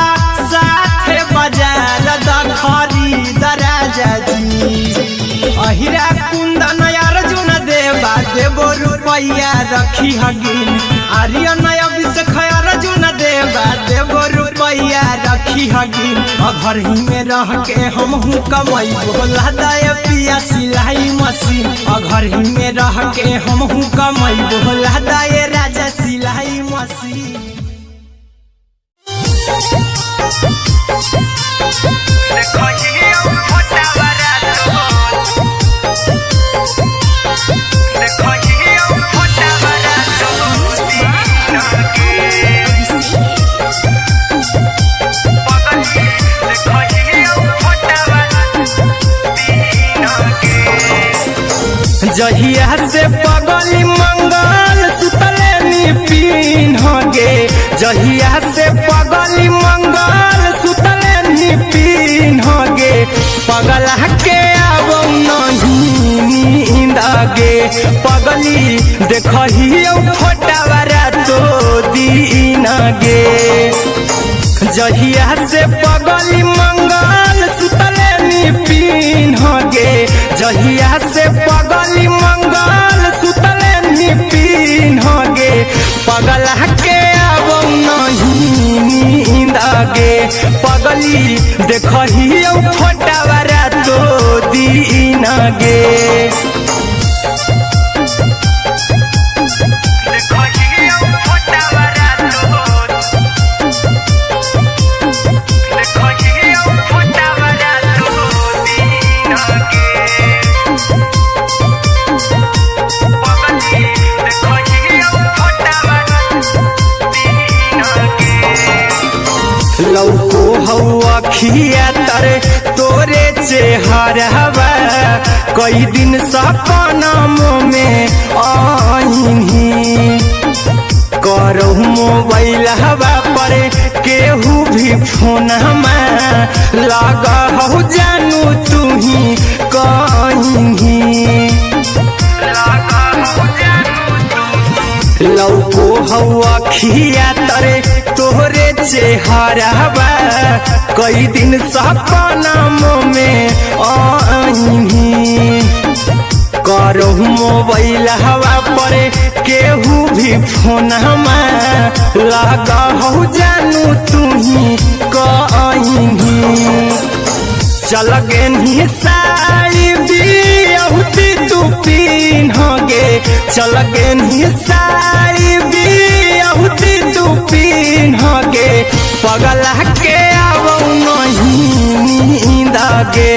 साथे बाजार दखरी दराजा जी अहिरा कुंदन अर्जुन देवा देबो रुपया रखी हगिन आर्यन अभिषेक अर्जुन देवा देबो रुपया रखी हगिन घर ही में रह के हमहू कमाई बोला दाए पिया सिलाई मशीन घर ही में रह के हमहू कमाई बोला दाए राजा सिलाई मशीन जहिया से पगली मंगल सुतले पिन्ह गे जहिया से पगली मंगल सुतले पिन्ह गे पगला के आबो नहीं नींद गे पगली देखहियो फोटावरा तो दीन गे जहिया से पगली मंगल सुतले पिन्ह गे जहिया से पगली मंगल सुतले पिन्ह गे पगला के आबो नहीं पगली देखही फोटावारा तो दिन गे लौको हवा खिया तरे तोरे चेहरवा कई दिन सपना में आईनी करहु मोबाइल हवा पर केहू भी फोन लगा हो जानू तू ही कहीं लौको हवा खिया तरे तोहरे चेहरवा कई दिन सपना में आईनी करहु मोबाइल हवा पर केहू भी फोन लगा हो जानू तू ही कहीं चल गे साड़ी बिहुती तू पिन्हगे चल गे साड़ी बिहुती तू पिन्हगे पगला के आवो नहीं नींद गे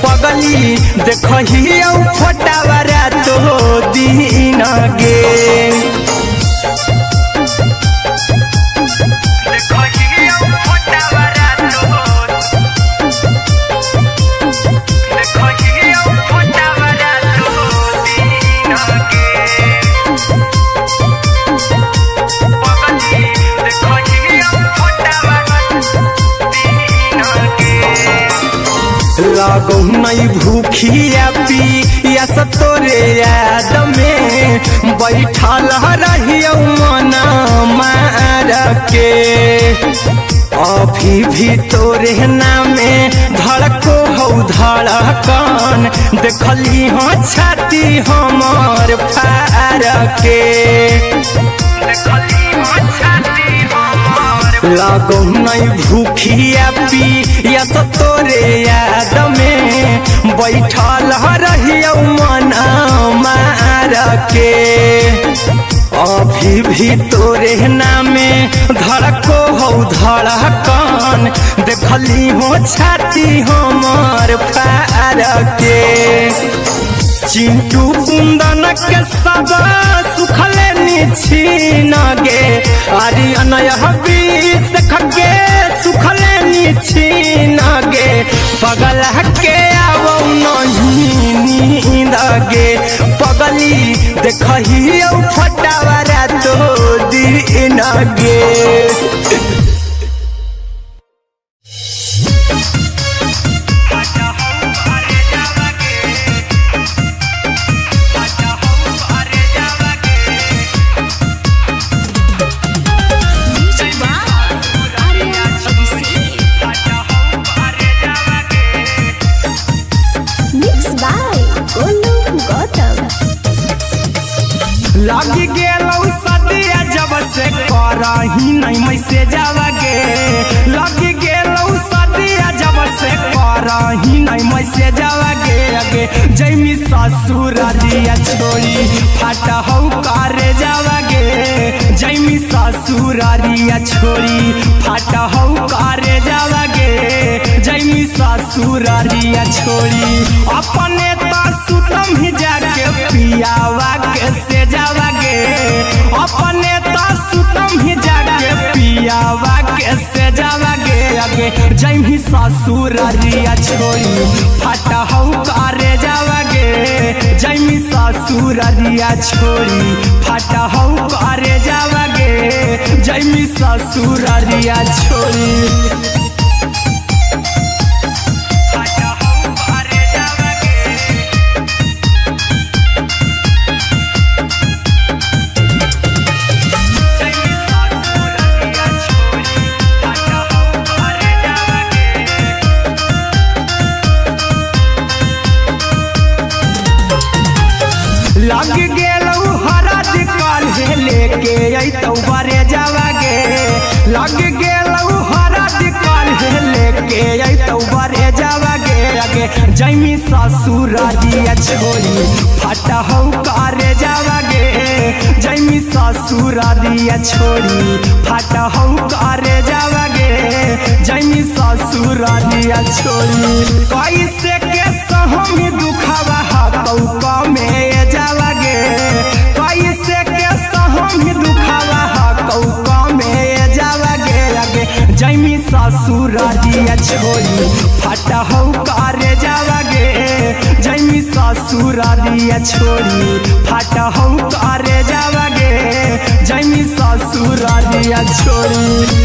पगली देखही फोटावारा तो दिन गे लागो नहीं भूखिया पिया तोरे याद में बैठल रहियो मना मार के अभी भी तोरे नामे धड़को हो धड़कन देखली हो छाती हमार फार के लागो नहीं भूखिया पिया तोरे याद में बैठल रहियो मना मार के अभी भी तोरे नामे धड़को हो धड़कन देखली हो छाती हमार फार के चिंटू कुंदन के सब सुखले निछीन गे आर्यन हबीस खगे सुखले निछीन गे पगला के आवो नहीं नींद गे पगली देखही फोटावारा तो दिन गे लगी गेलौ सदिया जब से करही नहीं मैसेजवा गे लगी गेलौ सदिया जब से करही नहीं मैसेजवा गे अगे जैमी ससुर दिया छोड़ी फाटा हौ करे जावा गे जैमी ससुर दिया छोड़ी फाटा हौ करे जावा गे जैमी ससुर दिया छोड़ी अपने तो सुतम ही जाके पियावा के से जावा गे अपने तो सुतम ही जाके पियावा के से जावा गे अगे जैमी ससुर दिया छोड़ी फाटा हौ करे जावा गे जैमी ससुर दिया छोड़ी फाटा हौ करे जावा गे जैमी ससुर दिया छोड़ी लग गेलौ हरद काल्हे लेके अइतौ बरे जावा गे लग गेलौ हरद काल्हे के अइतौ बरे जावा गे आगे जैमी ससुरारिया छोड़ी फाटा हौ करे जावा गे जैमी ससुरारिया छोड़ी फाटा हौ करे जावा गे जैमी ससुरारिया छोड़ी कैसे के सहमी दुखावा हातौ कमे जावा गे कैसे के सहमी दुखावा हातौ कमे जावा गे आगे जैमी ससुरारिया छोड़ी फाटा हौ करे जावा गे जैमी ससुरारिया छोड़ी फाटा हौ करे जावा गे जैमी ससुरारिया छोड़ी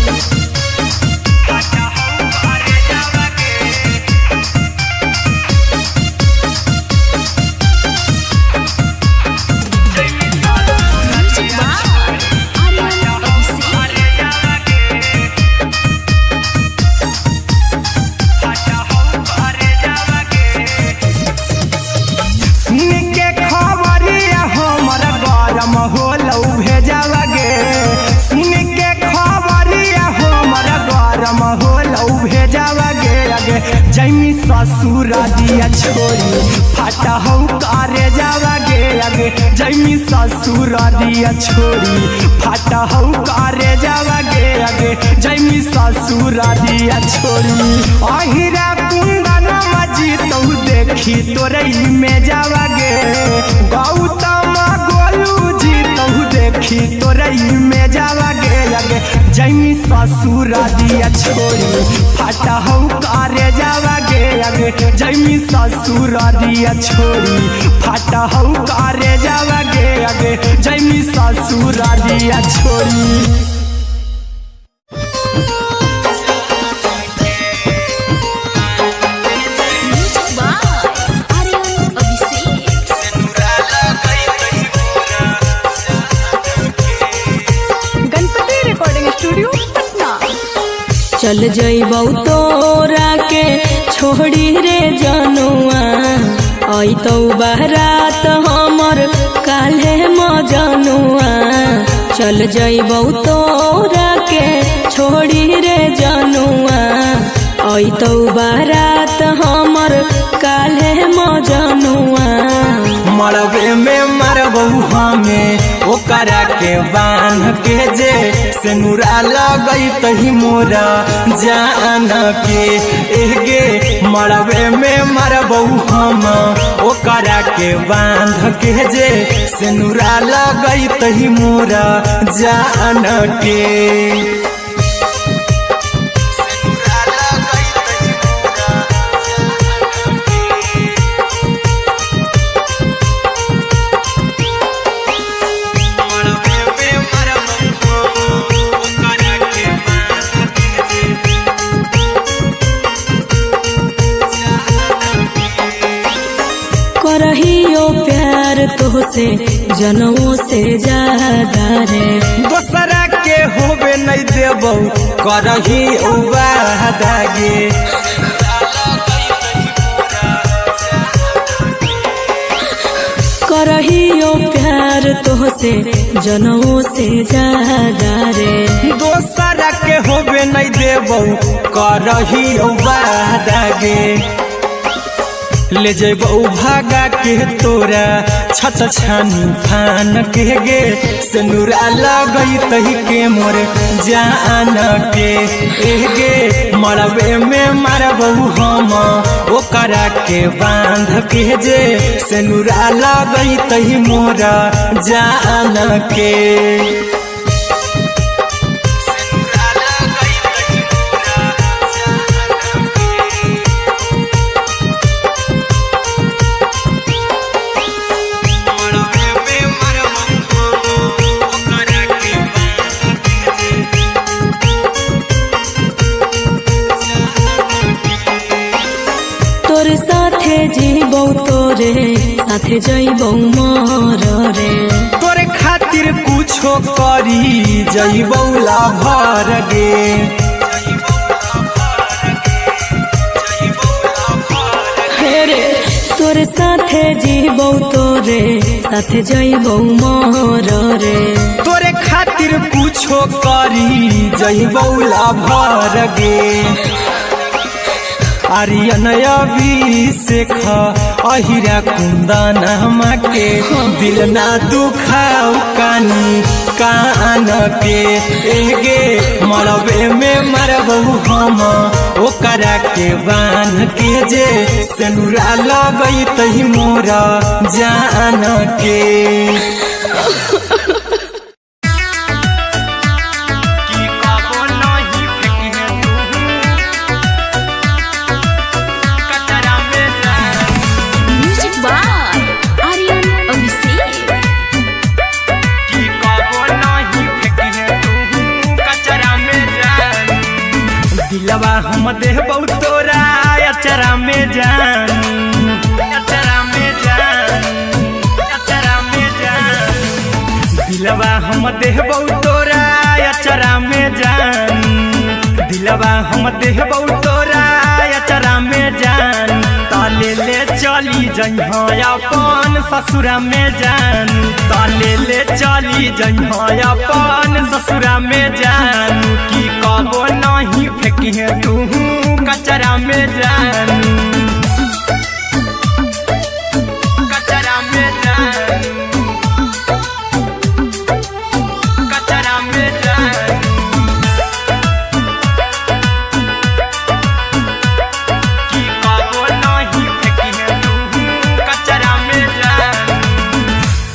जैमी ससुरारिया छोड़ी फाटा हौ करे जावा गे आगे जैमी ससुरारिया छोड़ी फाटा हौ करे जावा गे आगे जैमी ससुरारिया छोड़ी अहिरा कुंदन मजी तौ देखी तोरई में जावा गे गौतम गोलू जी तौ देखी तोरई में जावा गे आगे जैमी ससुरारिया छोड़ी फाटा हौ करे जावा गे आगे जैमी ससुरारिया छोड़ी फाटा हौ करे जावा गे आगे जैमी ससुरारिया छोड़ी चल जइबौ तोरा के छोड़ी रे जनुआ अइतौ बारात हमर काल्हे मजनुआ चल जइबौ तोरा के छोड़ी रे जनुआ अइतौ बारात हमर काल्हे मजनुआ मरबे में मरबौ हमें ओकरा के बांध के जे सेनुरा लगैतहि मोरा जान के एगे मरबे में मरबौ हम ओकरा के बांध के जे सेनुरा लगैतहि मोरा जान के करहियो प्यार तोहसे जनमों से ज्यादा रे दोसरा के होबे नहीं देबौ करही वादा गे करहियो प्यार तोहसे जनमों से ज्यादा रे दोसरा के होबे नहीं देबौ करही वादा गे ले जेबौ भागा के तोरा छत छानी फान के गे सेनुरा लगैतहि के मोर जान के एगे मरबे में मरबौ हम ओकरा के बांध के जे सेनुरा लगैतहि मोरा जान के तोरे साथे जीबौ तोरे साथे जइबौ मर रे तोरे खातिर कुछो करी जइबौ लाभर गे रे तोरे साथे जीबौ तोरे साथे जइबौ मर रे तोरे खातिर कुछो करी जइबौ लाभर गे आर्यन अभिषेक अहिरा कुंदन के दिल ना दुखाओ कानी कान के एगे मरबे में मरबू हम ओकरा के बान के जे सेनुरा लगई तही मोरा जान के दिलवा हम देबौ तोरा अचरा में जान अचरा में जान अचरा में जान दिलवा हम देबौ तोरा अचरा में जान दिलवा हम देबौ तोरा अचरा में जान ताले ले चली जइहा अपन ससुरा में जान ताले ले चली जइहा अपन ससुरा में जान की कबो नहीं फेंकी तू कचरा में जान कचरा में जान कचरा में जान की कबो नहीं फेंकी तू कचरा में जान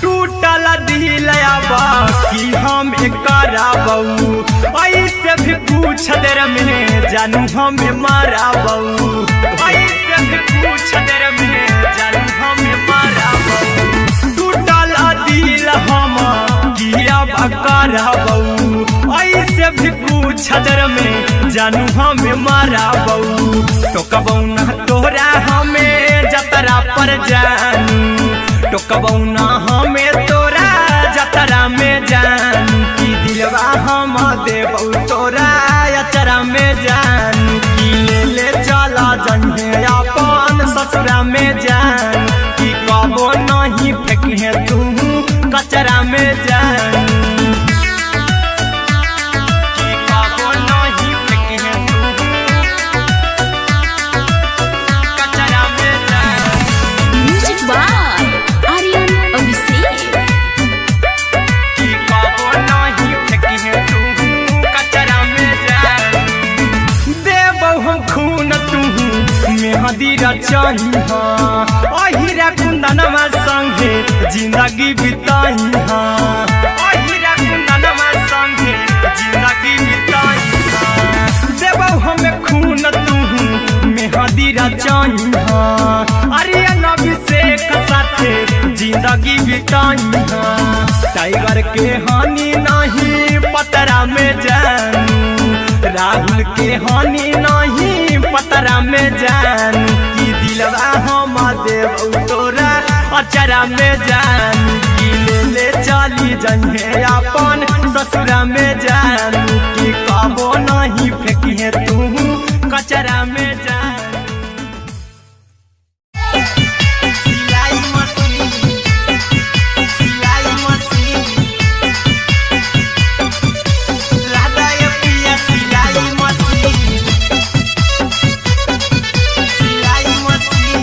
टूटल दिल बाकी हम कराबू ऐसे भी पूछ देर में जानू हमें माराबू ऐसे भी पूछ देर में जानू हमें माराबू टूटल दिल हम किया कराबू ऐसे भी पूछ देर में जानू हमें माराबू तो कबौ ना तोरा हमें जतरा पर जानू तो कबौ ना हमें तोरा जतरा में जानू की दिलवा हम देबौ तोरा अचरा में जान की ले चला जन्हे अपन ससुरा में जान की कबो नहीं फेंकी तू कचरा में जान की कबो नहीं फेंकी तू कचरा में जान म्यूजिक बाय आर्यन अभिषेक की कबो नहीं फेंकी तू कचरा में जान देबौ हम खून तू मेहदी रचही अहिरा कुंदनमा संगे जिंदगी बिताई अहिरा कुंदनमा संगे जिंदगी बिताई देबौ हमें खून तू मेहदी रचही आर्यन अभिषेक साथे जिंदगी बिताई टाइगर के हानि नहीं पतरा में जानू राहुल के हानि नहीं पतरा में जान की दिलवा हम देबौ तोरा अचरा में जान की ले चली जइहे अपन ससुरा में जान की कबो नहीं फेंकी तू कचरा में जान सिलाई मशीन सिलाई मशीन लादा ये पिया सिलाई मशीन सिलाई machine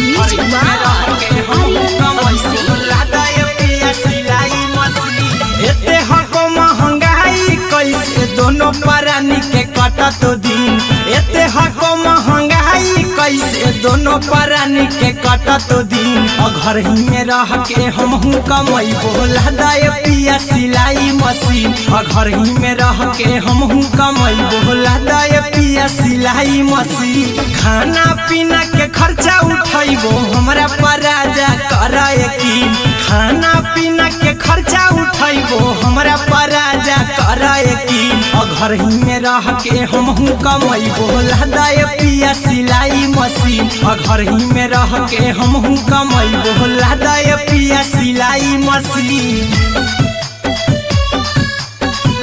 music by Aryan Abhishek लादा ये पिया सिलाई मशीन एते हको महंगाई कैसे दोनों परानी के कटत दिन एते हको महंगाई कैसे दोनों परानी के कटत दिन घर ही में रह के हमहू कमैबो लादा ये पिया सिलाई मशीन घर ही में रह के हमहू कमैबो लादा ये पिया सिलाई मशीन खाना पीना के खर्चा उठैबो हमरा पर राजा कर यकीन खाना पीना के खर्चा उठैबो हमरा पर राजा कर यकीन घर ही में रह के हमहू कमैबो लादा ये पिया सिलाई मशीन घर ही में रह के हमहू कमैबो लादा ये पिया सिलाई मशीन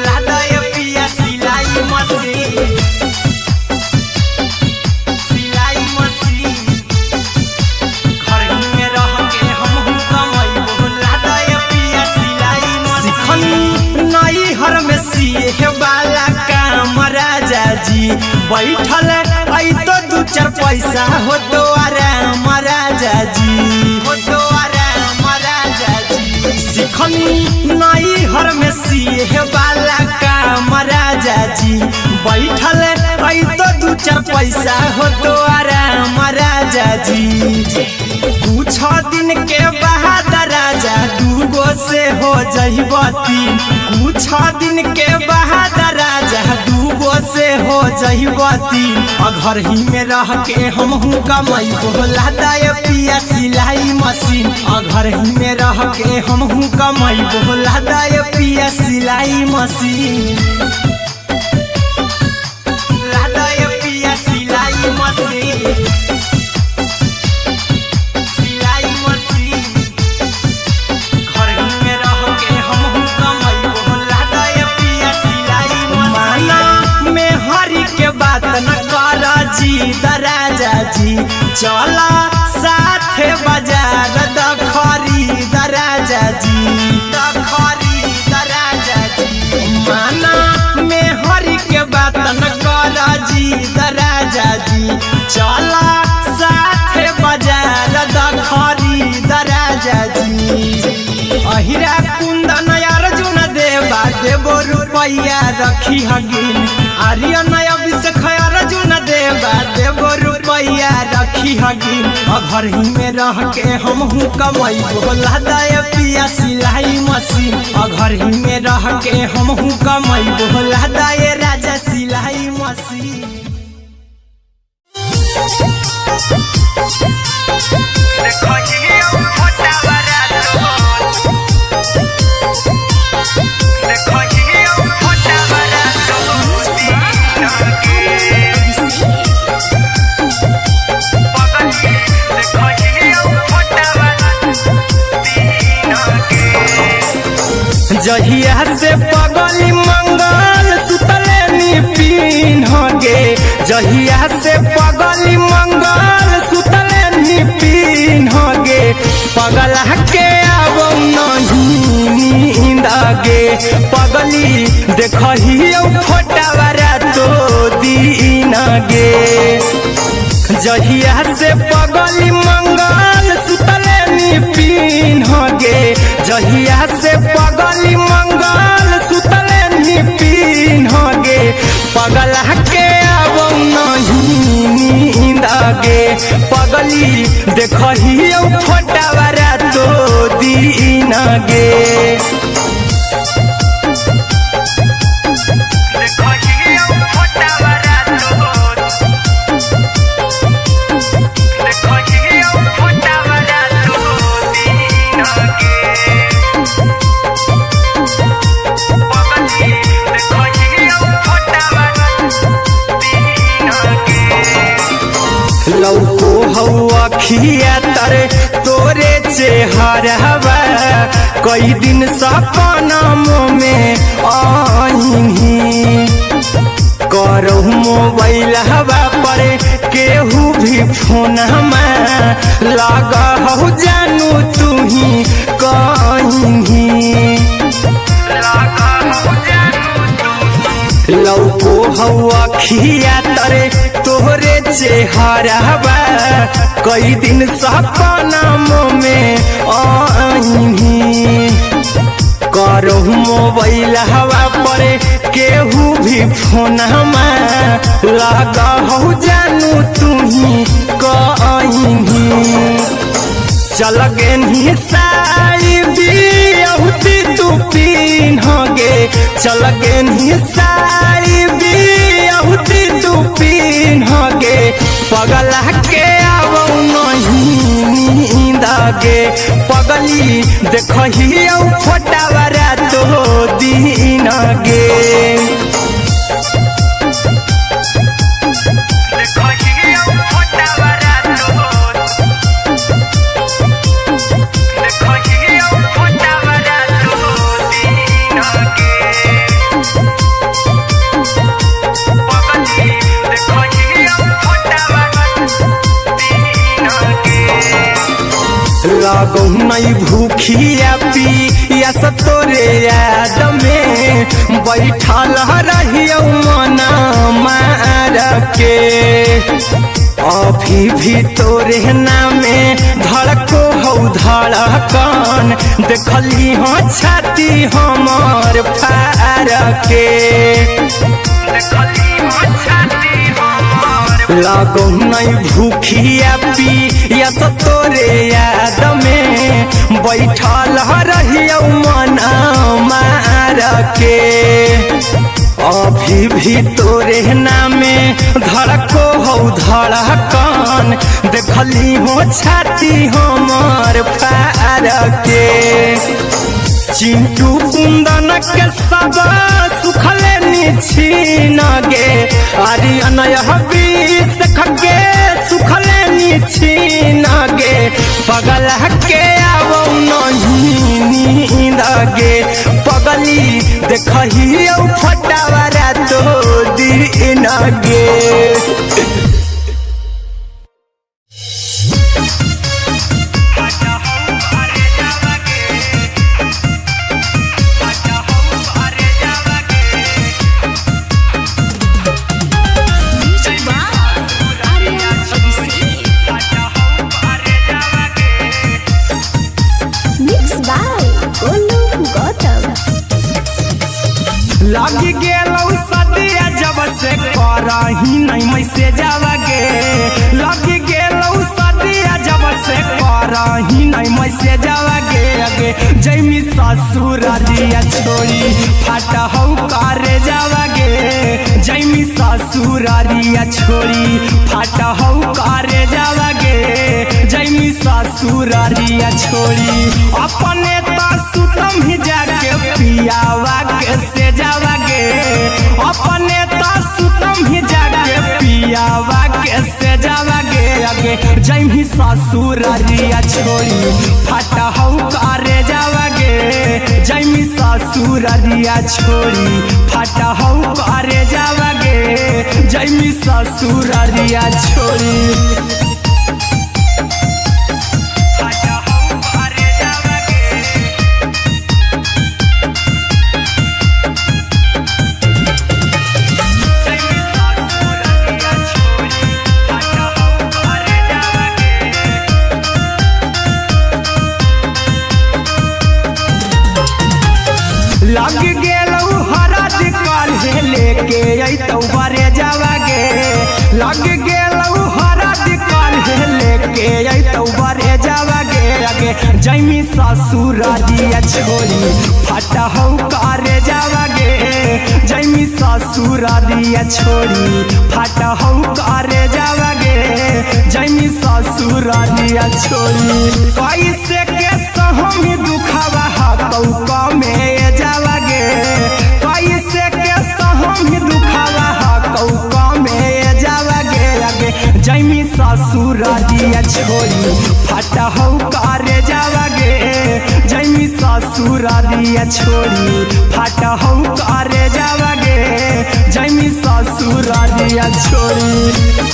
लादा ये पिया सिलाई मशीन सिलाई मशीन घर ही में रह के हमहू कमैबो लादा ये पिया सिलाई मशीन नई हर में सिए वाला काम राजा जी बैठल पैसा हो द्वारा महाराजा जी, हो द्वारा महाराजा जी। सिखनी नई हर में सिए वाला का महाराजा जी, बैठल आई तो 2-4 पैसा हो द्वारा महाराजा जी। कुछ दिन के बाद राजा 2 से हो जइब 3, कुछ दिन के बाद राजा 2 से हो जइब 3। घर ही में रह के हमहू कमाई बोला दाय पिया सिलाई मशीन, घर ही में रह के हमहू कमाई बोला दाय पिया सिलाई मशीन, लादाय पिया सिलाई मशीन, सिलाई मशीन। घर ही में रह के हमहू कमाई बोला दाय पिया सिलाई मशीन। माना में हरी के बात न कर जी दराजा जी, चला साथे बाजार दखरी दराजा जी, दखरी दराजा जी। माना में हरी के बात न कर जी दराजा जी, चला साथे बाजार दखरी दराजा जी। अहिरा कुंदन अर्जुन देवा देवो रुपैया रखी हगिन, आर्यन अभिषेक अर्जुन देवा देवो रुपैया रखी हगिन। घर ही में रह के हमहू कमाई बोला दाय पिया सिलाई मशीन, घर ही में रह के हमहू कमाई बोला दाय राजा सिलाई मशीन। जहिया से पगली मंगल सुतले निपिन गे, जहिया से पगली मंगल सुतले निपिन गे, पगला के आवो नहीं नींद गे, पगली देखही फोटावारा तो दीन गे। जहिया से पगली मंगल सुतले निपिन गे, जहिया से पगली मंगल सुतले निपिन गे, पगला के आवो नहीं नींद गे, पगली देखही फोटावारा तो दीन गे। लौको हवा खिया तरे तोरे चेहरावा, कई दिन सपना में आईनी, करहु मोबाइल हवा पर केहू भी फोन में लगा हो जानू तू ही कहीं, लौको हवा खिया तरे तोहरे चेहरावा, कई दिन सपना में आईनी, करहु मोबाइल हवा पर केहू भी फोन में लगा हो जानू तू ही कहीं। चल गेनी साड़ी बियहुती तू पीन गे, चल गेनी साड़ी बियहुती तू पीन गे, पगला के आवो नहीं नींद गे, पगली देखही फोटावारा तो दीन गे। लागो नहीं भूखिया पिया तोरे याद में, बैठल रहियो मना मार के, अभी भी तोरे नामे धड़को हौ धड़कन देखली हो छाती हमर फार के लागो नहीं भूखिया पिया तो तोरे याद में बैठल रहियो मन मार के अभी भी तोरे नामे धड़को हौ धड़कन देखली हो छाती हमर फार के चिंटू कुंदन के सब सुखले निछीन गे आर्यन हबीस खगे सुखले निछीन गे पगल के आवो नहीं नींद गे पगली देखही फटावरा तो दिन गे लगी गेलौ सदिया जब से करही नहीं मैसेजवा गे लगी गेलौ सदिया जब से करही नहीं मैसेजवा गे अगे जैमी ससुर दिया छोड़ी फाटा हौ करे जावा गे जैमी ससुर दिया छोड़ी फाटा हौ करे जावा गे जैमी ससुर दिया छोड़ी अपने तो सुतम ही जाके पियावा के से जावा गे अपने तो सुतम ही जाके पियावा के से जावा गे अगे जैमी ससुर दिया छोड़ी फाटा हौ करे जावा गे जैमी ससुर दिया छोड़ी फाटा हौ करे जावा गे जैमी ससुर दिया छोड़ी लग गेलौ हरद काल्हे लेके अइतौ बरे जावा गे लग गेलौ हरद काल्हे लेके अइतौ बरे जावा गे अगे जैमी ससुर दिया छोड़ी फाटा हौ करे जावा गे जैमी ससुर दिया छोड़ी फाटा हौ करे जावा गे जैमी ससुर दिया छोड़ी कैसे के सहमी दुखावा हाथौ कमे जावा गे कैसे के सहमी दुखावा हाथौ कमे जावा गे अगे जैमी ससुर दिया छोड़ी फाटा हौ करे जावा गे जैमी ससुर दिया छोड़ी फाटा हौ करे जावा गे जैमी ससुर दिया छोड़ी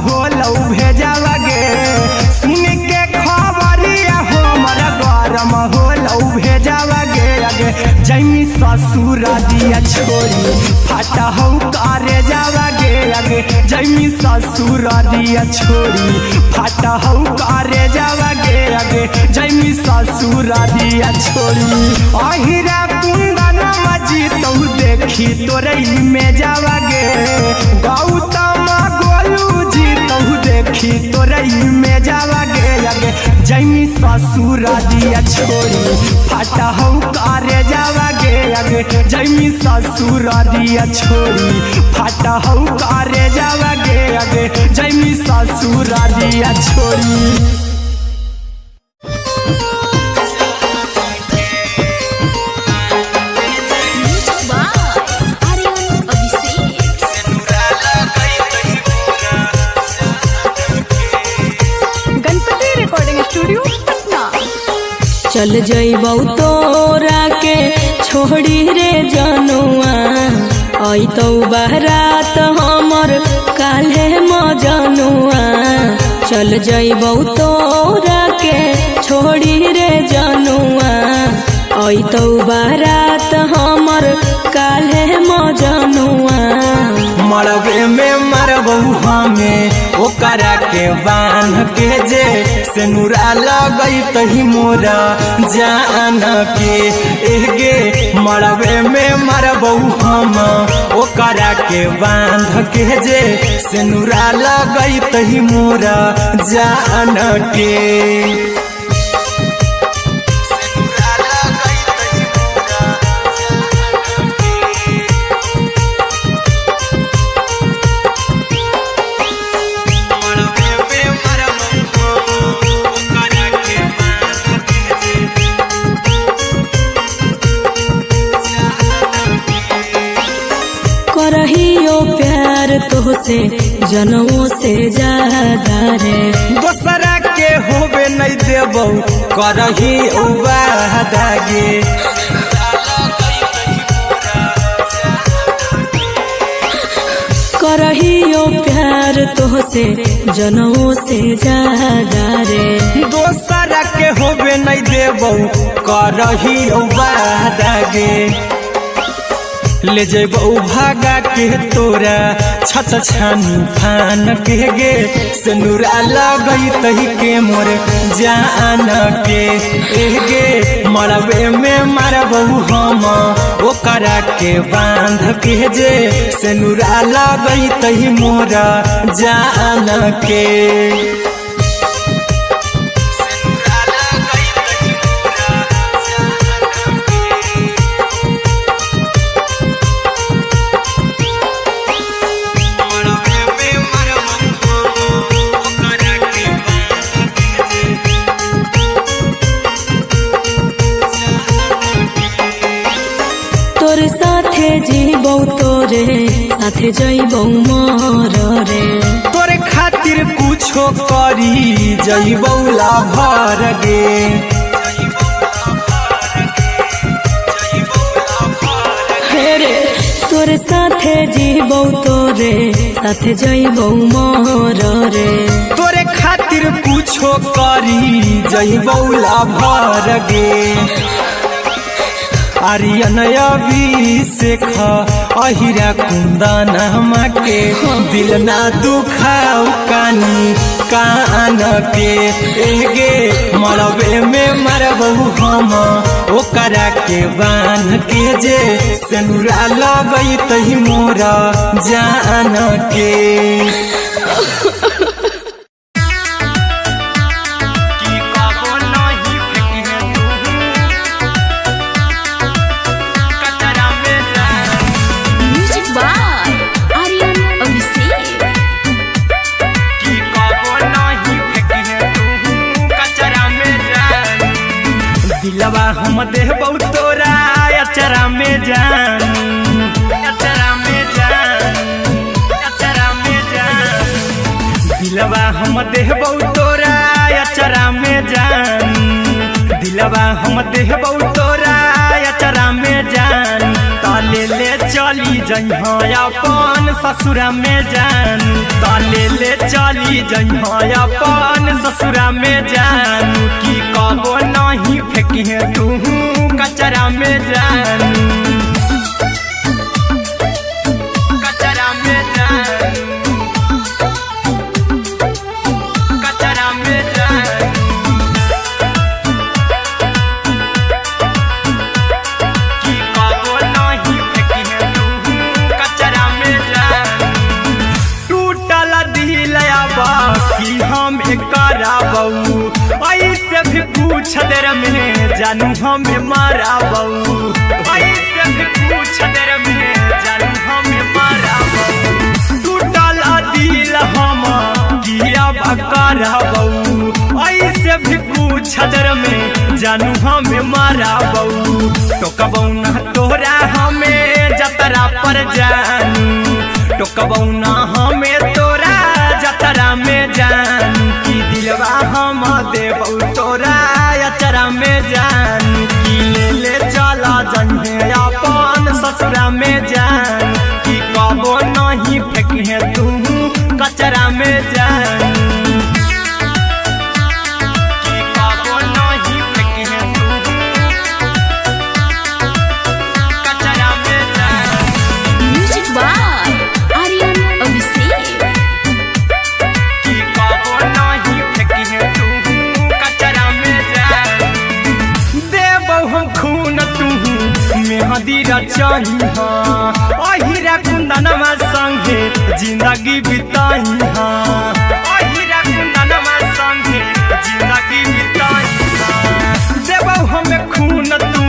होलौ भेजावा गे सुन के खबरिया हमर गरम होलौ भेजावा गे अगे जैमी ससुर दिया छोड़ी फाटा हौ करे जावा गे अगे जैमी ससुर दिया छोड़ी फाटा हौ करे जावा गे अगे जैमी ससुर दिया छोड़ी अहिरा कुंदन मजी तौ देखी तोरे में जावा गे गौतम गोलू देखी तोरे में जावा गे अगे जैमी ससुर दिया छोड़ी फाटा हौ करे जावा गे अगे जैमी ससुर दिया छोड़ी फाटा हौ करे जावा गे अगे जैमी ससुर दिया छोड़ी चल जइबौ तोरा के छोड़ी रे जनुआ अइतौ बारात हमर काल्हे मजनुआ चल जइबौ तोरा के छोड़ी रे जनुआ अइतौ बारात हमर काल्हे मजनुआ मरबे में मरबौ हमें ओकरा के बांध के जे सेनुरा लगैतही मोरा जान के एगे मरबे में मरबौ हम ओकरा के बांध के जे सेनुरा लगैतही मोरा जान के करहियो प्यार तोहसे जनमों से ज्यादा रे दोसरा के होबे नहीं देबौ करही वादा गे करहियो प्यार तोहसे जनमों से ज्यादा रे दोसरा के होबे नहीं देबौ करही वादा गे ले जेबौ भागा के तोरा छत छानी फान के गे सेनुरा लगैतही के मोर जान के एगे मरबे में मरबौ हम ओकरा के बांध के जे सेनुरा लगैतही मोरा जान के तोरे साथे जीबौ तोरे साथे जइबौ मर रे तोरे खातिर कुछो करी जइबौ लाभर गे रे तोरे साथे जीबौ तोरे साथे जइबौ मर रे तोरे खातिर कुछो करी जइबौ लाभर गे आर्यन अभिषेक अहिरा कुंदन के दिल ना दुखाऊ कानी कान के एगे मरबे में मरबौ हम ओकरा के बांध के जे सेनुरा लगैतही मोरा जान के दिलवा हम देबौ तोरा अचरा में जान अचरा में जान अचरा में जान दिलवा हम देबौ तोरा अचरा में जान दिलवा हम देबौ तोरा अचरा में जान ताले ले चली जइहा अपन ससुरा में जान ताले ले चली जइहा अपन ससुरा में जान की कबो नहीं फेंकी तू कचरा में जान कचरा में जान कचरा में जान की कबो नहीं फेंकी तू कचरा में जान टूटल दिल बाकी हम कराबौ ऐसे भी पूछ देर में जानू हमें माराबौ ऐसे भी पूछ देर में जानू हमें माराबौ टूटल दिल हम किया कराबौ ऐसे भी पूछ देर में जानू हमें माराबौ टोकबौ ना तोरा हमें जतरा पर जानू टोकबौ ना हमें तोरा जतरा में जानू की दिलवा हम देबौ तोरा अचरा में जान रचाई अहिरा कुंदनमा संगे जिंदगी बिताई अहिरा कुंदनमा संगे जिंदगी बिताई देबौ हमें खून तू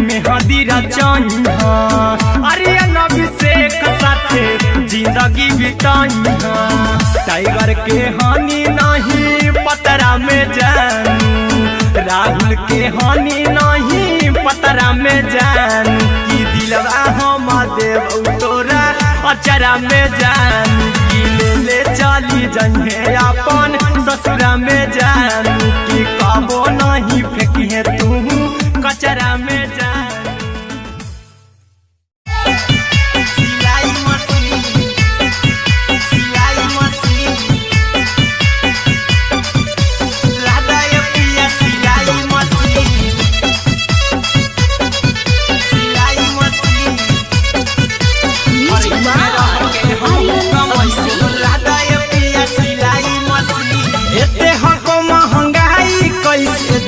मेहंदी रचाई आर्यन अभिषेक साथे जिंदगी बिताई टाइगर के हानि नहीं पतरा में जानू राहुल के हानि नहीं पतरा में जानू कि दिलवा हम देव तोरा अचरा में जानू कि ले चली जइहे अपन ससुरा में जानू कि कबो नहीं फेंकिहे तू कचरा में जानू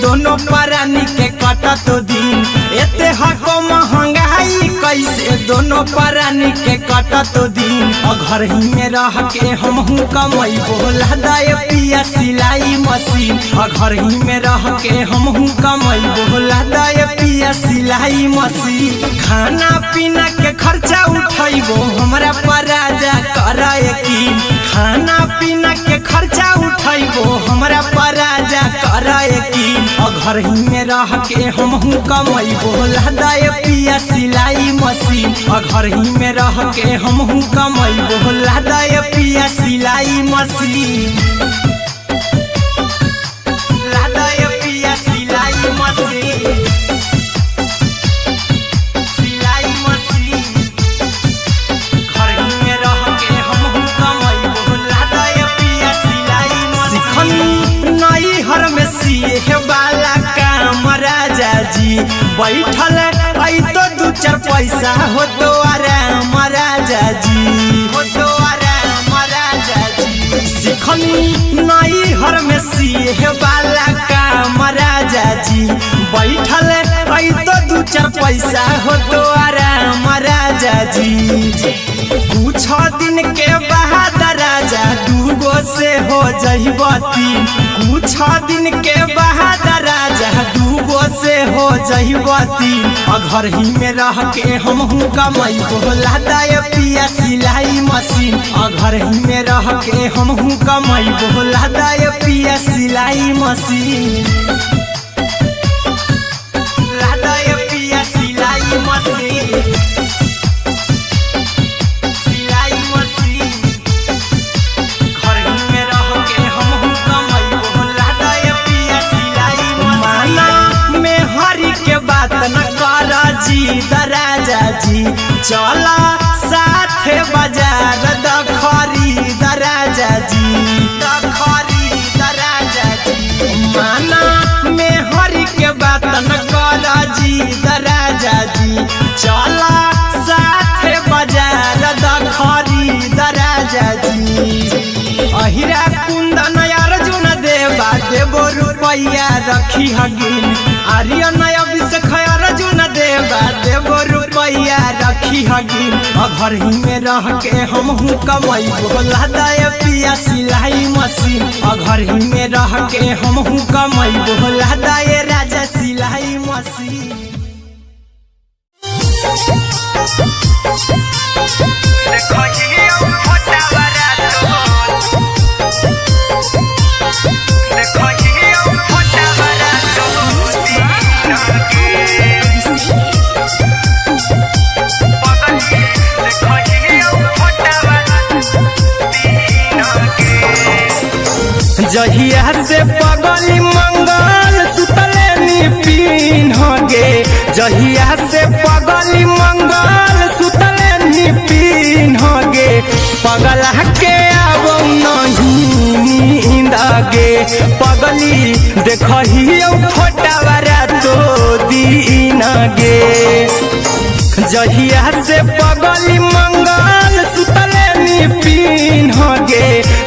दोनों परानी के कटत दिन एते हको महंगाई कैसे दोनों परानी के कटत दिन घर ही में रह के हमहू कमाई बोला दाए पिया सिलाई मशीन घर ही में रह के हमहू कमाई बोला दाए पिया सिलाई मशीन खाना पीना के खर्चा उठाइबो हमरा पराजा कराए की खाना पीना के खर्चा उठाइबो हमरा पराजा कराए की घर ही में रह के हमहू कमाई बोला दाए पिया सिलाई मशीन घर ही में रह के हमहू कमाई बोला दाए पिया सिलाई मशीन लादाए पिया सिलाई मशीन सिलाई मशीन घर ही में रह के हमहू कमाई बोला दाए पिया सिलाई मशीन नई हर में सीहे वाला काम राजा जी बैठल आई तो दू चार पैसा हो तो आराम राजा जी हो तो आराम राजा जी सिखनी नई हर में सीहे वाला काम राजा जी बैठल आई तो दू चार पैसा हो तो आराम राजा जी कुछ दिन के बाद राजा दूगो से हो जइबो तीन कुछ दिन के बाद राजा दूगो से हो जइबो तीन घर ही में रह के हमहू कमाई बोला दाए पिया सिलाई मशीन घर ही में रह के हमहू कमाई बोला दाए पिया सिलाई मशीन लादाए पिया सिलाई मशीन राजा जी चला साथे बाजार खरीद राजा जी खरीद राजा जी माना में हरी के बात न कर जी राजा जी चला साथे बाजार खरीद राजा जी अहिरा कुंदन अर्जुन देवा देवो रुपया रखी हगिन आर्यन अभिषेक अर्जुन देवा देवो रुपया रखी हगिन घर ही में रह के हमहू कमाई बोला दाए पिया सिलाई मशीन घर ही में रह के हमहू कमाई बोला दाए राजा सिलाई मशीन जहिया से पगली मंगल सुतले निपिन गे जहिया से पगली मंगल सुतले निपिन गे पगला के अब नहीं नींद गे पगली देखही फोटा बरा तो दीन गे जहिया से पगली मंगल सुतले निपिन गे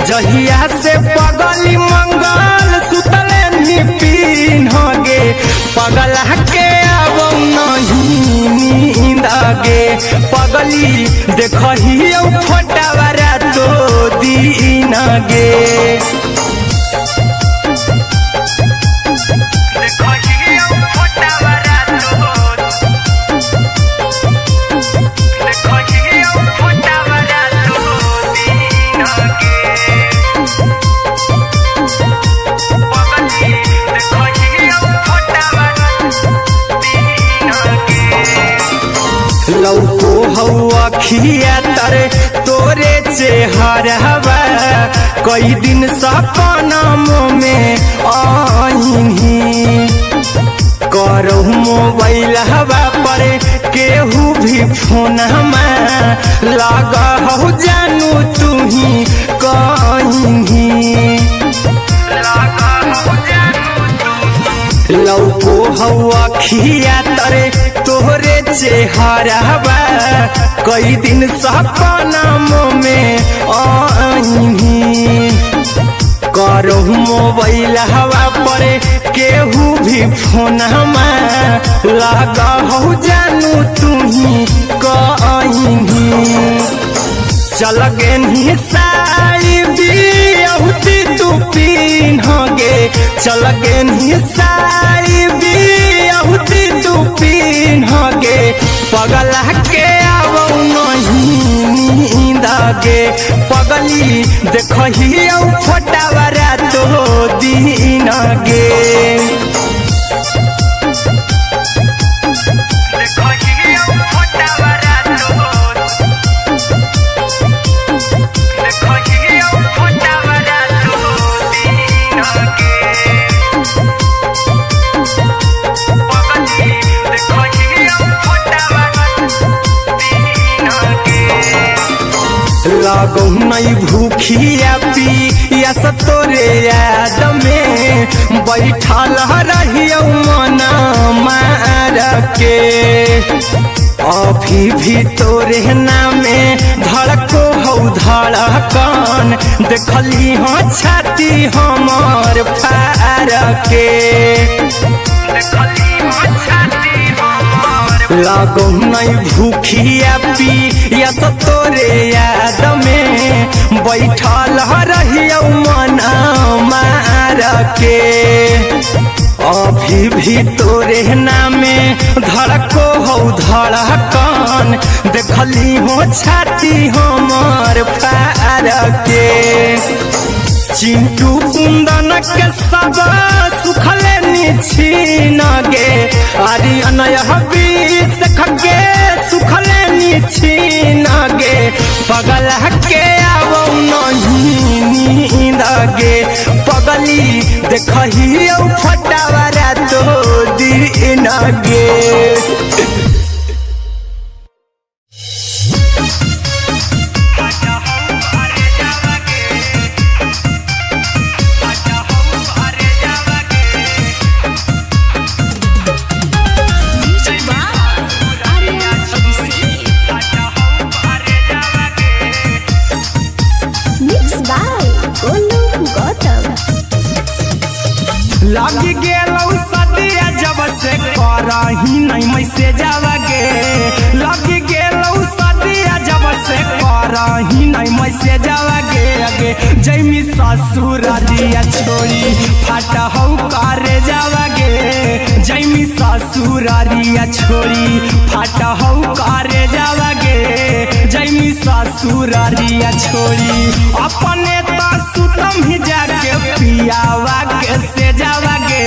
जहिया से पगली मंगल सुतले निपिन गे पगला के अब नहीं नींद गे पगली देखही फोटावारा तो दीन गे लौको हवा खिया तरे तोरे चेहरवा कई दिन सपना में आईनी करहु मोबाइल हवा पर केहू भी फोन लगा हो जानू तू ही कहीं लौको हवा खिया तरे तोहरे चेहरवा कई दिन सपना में आईनी करहु मोबाइल हवा पर केहू भी फोन लगा हो जानू तू ही कहीं चल गे साड़ी बिहुती तू पिन्ह गे चल गे साड़ी बिहुती तू पिन्ह गे पगला के आवो नहीं नींद गे पगली देखही फोटावारा तो दीन गे लागो नहीं भूखिया पिया तोरे याद में बैठल रहियो मन मार के अभी भी तोरे नामे धड़को हो धड़कन देखली हो छाती हमर फार के लागो नहीं भूखिया पिया तोरे याद में बैठल रहियो मन मार के अभी भी तोरे नामे धड़को हो धड़कन देखली हो छाती हमर फार के चिंटू कुंदन के सब सुखले निछीन गे आर्यन हबीस खगे सुखले निछीन गे पगला के आवो नहीं नींद गे पगली देखही फोटावारा तो दीन गे लग गेलौ सदिया जब से करही नहीं मैसे जावगे लग गेलौ सदिया जब से करही नहीं मैसे जावगे अगे जैमी ससुर दिया छोड़ी फाटा हो करे जावगे जैमी ससुर दिया छोड़ी फाटा हो करे जावगे जैमी ससुर दिया छोड़ी अपने तो सुतम ही जाके पियावा के से जावगे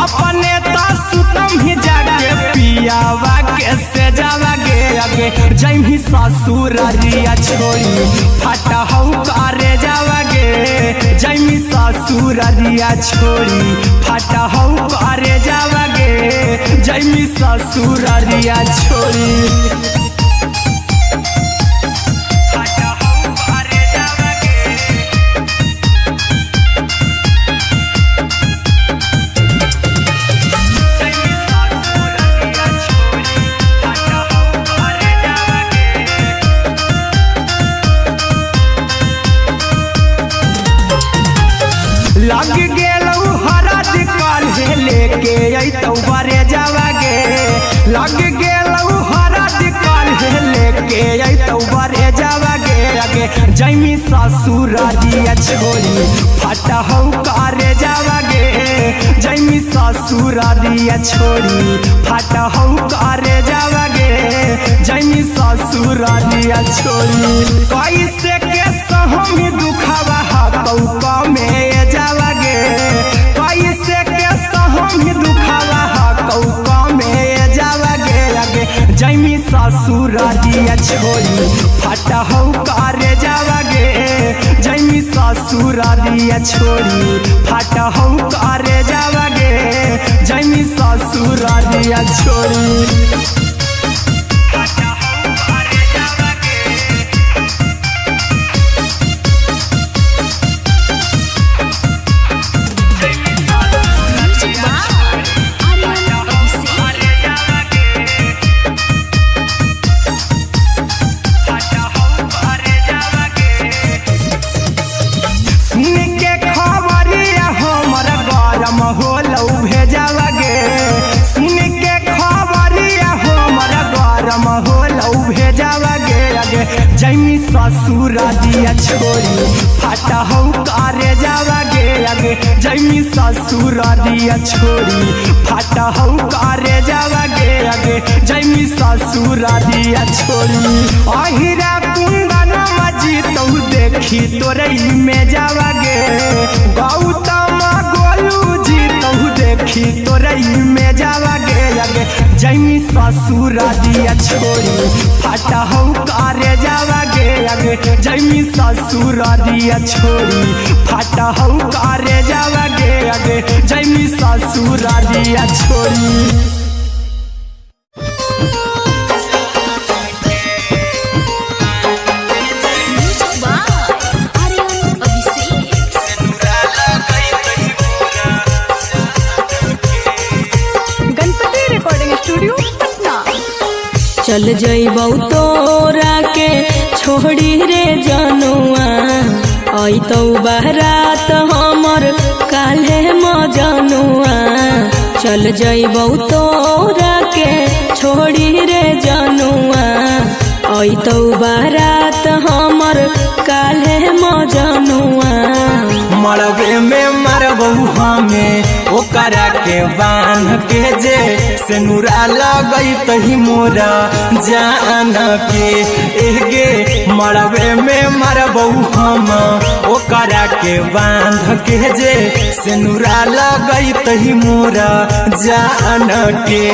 अपने तो सुतम ही जाके पियावा के से जावगे अगे जैमी ससुर दिया छोड़ी फाटा हो करे जावगे जैमी ससुर दिया छोड़ी फाटा हो करे जावगे जैमी ससुर दिया छोड़ी लग गेलौ हरद काल्हे लेके अइतौ बरे जावगे लग गेलौ हरद जैमी ससुरारिया छोड़ी फटा हौ करे जावागे जैमी ससुरारिया छोड़ी फटा हौ करे जावागे जैमी ससुरारिया छोड़ी कैसे के सहमी दुखावा हकौ में जावागे कैसे के सहमी दुखावा हकौ में जावागे आगे जैमी ससुरारिया छोड़ी फटा हौ करे जावागे जैमी ससुरारिया छोड़ी फटा हौ करे जावागे जैमी ससुरारिया छोड़ी जैमी ससुरारिया छोड़ी फटा हौ करे जावागे आगे जैमी ससुरारिया छोड़ी फटा हौ करे जावागे आगे जैमी ससुरारिया छोड़ी अहिरा कुंदन मजी तौ देखी तोरई में जावागे गौतम गोलू जी तौ देखी तोरई में जावागे आगे जैमी ससुरारिया छोड़ी फटा हौ करे जावागे आगे जैमी ससुरारिया छोड़ी फटा हौ करे जावागे आगे जैमी ससुरारिया छोड़ी चल जइबौ तोरा के छोड़ी रे जनुआ अइतौ बारात हमर काल्हे मजनुआ चल जइबौ तोरा के छोड़ी रे जनुआ अइतौ बारात हमर काल्हे मजनुआ मरबे में मरबौ हमें ओकरा के बांध के जे सेनुरा लगैतहि मोरा जान के एगे मरबे में मरबौ हम ओकरा के बांध के जे सेनुरा लगैतहि मोरा जान के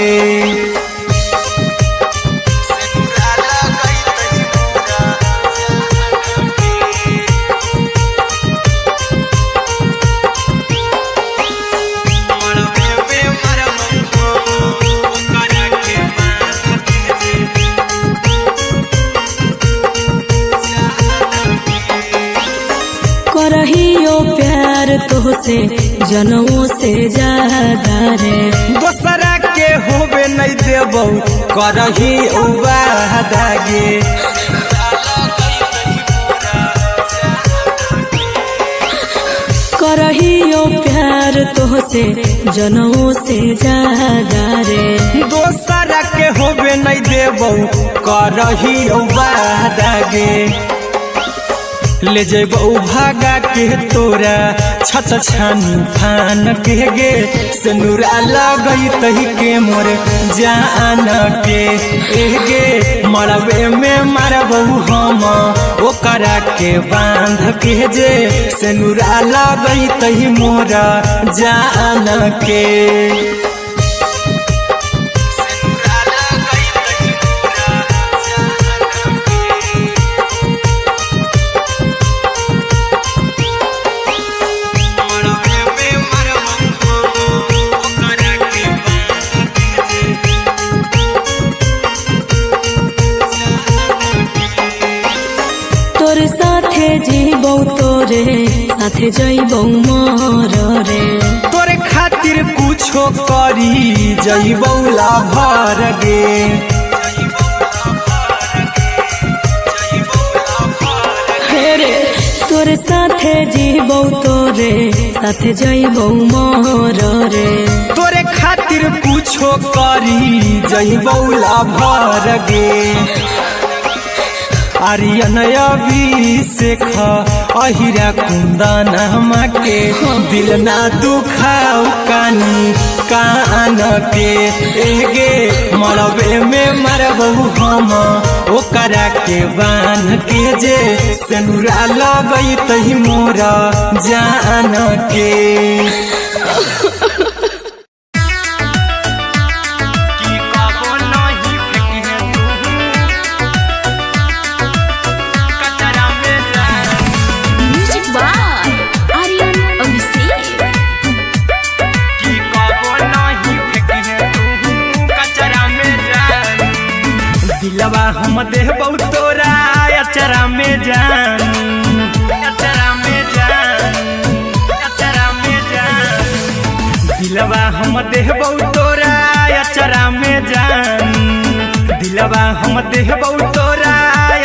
करहियो प्यार तोहसे जनमों से ज्यादा रे दोसरा के होबे नहीं देबौ करही वादागे करहियो प्यार तोहसे जनमों से ज्यादा रे दोसरा के होबे नहीं देबौ करही वादागे ले जेबौ भागा के तोरा छत छानी फान के गे सेनुरा लगैतहि के मोर जान के एगे मरबे में मरबौ हम ओकरा के बांध के जे सेनुरा लगैतहि मोरा जान के तोरे साथे जीबौ तोरे साथे जइबौ मोर रे तोरे खातिर कुछो करी जइबौ लाभर गे रे तोरे साथे जीबौ तोरे साथे जइबौ मोर रे तोरे खातिर कुछो करी जइबौ लाभर गे आर्यन अभिषेक अहिरा कुंदन के दिल ना दुखाऊ कानी कान के एगे मरबे में मरबू हम ओकरा के बान के जे सेनुरा लगई तही मोरा जान के दिलवा हम देबौ तोरा अचरा में जान अचरा में जान अचरा में जान दिलवा हम देबौ तोरा अचरा में जान दिलवा हम देबौ तोरा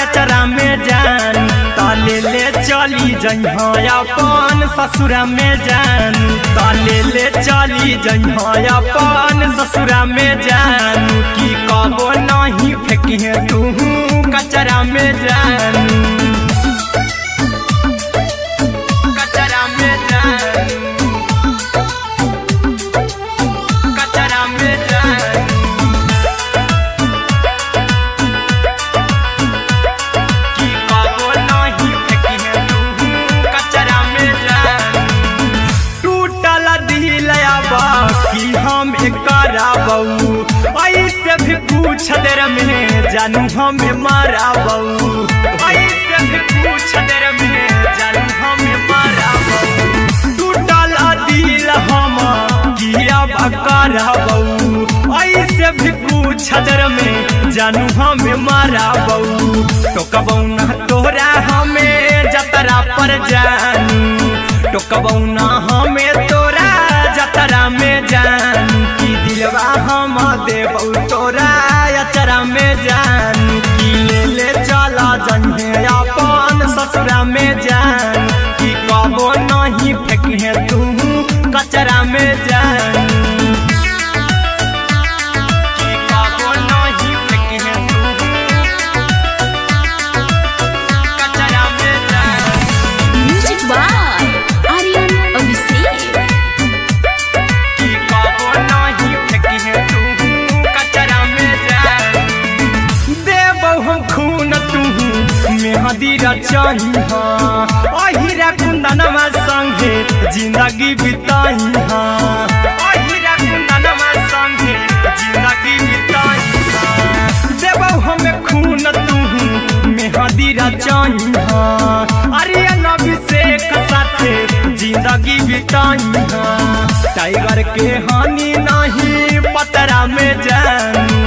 अचरा में जान ताले ले चली जइहा अपन ससुरा में जान ताले ले चली जइहा अपन ससुरा में जान की कबो नहीं फेंकिहे तू कचरा में जान कचरा में जान कचरा में जान की कबो नहीं फेंकिहे तू कचरा में जान टूटल दिल बाकी हम कराबू ऐसे भी पूछ देर में जानू हमें माराबू ऐसे भी पूछ देर में जानू हमें माराबू टूटल दिल हम किया कराबू ऐसे भी पूछ देर में जानू हमें माराबू टोकबौ ना तोरा हमें जतरा पर जानू टोकबौ ना हमें तोरा जतरा में जानू की दिलवा हम देबौ तोरा अचरा में जान की ले चला जइहे अपन ससुरा में जान की कबो नहीं फेंकिहे तू कचरा में जान की कबो नहीं फेंकिहे तू कचरा में जान म्यूजिक बाय आर्यन अभिषेक की कबो नहीं फेंकिहे तू कचरा में जान देबौ हम खून तू मेहदी रचही अहिरा कुंदनमा संगे जिंदगी बिताई अहिरा कुंदनमा संगे जिंदगी बिताई देबौ हमें खून तू मेहदी रचही आर्यन अभिषेक साथे जिंदगी बिताई टाइगर के हानि नहीं पतरा में जानू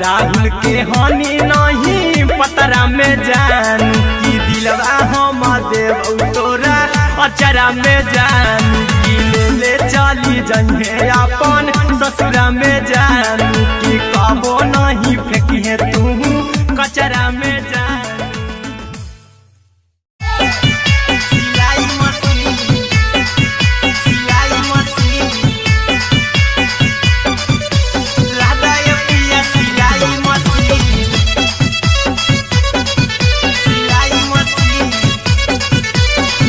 राहुल के हानि नहीं पतरा में जानू की दिलवा हम देबौ तोरा अचरा में जानू की ले चली जइहे अपन ससुरा में जानू की कबो नहीं फेंकिहे तू कचरा में जानू सिलाई मशीन सिलाई मशीन लादा ये पिया सिलाई मशीन सिलाई machine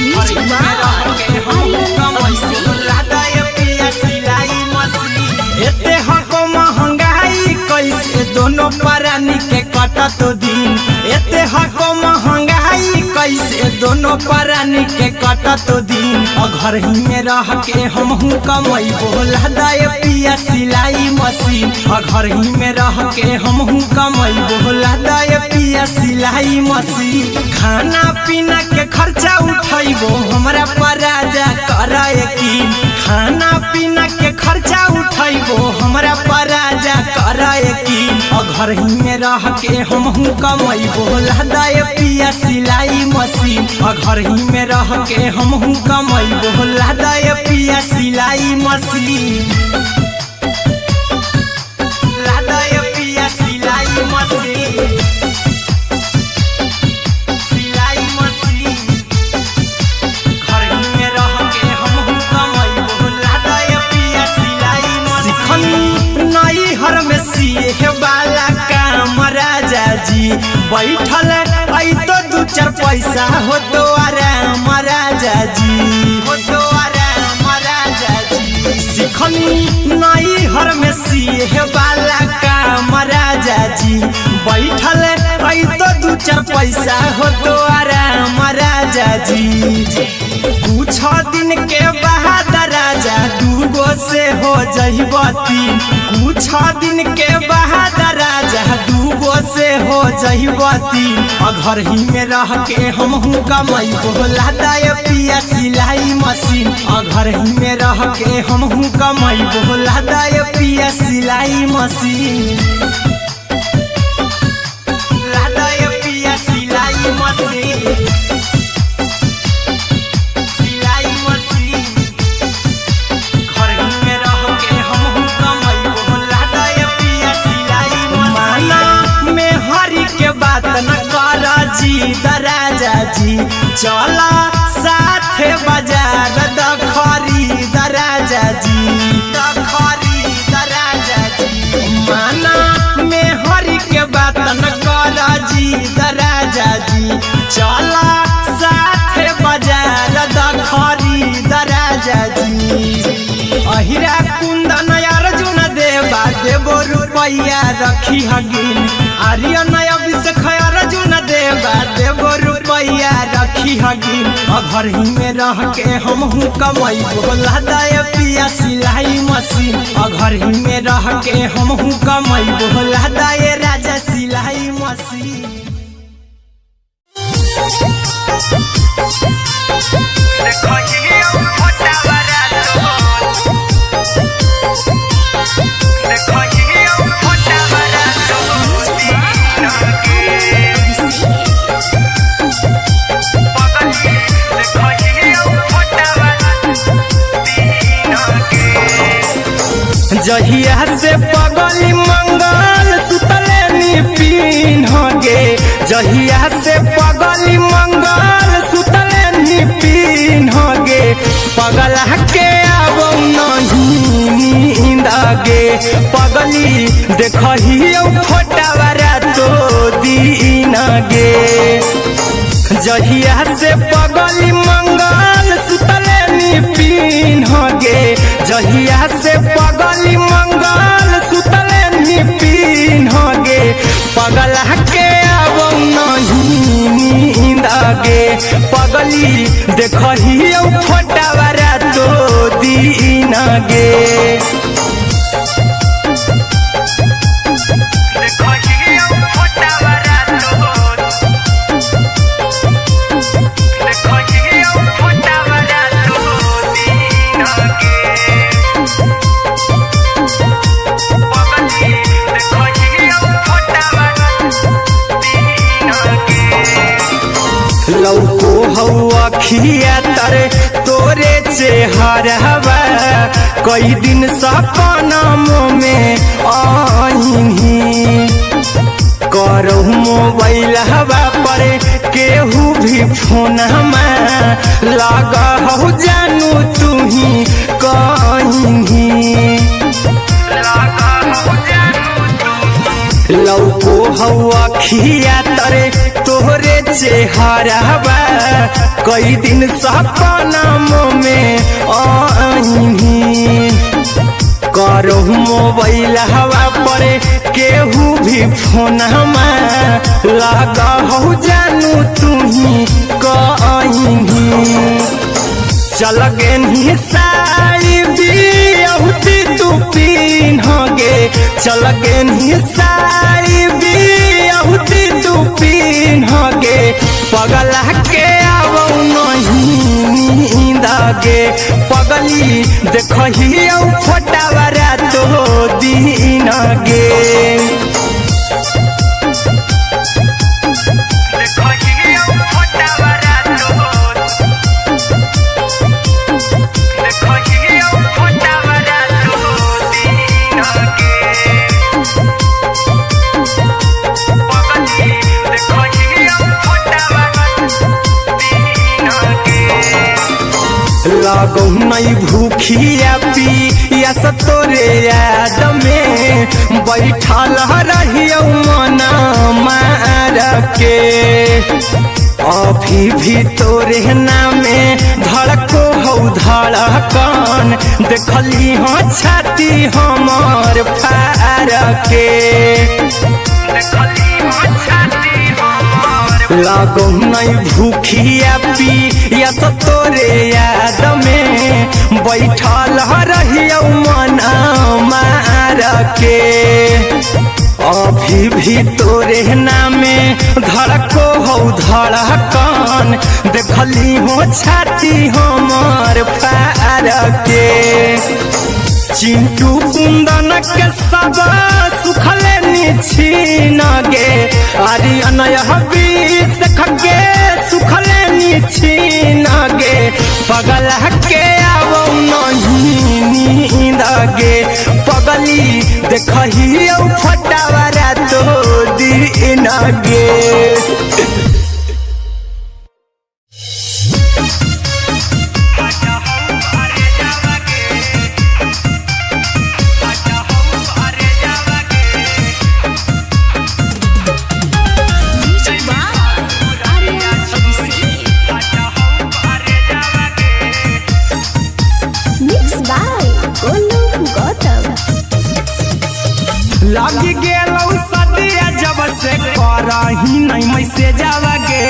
music by Aryan Abhishek लादा ये पिया सिलाई मशीन एते हको महंगाई कैसे दोनों परानी के कटत दिन एते हको महंगाई कैसे दोनों परानी के कटत दिन घर ही में रह के हमहू कमैबो लादा ये पिया सिलाई मशीन घर ही में रह के हमहू कमैबो लादा ये पिया सिलाई मशीन खाना पीना के खर्चा उठैबो हमरा पराजा करे यकीन खाना पीना के खर्चा उठैबो हमरा पराजा करे यकीन घर ही में रह के हमहू कमैबो लादा ये पिया सिलाई मशीन घर ही में रह के हमहू कमैबो लादा ये पिया सिलाई मशीन लादा ये पिया सिलाई मशीन सिलाई मशीन घर ही में रह के हमहू कमैबो लादा ये पिया सिलाई मशीन नई हर में सिए वाला काम राजा जी बैठल आई तो दू चार पैसा हो तो आराम राजा जी, हो तो आराम राजा जी। सिखनी नई हर में सीहे वाला काम राजा जी, बैठल आई तो दू चार पैसा हो तो आराम राजा जी। कुछ दिन के बाद राजा दूगो से हो जइबा तीन, कुछ दिन के बाद राजा दूगो से हो जइबा तीन। घर ही में रह के हमहू कमाई बोला दाय पिया सिलाई मशीन, घर ही में रह के हमहू कमाई बोला दाय पिया सिलाई मशीन, लादाय पिया सिलाई मशीन, सिलाई मशीन। घर ही में रह के हमहू कमाई बोला दाय पिया सिलाई मशीन। माना में हरी के बात न कर जी दराजा जी, चला साथे बाजार द खरीद राजा जी, द खरीद राजा जी। माना में हरी के बात न कर जी दराजा जी, चला साथे बाजार द खरीद राजा जी। अहिरा कुंदन अर्जुन देवा देवो रुपया रखी हगिन, आर्यन अभिषेक अर्जुन देवा देवो रुपया रखी हगिन। घर ही में रह के हमहू कमाई बोला दाय पिया सिलाई मशीन, घर ही में रह के हमहू कमाई बोला दाय राजा सिलाई मशीन। जहिया से पगली मंगल सुतले निपिन गे, जहिया से पगली मंगल सुतले निपिन गे। पगला के आवो नहीं नींद गे, पगली देखही फोटावारा तो दीन गे। जहिया से पगली मंगल सुतले निपिन गे, जहिया से पगली मंगल सुतले निपिन गे। पगला के आवो नहीं नींद गे, पगली देखही फोटावारा तो दीन गे। लौको हवा खिया तरे तोरे चेहरवा, कई दिन सपना में आईनी। करहु मोबाइल हवा पर केहू भी फोन लगा हो जानू तू ही कहीं। लौको हवा खिया तरे तोहरे चेहरवा, कई दिन सपना में आईनी। करहु मोबाइल हवा पर केहू भी फोन लगा हो जानू तू ही कहीं। चल गेनी साड़ी बियहुती तू पीन गे, चल गेनी साड़ी बियहुती तू पीन गे। पगला के आवो नहीं नींद गे, पगली देखही फोटावारा तो दीन गे। लागो नहीं भूखिया पिया तोरे याद में बैठल रहियो मना मार के अभी भी तोरे नामे धड़को हो धड़कन देखली हो छाती हमार फार के लागो नहीं भूखिया पिया तोरे याद में बैठल रहियो मना मार के अभी भी तोरे नामे धड़को हो धड़कन देखली हो छाती हमार फार के चिंटू कुंदन के सब सुखले निछीन गे आर्यन हबीस खगे सुखले निछीन गे पगल के आवो नहीं नींद गे पगली देखही फटावरा तो दिन गे लगी गेलौ सदिया जब से करही नहीं मैसे जावगे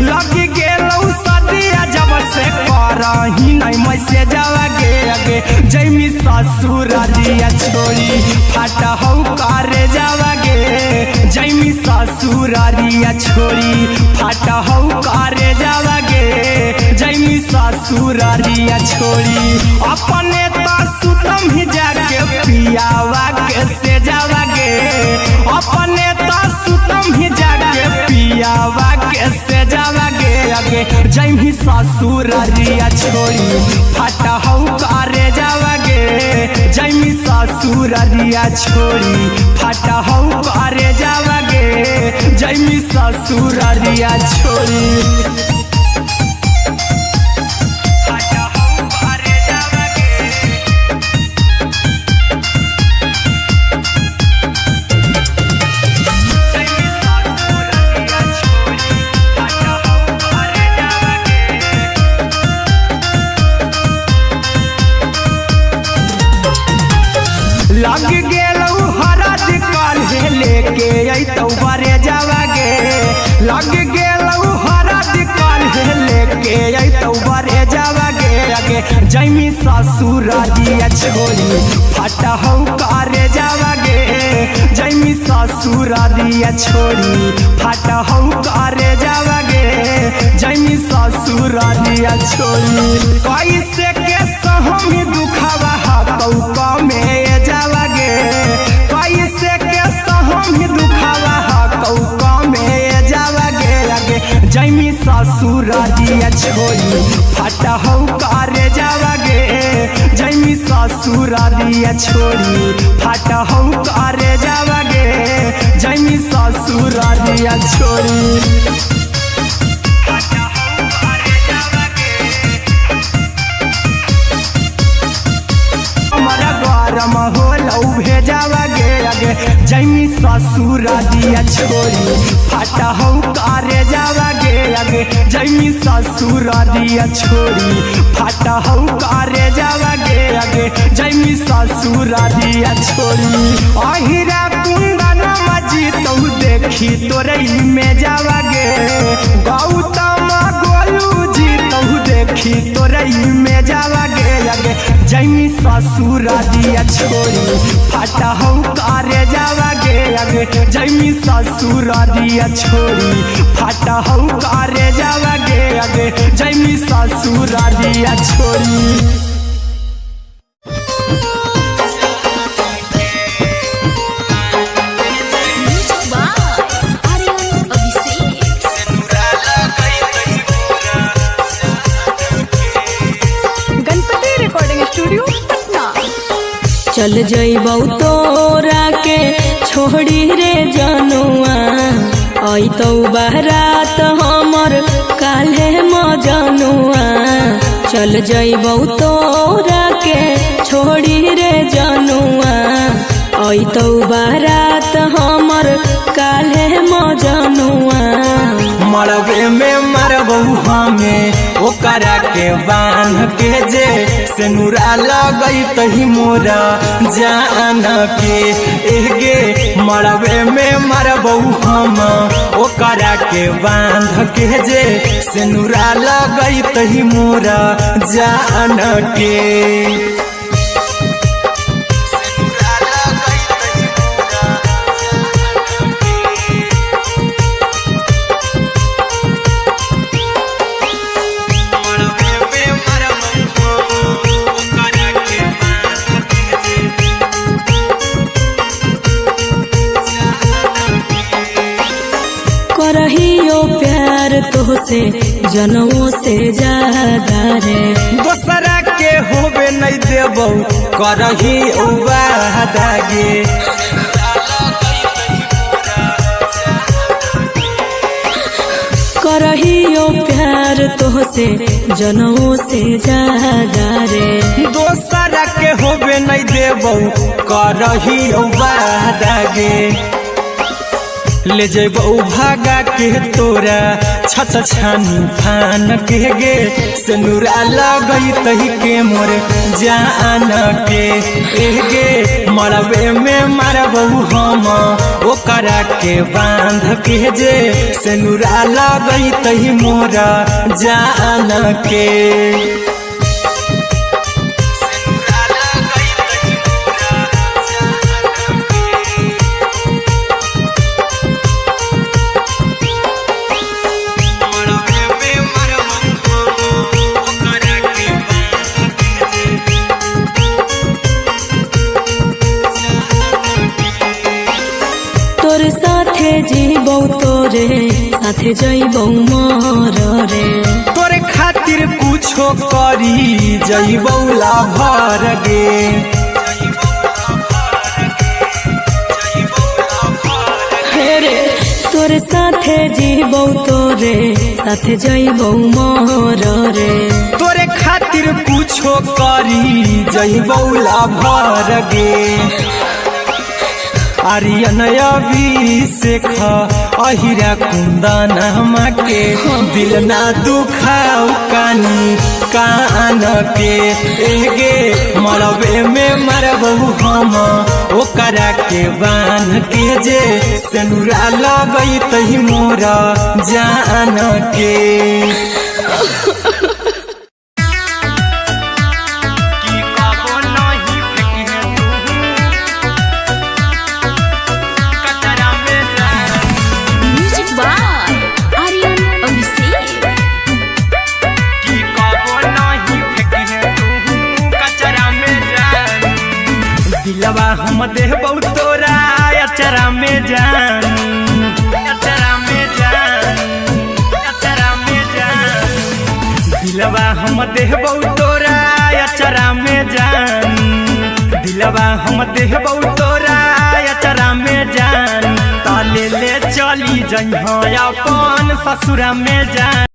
लगी गेलौ सदिया जब से करही नहीं मैसे जावगे अगे जैमी ससुर दिया छोड़ी फाटा हो करे जावगे जैमी ससुर दिया छोड़ी फाटा हो करे जावगे जैमी ससुर दिया छोड़ी अपने तो सुतम ही जाके पियावा के से जावगे अपने तो सुतम ही जाके पियावा के से जावगे अगे जैमी ससुर दिया छोड़ी फाटा हो करे जावगे जैमी ससुर दिया छोड़ी फाटा हो करे जावगे जैमी ससुर दिया छोड़ी लग गेलौ हरद काल्हे लेके अइतौ बरे जावगे लग गेलौ हरद काल्हे लेके अइतौ बरे जावगे अगे जैमी ससुर दिया छोड़ी फाटा हो करे जावगे जैमी ससुर दिया छोड़ी फाटा हो करे जावगे जैमी ससुर दिया छोड़ी कैसे के सहमी दुखावा हतौ में जावगे कैसे के सहमी दुखावा हतौ में जावगे अगे जैमी ससुर दिया छोड़ी फाटा हो करे जावगे जैमी ससुर दिया छोड़ी फाटा हो करे जावगे जैमी ससुर दिया छोड़ी होलौ भेजावगे अगे जैमी ससुर दिया छोड़ी फाटा हो करे जावगे अगे जैमी ससुर दिया छोड़ी फाटा हो करे जावगे अगे जैमी ससुर दिया छोड़ी अहिरा कुंदन मजी तो देखी तोरई में जावगे गौतम गोलू जी तो देखी तोरई में जावगे अगे जैमी ससुर दिया छोड़ी फाटा हो करे जावगे अगे जैमी ससुर दिया छोड़ी फाटा हो करे जावगे अगे जैमी ससुर दिया छोड़ी चल जइबौ तोरा के छोड़ी रे जनुआ अइतौ बारात हमर काल्हे मजनुआ चल जइबौ तोरा के छोड़ी रे जनुआ आई तो बारात हमर काल्हे मजनुआ मरबे में मरबू हमें ओकरा के बांध के जे सेनुरा लगई तही मोरा जान के एगे मरबे में मरबू हम ओकरा के बांध के जे सेनुरा लगई तही मोरा जान के करहियो प्यार तोहसे जनमों से ज्यादा रे दोसरा के होबे नहीं देबौ करही वादा गे करहियो प्यार तोहसे जनमों से ज्यादा रे दोसरा के होबे नहीं देबौ करही वादा गे ले जेबौ भागा के तोरा छत छानी फान के गे सेनुरा लगई तही के मोर जान के एगे मरबे में मरबौ हम ओकरा के बांध के जे सेनुरा लगई तही मोरा जान के जीबौ तोरे साथे जइबौ मर रे तोरे खातिर कुछो करी जइबौ लाभर गे रे तोरे साथे जीबौ तोरे साथे जइबौ मर रे तोरे खातिर कुछो करी जइबौ लाभर गे आर्यन अभिषेक अहिरा कुंदन के दिल ना दुखाऊ कानी कान के एगे मरबे में मरबू हम ओकरा के बांध के जे सेनुरा लगई तही मोरा जान के दिलवा हम देबौ तोरा अचरा में जान अचरा में जान अचरा में जान दिलवा हम देबौ तोरा अचरा में जान दिलवा हम देबौ तोरा अचरा में जान ताले ले चली जइहा अपन ससुरा में जान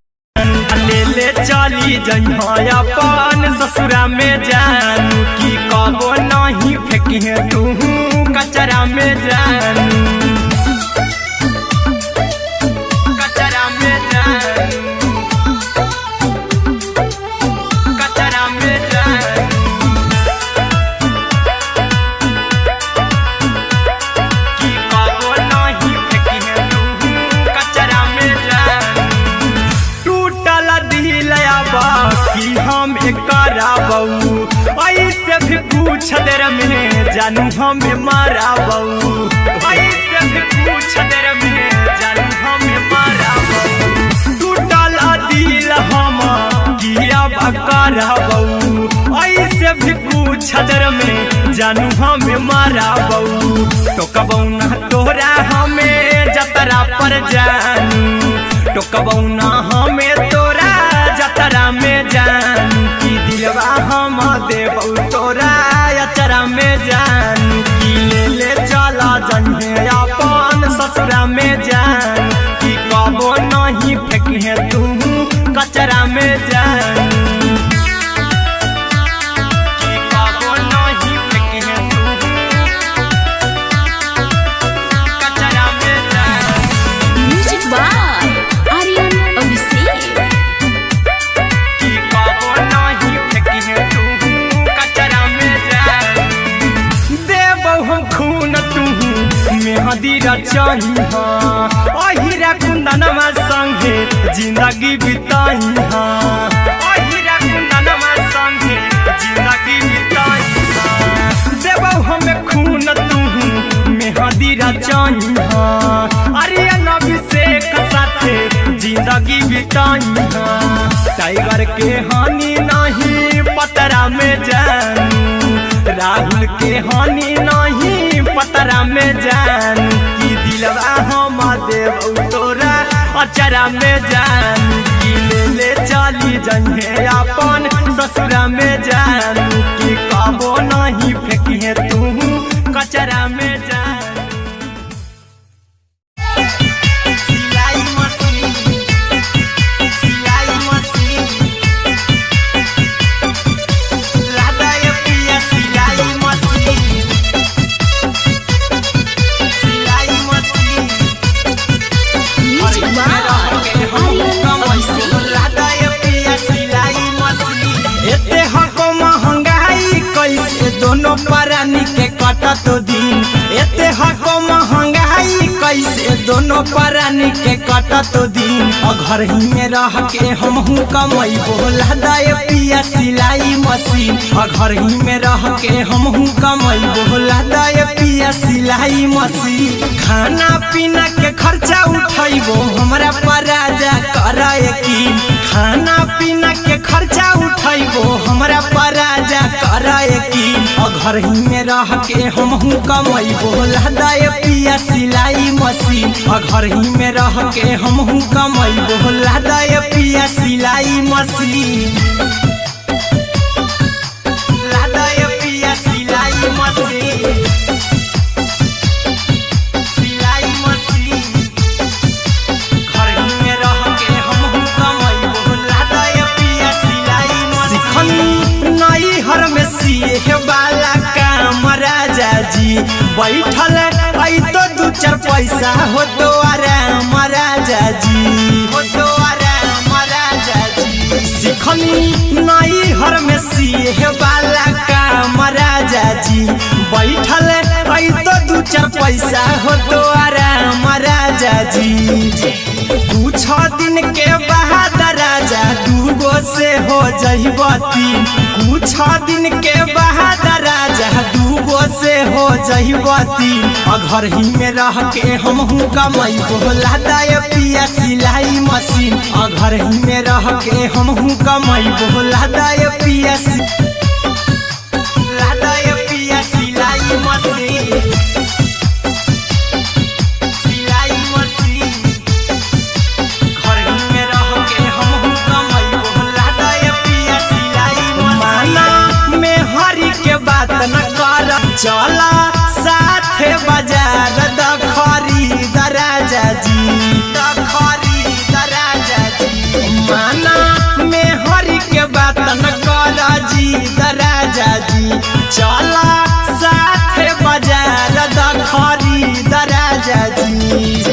ले चली जइहा अपन ससुरा में जान की कबो नहीं फेंकिहे तू कचरा में जान कचरा में जान कचरा में जान की कबो नहीं फेंकिहे तू कचरा में जान कि हम कराबू ऐसे भी पूछ देर में जानू हमें माराबू ऐसे भी पूछ देर में जानू हमें माराबू टूटल दिल हम किया कराबू ऐसे भी पूछ देर में जानू हमें माराबू टोकबौ ना तोरा हमें जतरा पर जानू टोकबौ ना हमें तोरा जतरा में जान की दिलवा हम देबौ तोरा अचरा में जान की ले चला जन्हे अपन ससुरा में जान की कबो नहीं फेंकिहे तू कचरा में जान रचाई हाँ अहिरा कुंदनमा संगे जिंदगी बिताई हाँ अहिरा कुंदनमा संगे जिंदगी बिताई हाँ देबौ हमें खून तू मेहंदी रचाई हाँ आर्यन अभिषेक साथे जिंदगी बिताई हाँ टाइगर के हानि नहीं पतरा में जानू राहुल के हानि नहीं पतरा में जानू की दिलवा हम देव तोरा अचरा में जानू की ले चली जइहे अपन ससुरा में जानू की कबो नहीं फेंकिए तू कचरा में जानू दोनों परानी के कटा तो दिन एते हको महंगाई कैसे दोनों परानी के कटा तो दिन घर ही में रह के हमहू कमाई बोला दाए पिया सिलाई मशीन घर ही में रह के हमहू कमाई बोला दाए पिया सिलाई मशीन खाना पीना के खर्चा उठाइबो हमरा पराजा कराए की खाना पीना के खर्चा उठाइबो हमरा पराजा कराए की घर ही में रह के हमहू कमाई बोला दाए पिया सिलाई मशीन घर ही में रह के हमहू कमाई बोला दाए पिया सिलाई मशीन लादाए पिया सिलाई मशीन सिलाई मशीन घर ही में रह के हमहू कमाई बोला दाए पिया सिलाई मशीन नई हर में सिए वाला काम राजा जी बैठल आई तो दू चार पैसा हो तो आराम राजा जी हो तो आराम राजा जी सिखनी नई हर में सिए वाला काम राजा जी बैठल आई तो दू चार पैसा हो तो आराम राजा जी कुछ दिन के बाद राजा दूगो से हो जहिबती कुछ दिन के बाद राजा दूगो से हो जहिबती घर ही में रह के हमहू कमाई बोला दाए पिया सिलाई मशीन घर ही में रह के हमहू कमाई बोला दाए पिया सिलाई मशीन चला साथे बाजार द खरीद राजा जी द खरीद राजा जी माना में हरी के बात न कर जी द राजा जी चला साथे बाजार द खरीद राजा जी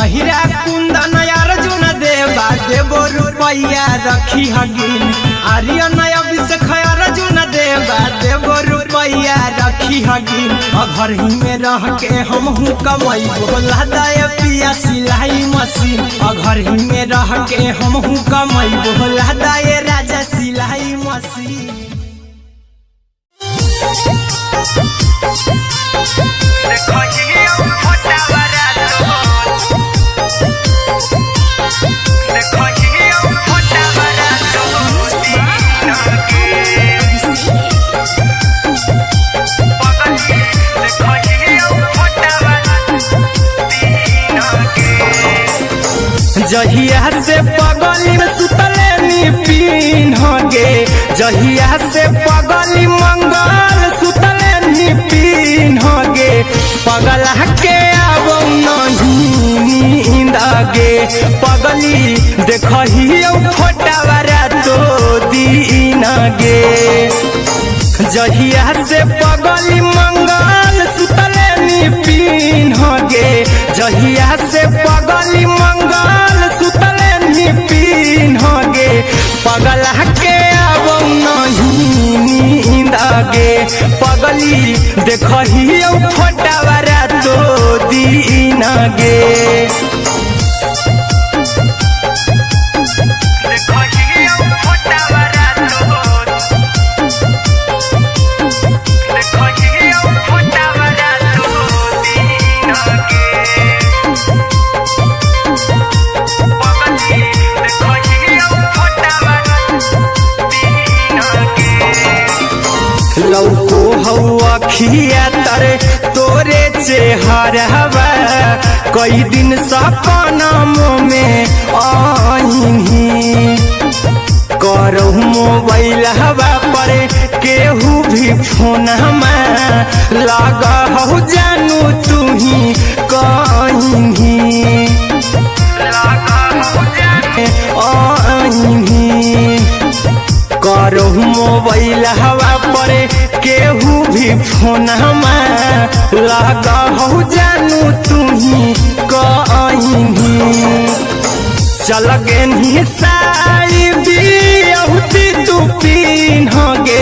अहिरा कुंदन अर्जुन देवा देबो रुपया रखी हगिन आर्यन अभिषेक अर्जुन देवा देबो रुपया रखी हगिन घर ही में रह के हमहू कमाई बोला दाए पिया सिलाई मशीन घर ही में रह के हमहू कमाई बोला दाए राजा सिलाई मशीन जहिया से पगली में सुतले पीन गे जहिया से पगली मंगल सुतले पीन गे पगला के अब नहीं नींद गे पगली देखही फोटावारा तो दीन गे जहिया से पगली मंगल सुतले पीन गे जहिया से पगली मंगल सुतले पीन गे पगला के अब नहीं नींद गे पगली देखही फोटावारा तो दीन दिन गे लौको हवा खिया तरे तोरे चेहरवा कई दिन सपनों में आईनी करहु मोबाइल हवा पर केहू भी फोन लगा हो जानू तू ही कहीं करहु मोबाइल हवा पर केहू भी फोन लगा हो जानू तू ही कहीं चल गे साड़ी भी तू पीन गे